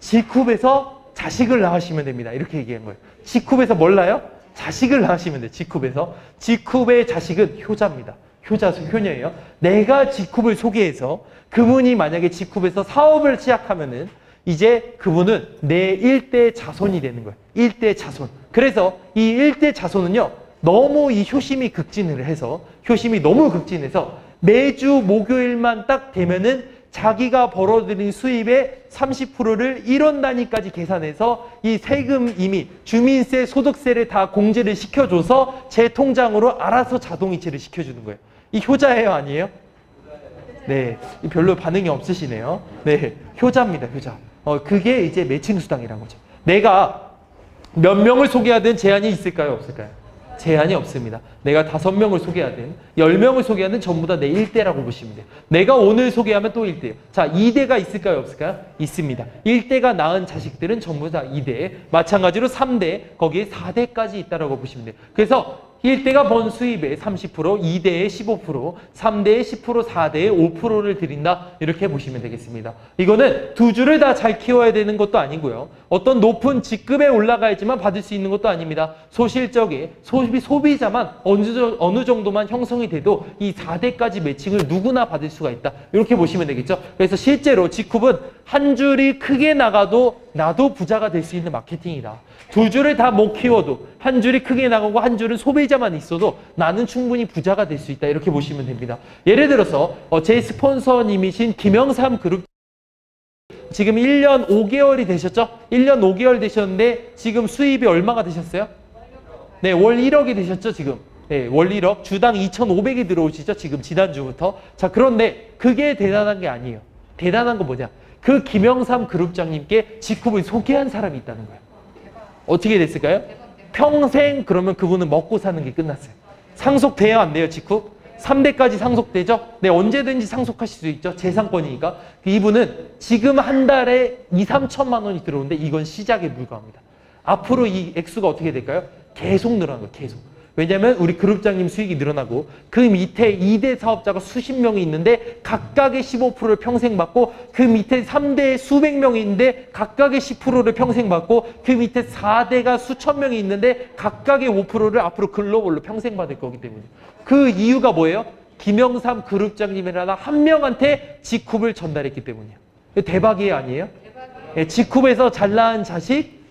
G쿱에서 자식을 낳으시면 됩니다. 이렇게 얘기한 거예요. G쿱에서 뭘 낳아요? 자식을 낳으시면 돼요. G쿱에서. G쿱의 자식은 효자입니다. 효녀예요. 내가 G쿱을 소개해서 그분이 만약에 G쿱에서 사업을 시작하면은 이제 그분은 내 일대 자손이 되는 거예요. 일대 자손. 그래서 이 일대 자손은요. 너무 이 효심이 극진을 해서 효심이 너무 극진해서 매주 목요일만 딱 되면은 자기가 벌어들인 수입의 30%를 1원 단위까지 계산해서 이 세금 이미 주민세, 소득세를 다 공제를 시켜줘서 제 통장으로 알아서 자동이체를 시켜주는 거예요. 이 효자예요, 아니에요? 네, 별로 반응이 없으시네요. 네, 효자입니다, 효자. 그게 이제 매칭 수당이라는 거죠. 내가 몇 명을 소개하든 제한이 있을까요, 없을까요? 제한이 없습니다. 내가 5명을 소개하든 10명을 소개하든 전부 다 내 1대라고 보시면 돼요. 내가 오늘 소개하면 또 1대예요. 자, 2대가 있을까요, 없을까요? 있습니다. 1대가 낳은 자식들은 전부 다 2대. 마찬가지로 3대, 거기에 4대까지 있다라고 보시면 돼요. 그래서 1대가 번 수입의 30%, 2대의 15%, 3대의 10%, 4대의 5%를 드린다. 이렇게 보시면 되겠습니다. 이거는 두 줄을 다 잘 키워야 되는 것도 아니고요. 어떤 높은 직급에 올라가야지만 받을 수 있는 것도 아닙니다. 소실적에 소비자만 어느 정도만 형성이 돼도 이 4대까지 매칭을 누구나 받을 수가 있다. 이렇게 보시면 되겠죠. 그래서 실제로 직급은 한 줄이 크게 나가도 나도 부자가 될 수 있는 마케팅이다. 두 줄을 다 못 키워도 한 줄이 크게 나가고 한 줄은 소비자만 있어도 나는 충분히 부자가 될 수 있다. 이렇게 보시면 됩니다. 예를 들어서 제 스폰서님이신 김영삼 그룹 지금 1년 5개월이 되셨죠? 1년 5개월 되셨는데 지금 수입이 얼마가 되셨어요? 네, 월 1억이 되셨죠, 지금. 네, 월 1억. 주당 2,500이 들어오시죠, 지금 지난주부터. 자, 그런데 그게 대단한 게 아니에요. 대단한 건 뭐냐? 그 김영삼 그룹장님께 직급을 소개한 사람이 있다는 거예요. 어떻게 됐을까요? 평생 그러면 그분은 먹고 사는 게 끝났어요. 상속돼야 안 돼요, 직급? 3대까지 상속되죠? 네, 언제든지 상속하실 수 있죠. 재산권이니까. 이분은 지금 한 달에 2, 3천만 원이 들어오는데 이건 시작에 불과합니다. 앞으로 이 액수가 어떻게 될까요? 계속 늘어나는 거예요, 계속. 왜냐하면 우리 그룹장님 수익이 늘어나고 그 밑에 2대 사업자가 수십 명이 있는데 각각의 15%를 평생 받고 그 밑에 3대에 수백 명이 있는데 각각의 10%를 평생 받고 그 밑에 4대가 수천 명이 있는데 각각의 5%를 앞으로 글로벌로 평생 받을 거기 때문이에요. 그 이유가 뭐예요? 김영삼 그룹장님이라는 한 명한테 직급을 전달했기 때문이에요. 대박이에요, 아니에요? 네, 직급에서 잘 낳은 자식,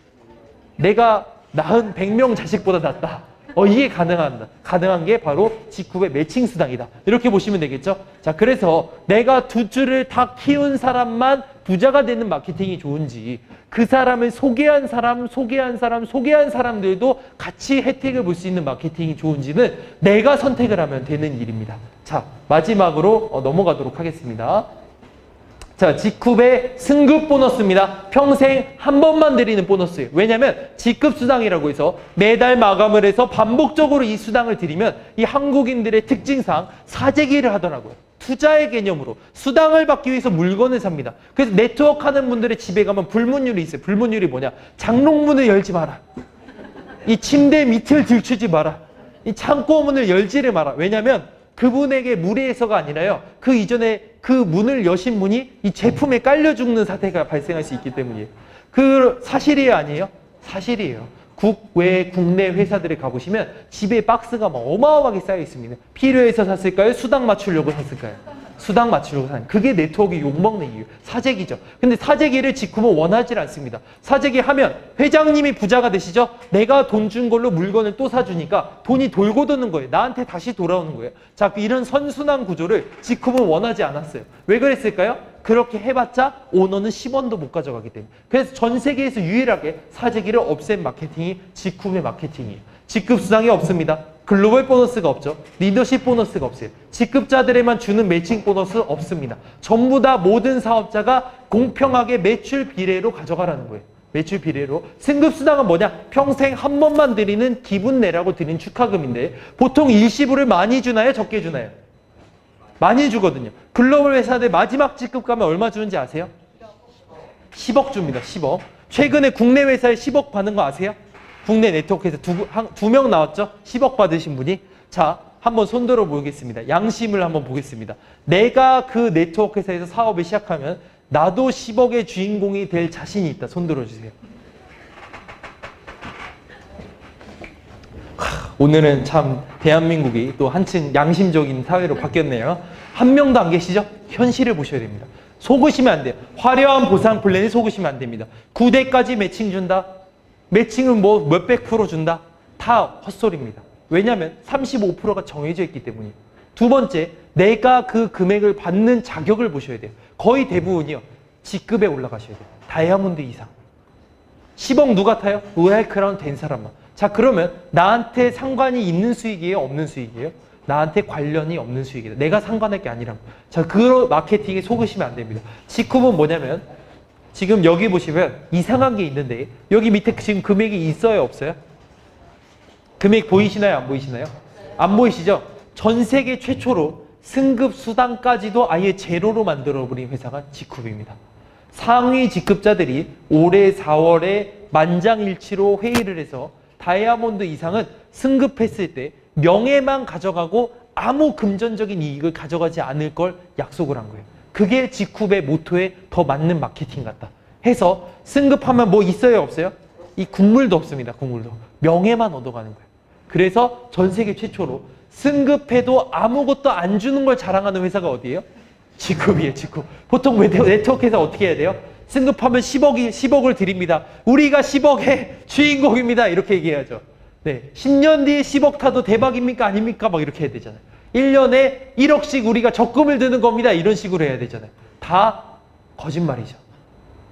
내가 낳은 100명 자식보다 낫다. 이게 가능한 게 바로 직급의 매칭 수당이다. 이렇게 보시면 되겠죠? 자, 그래서 내가 두 줄을 다 키운 사람만 부자가 되는 마케팅이 좋은지 그 사람을 소개한 사람들도 같이 혜택을 볼 수 있는 마케팅이 좋은지는 내가 선택을 하면 되는 일입니다. 자, 마지막으로 넘어가도록 하겠습니다. 자, 직급의 승급 보너스입니다. 평생 한 번만 드리는 보너스예요. 왜냐하면 직급 수당이라고 해서 매달 마감을 해서 반복적으로 이 수당을 드리면 이 한국인들의 특징상 사재기를 하더라고요. 투자의 개념으로 수당을 받기 위해서 물건을 삽니다. 그래서 네트워크 하는 분들의 집에 가면 불문율이 있어요. 불문율이 뭐냐? 장롱문을 열지 마라. 이 침대 밑을 들추지 마라. 이 창고 문을 열지를 마라. 왜냐하면 그분에게 무례해서가 아니라요. 그 이전에 그 문을 여신 분이 이 제품에 깔려 죽는 사태가 발생할 수 있기 때문이에요. 그 사실이에요, 아니에요? 사실이에요. 국외, 국내 회사들에 가보시면 집에 박스가 막 어마어마하게 쌓여 있습니다. 필요해서 샀을까요? 수당 맞추려고 샀을까요? 수당 맞추려고 사는. 그게 네트워크 욕먹는 이유. 사재기죠. 근데 사재기를 직급은 원하지 않습니다. 사재기 하면 회장님이 부자가 되시죠? 내가 돈 준 걸로 물건을 또 사주니까 돈이 돌고 도는 거예요. 나한테 다시 돌아오는 거예요. 자, 이런 선순환 구조를 직급은 원하지 않았어요. 왜 그랬을까요? 그렇게 해봤자 오너는 10원도 못 가져가기 때문에. 그래서 전 세계에서 유일하게 사재기를 없앤 마케팅이 직급의 마케팅이에요. 직급 수당이 없습니다. 글로벌 보너스가 없죠. 리더십 보너스가 없어요. 직급자들에만 주는 매칭 보너스 없습니다. 전부 다 모든 사업자가 공평하게 매출 비례로 가져가라는 거예요. 매출 비례로. 승급 수당은 뭐냐? 평생 한 번만 드리는 기분 내라고 드린 축하금인데 보통 일시불을 많이 주나요? 적게 주나요? 많이 주거든요. 글로벌 회사들 마지막 직급 가면 얼마 주는지 아세요? 10억 줍니다. 10억. 최근에 국내 회사에 10억 받는 거 아세요? 국내 네트워크에서 두 명 나왔죠? 10억 받으신 분이. 자, 한번 손들어 보겠습니다. 양심을 한번 보겠습니다. 내가 그 네트워크 회사에서 사업을 시작하면 나도 10억의 주인공이 될 자신이 있다. 손들어 주세요. 오늘은 참 대한민국이 또 한층 양심적인 사회로 바뀌었네요. 한 명도 안 계시죠? 현실을 보셔야 됩니다. 속으시면 안 돼요. 화려한 보상 플랜에 속으시면 안 됩니다. 9대까지 매칭 준다. 매칭은 뭐 몇백 프로 준다. 다 헛소리입니다. 왜냐하면 35%가 정해져 있기 때문이에요. 두 번째, 내가 그 금액을 받는 자격을 보셔야 돼요. 거의 대부분이요. 직급에 올라가셔야 돼요. 다이아몬드 이상. 10억 누가 타요? 로얄 크라운 된 사람만. 자, 그러면 나한테 상관이 있는 수익이에요? 없는 수익이에요? 나한테 관련이 없는 수익이다. 내가 상관할 게 아니란 거예요. 자, 그 마케팅에 속으시면 안 됩니다. 직급은 뭐냐면 지금 여기 보시면 이상한 게 있는데 여기 밑에 지금 금액이 있어요? 없어요? 금액 보이시나요? 안 보이시나요? 안 보이시죠? 전 세계 최초로 승급 수당까지도 아예 제로로 만들어버린 회사가 직급입니다. 상위 직급자들이 올해 4월에 만장일치로 회의를 해서 다이아몬드 이상은 승급했을 때 명예만 가져가고 아무 금전적인 이익을 가져가지 않을 걸 약속을 한 거예요. 그게 직급의 모토에 더 맞는 마케팅 같다 해서 승급하면 뭐 있어요? 없어요? 이 국물도 없습니다. 국물도. 명예만 얻어가는 거예요. 그래서 전 세계 최초로 승급해도 아무것도 안 주는 걸 자랑하는 회사가 어디예요? 직급이에요. 직급. 보통 네트워크에서 어떻게 해야 돼요? 승급하면 10억을 드립니다. 우리가 10억의 주인공입니다. 이렇게 얘기해야죠. 네, 10년 뒤에 10억 타도 대박입니까? 아닙니까? 막 이렇게 해야 되잖아요. 1년에 1억씩 우리가 적금을 드는 겁니다. 이런 식으로 해야 되잖아요. 다 거짓말이죠.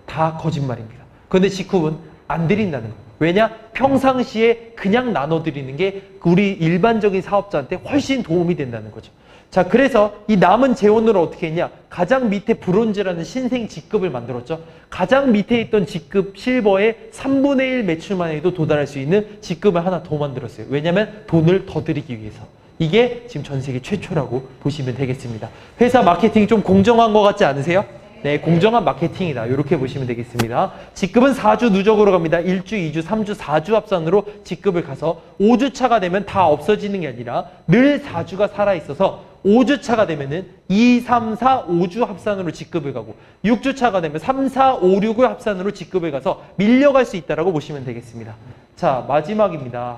다 거짓말입니다. 그런데 직급은 안 드린다는 거예요. 왜냐? 평상시에 그냥 나눠드리는 게 우리 일반적인 사업자한테 훨씬 도움이 된다는 거죠. 자, 그래서 이 남은 재원으로 어떻게 했냐? 가장 밑에 브론즈라는 신생 직급을 만들었죠. 가장 밑에 있던 직급 실버의 3분의 1 매출만 해도 도달할 수 있는 직급을 하나 더 만들었어요. 왜냐면 돈을 더 드리기 위해서. 이게 지금 전 세계 최초라고 보시면 되겠습니다. 회사 마케팅이 좀 공정한 것 같지 않으세요? 네, 공정한 마케팅이다. 이렇게 보시면 되겠습니다. 직급은 4주 누적으로 갑니다. 1주, 2주, 3주, 4주 합산으로 직급을 가서 5주 차가 되면 다 없어지는 게 아니라 늘 4주가 살아있어서 5주 차가 되면은 2, 3, 4, 5주 합산으로 직급을 가고 6주 차가 되면 3, 4, 5, 6을 합산으로 직급을 가서 밀려갈 수 있다라고 보시면 되겠습니다. 자, 마지막입니다.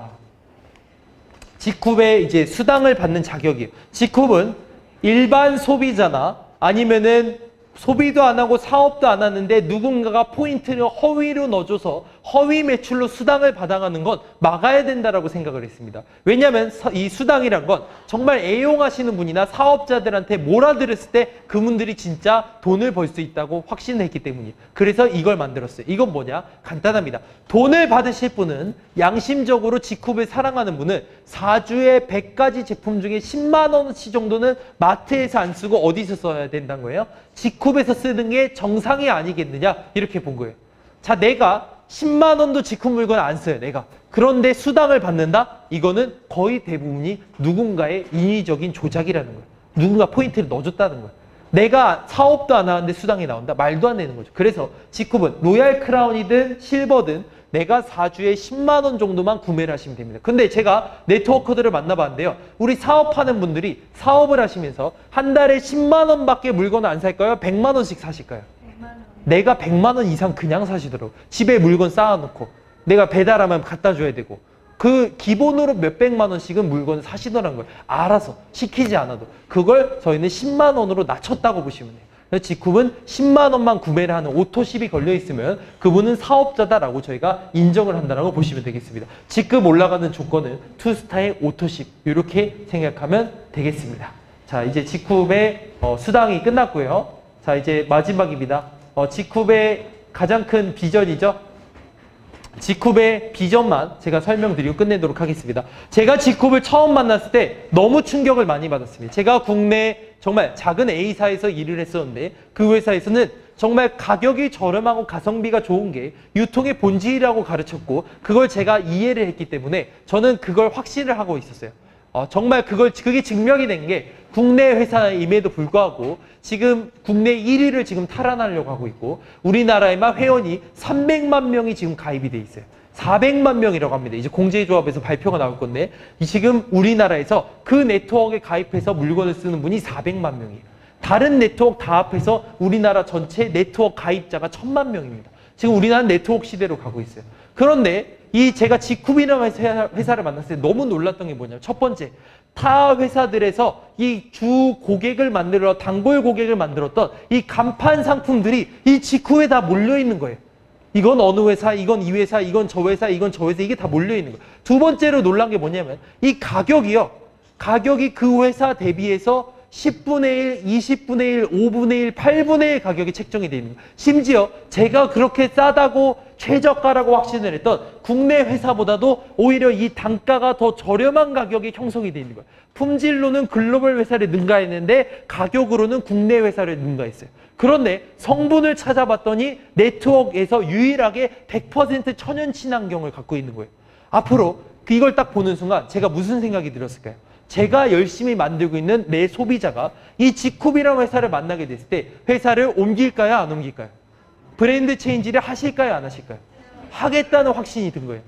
직급의 이제 수당을 받는 자격이에요. 직급은 일반 소비자나 아니면은 소비도 안 하고 사업도 안 하는데 누군가가 포인트를 허위로 넣어줘서 허위 매출로 수당을 받아가는 건 막아야 된다라고 생각을 했습니다. 왜냐하면 이 수당이란 건 정말 애용하시는 분이나 사업자들한테 몰아들였을 때 그분들이 진짜 돈을 벌 수 있다고 확신했기 때문이에요. 그래서 이걸 만들었어요. 이건 뭐냐? 간단합니다. 돈을 받으실 분은 양심적으로 직급을 사랑하는 분은 4주에 100가지 제품 중에 10만 원어치 정도는 마트에서 안 쓰고 어디서 써야 된다는 거예요? 직급에서 쓰는 게 정상이 아니겠느냐? 이렇게 본 거예요. 자, 내가 10만 원도 직급 물건 안 써요. 내가. 그런데 수당을 받는다? 이거는 거의 대부분이 누군가의 인위적인 조작이라는 거예요. 누군가 포인트를 넣어줬다는 거예요. 내가 사업도 안 하는데 수당이 나온다? 말도 안 되는 거죠. 그래서 직급은 로얄 크라운이든 실버든 내가 4주에 10만 원 정도만 구매를 하시면 됩니다. 근데 제가 네트워커들을 만나봤는데요. 우리 사업하는 분들이 사업을 하시면서 한 달에 10만 원밖에 물건을 안 살까요? 100만 원씩 사실까요? 100만 원. 내가 100만 원 이상 그냥 사시더라고요. 집에 물건 쌓아놓고 내가 배달하면 갖다 줘야 되고 그 기본으로 몇백만 원씩은 물건을 사시더라는 거예요. 알아서 시키지 않아도. 그걸 저희는 10만 원으로 낮췄다고 보시면 돼요. 직급은 10만 원만 구매를 하는 오토십이 걸려있으면 그분은 사업자다라고 저희가 인정을 한다라고 보시면 되겠습니다. 직급 올라가는 조건은 투스타의 오토십 이렇게 생각하면 되겠습니다. 자, 이제 직급의 수당이 끝났고요. 자, 이제 마지막입니다. 직급의 가장 큰 비전이죠. 직급의 비전만 제가 설명드리고 끝내도록 하겠습니다. 제가 직급을 처음 만났을 때 너무 충격을 많이 받았습니다. 제가 국내 정말 작은 A사에서 일을 했었는데 그 회사에서는 정말 가격이 저렴하고 가성비가 좋은 게 유통의 본질이라고 가르쳤고 그걸 제가 이해를 했기 때문에 저는 그걸 확신을 하고 있었어요. 정말 그게 증명이 된 게 국내 회사임에도 불구하고 지금 국내 1위를 지금 탈환하려고 하고 있고 우리나라에만 회원이 300만 명이 지금 가입이 돼 있어요. 400만 명이라고 합니다. 이제 공제조합에서 발표가 나올 건데 지금 우리나라에서 그 네트워크에 가입해서 물건을 쓰는 분이 400만 명이에요. 다른 네트워크 다 합해서 우리나라 전체 네트워크 가입자가 1000만 명입니다. 지금 우리나라는 네트워크 시대로 가고 있어요. 그런데 제가 직급이라는 회사를 만났을 때 너무 놀랐던 게 뭐냐면 첫 번째, 타 회사들에서 이 주 고객을 만들어 단골 고객을 만들었던 이 간판 상품들이 이 직급에 다 몰려 있는 거예요. 이건 어느 회사, 이건 이 회사, 이건 저 회사, 이건 저 회사 이게 다 몰려 있는 거예요. 두 번째로 놀란 게 뭐냐면 이 가격이요. 가격이 그 회사 대비해서 10분의 1, 20분의 1, 5분의 1, 8분의 1 가격이 책정이 되어 있는 거예요. 심지어 제가 그렇게 싸다고 최저가라고 확신을 했던 국내 회사보다도 오히려 이 단가가 더 저렴한 가격이 형성이 되어 있는 거예요. 품질로는 글로벌 회사를 능가했는데 가격으로는 국내 회사를 능가했어요. 그런데 성분을 찾아봤더니 네트워크에서 유일하게 100% 천연 친환경을 갖고 있는 거예요. 앞으로 이걸 딱 보는 순간 제가 무슨 생각이 들었을까요? 제가 열심히 만들고 있는 내 소비자가 이 지쿱이라는 회사를 만나게 됐을 때 회사를 옮길까요? 안 옮길까요? 브랜드 체인지를 하실까요? 안 하실까요? 하겠다는 확신이 든 거예요.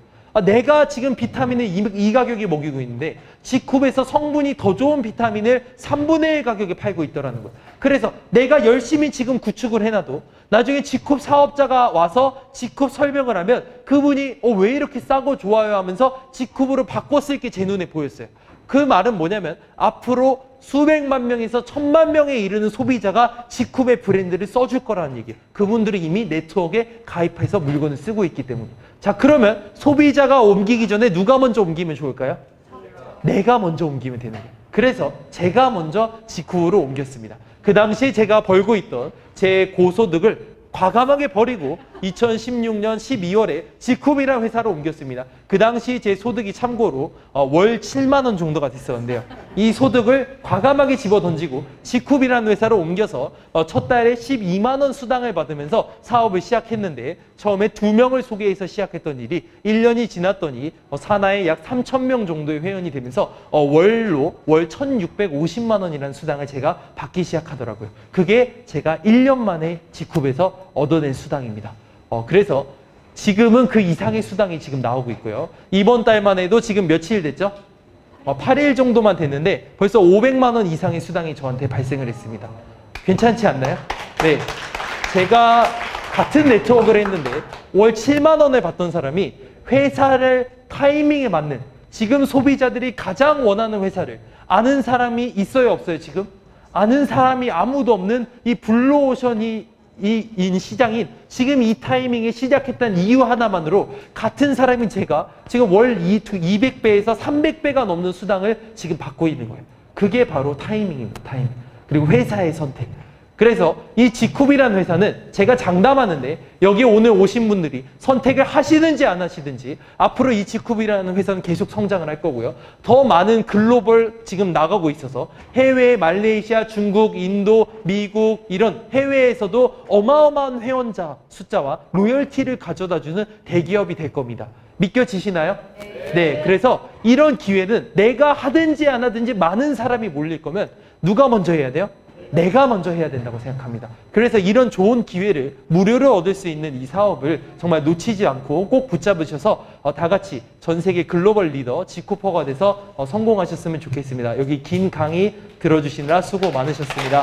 내가 지금 비타민을 이 가격에 먹이고 있는데 지쿱에서 성분이 더 좋은 비타민을 3분의 1 가격에 팔고 있더라는 거예요. 그래서 내가 열심히 지금 구축을 해놔도 나중에 지쿱 사업자가 와서 지쿱 설명을 하면 그분이 왜 이렇게 싸고 좋아요 하면서 지쿱으로 바꿨을 게 제 눈에 보였어요. 그 말은 뭐냐면 앞으로 수백만 명에서 1000만 명에 이르는 소비자가 지쿱의 브랜드를 써줄 거라는 얘기예요. 그분들이 이미 네트워크에 가입해서 물건을 쓰고 있기 때문에. 자, 그러면 소비자가 옮기기 전에 누가 먼저 옮기면 좋을까요? 내가 먼저 옮기면 되는 거예요. 그래서 제가 먼저 지쿱으로 옮겼습니다. 그 당시 제가 벌고 있던 제 고소득을 과감하게 버리고 2016년 12월에 지쿱이라는 회사로 옮겼습니다. 그 당시 제 소득이 참고로 월 7만 원 정도가 됐었는데요. 이 소득을 과감하게 집어던지고 지쿱이라는 회사로 옮겨서 첫 달에 12만 원 수당을 받으면서 사업을 시작했는데 처음에 2명을 소개해서 시작했던 일이 1년이 지났더니 산하에 약 3,000명 정도의 회원이 되면서 월로 월 1,650만 원이라는 수당을 제가 받기 시작하더라고요. 그게 제가 1년 만에 지쿱에서 얻어낸 수당입니다. 그래서 지금은 그 이상의 수당이 지금 나오고 있고요. 이번 달만 해도 지금 며칠 됐죠? 8일 정도만 됐는데 벌써 500만 원 이상의 수당이 저한테 발생을 했습니다. 괜찮지 않나요? 네, 제가 같은 네트워크를 했는데 월 7만 원을 받던 사람이 회사를 타이밍에 맞는 지금 소비자들이 가장 원하는 회사를 아는 사람이 있어요, 없어요 지금? 아는 사람이 아무도 없는 이 블루오션이 이 시장인 지금 이 타이밍에 시작했다는 이유 하나만으로 같은 사람인 제가 지금 월 200배에서 300배가 넘는 수당을 지금 받고 있는 거예요. 그게 바로 타이밍입니다. 타이밍. 그리고 회사의 선택. 그래서 이 지쿱이라는 회사는 제가 장담하는데 여기 오늘 오신 분들이 선택을 하시든지 안 하시든지 앞으로 이 지쿱이라는 회사는 계속 성장을 할 거고요. 더 많은 글로벌 지금 나가고 있어서 해외, 말레이시아, 중국, 인도, 미국 이런 해외에서도 어마어마한 회원자 숫자와 로열티를 가져다주는 대기업이 될 겁니다. 믿겨지시나요? 네. 그래서 이런 기회는 내가 하든지 안 하든지 많은 사람이 몰릴 거면 누가 먼저 해야 돼요? 내가 먼저 해야 된다고 생각합니다. 그래서 이런 좋은 기회를 무료로 얻을 수 있는 이 사업을 정말 놓치지 않고 꼭 붙잡으셔서 다 같이 전 세계 글로벌 리더 지쿠퍼가 돼서 성공하셨으면 좋겠습니다. 여기 긴 강의 들어주시느라 수고 많으셨습니다.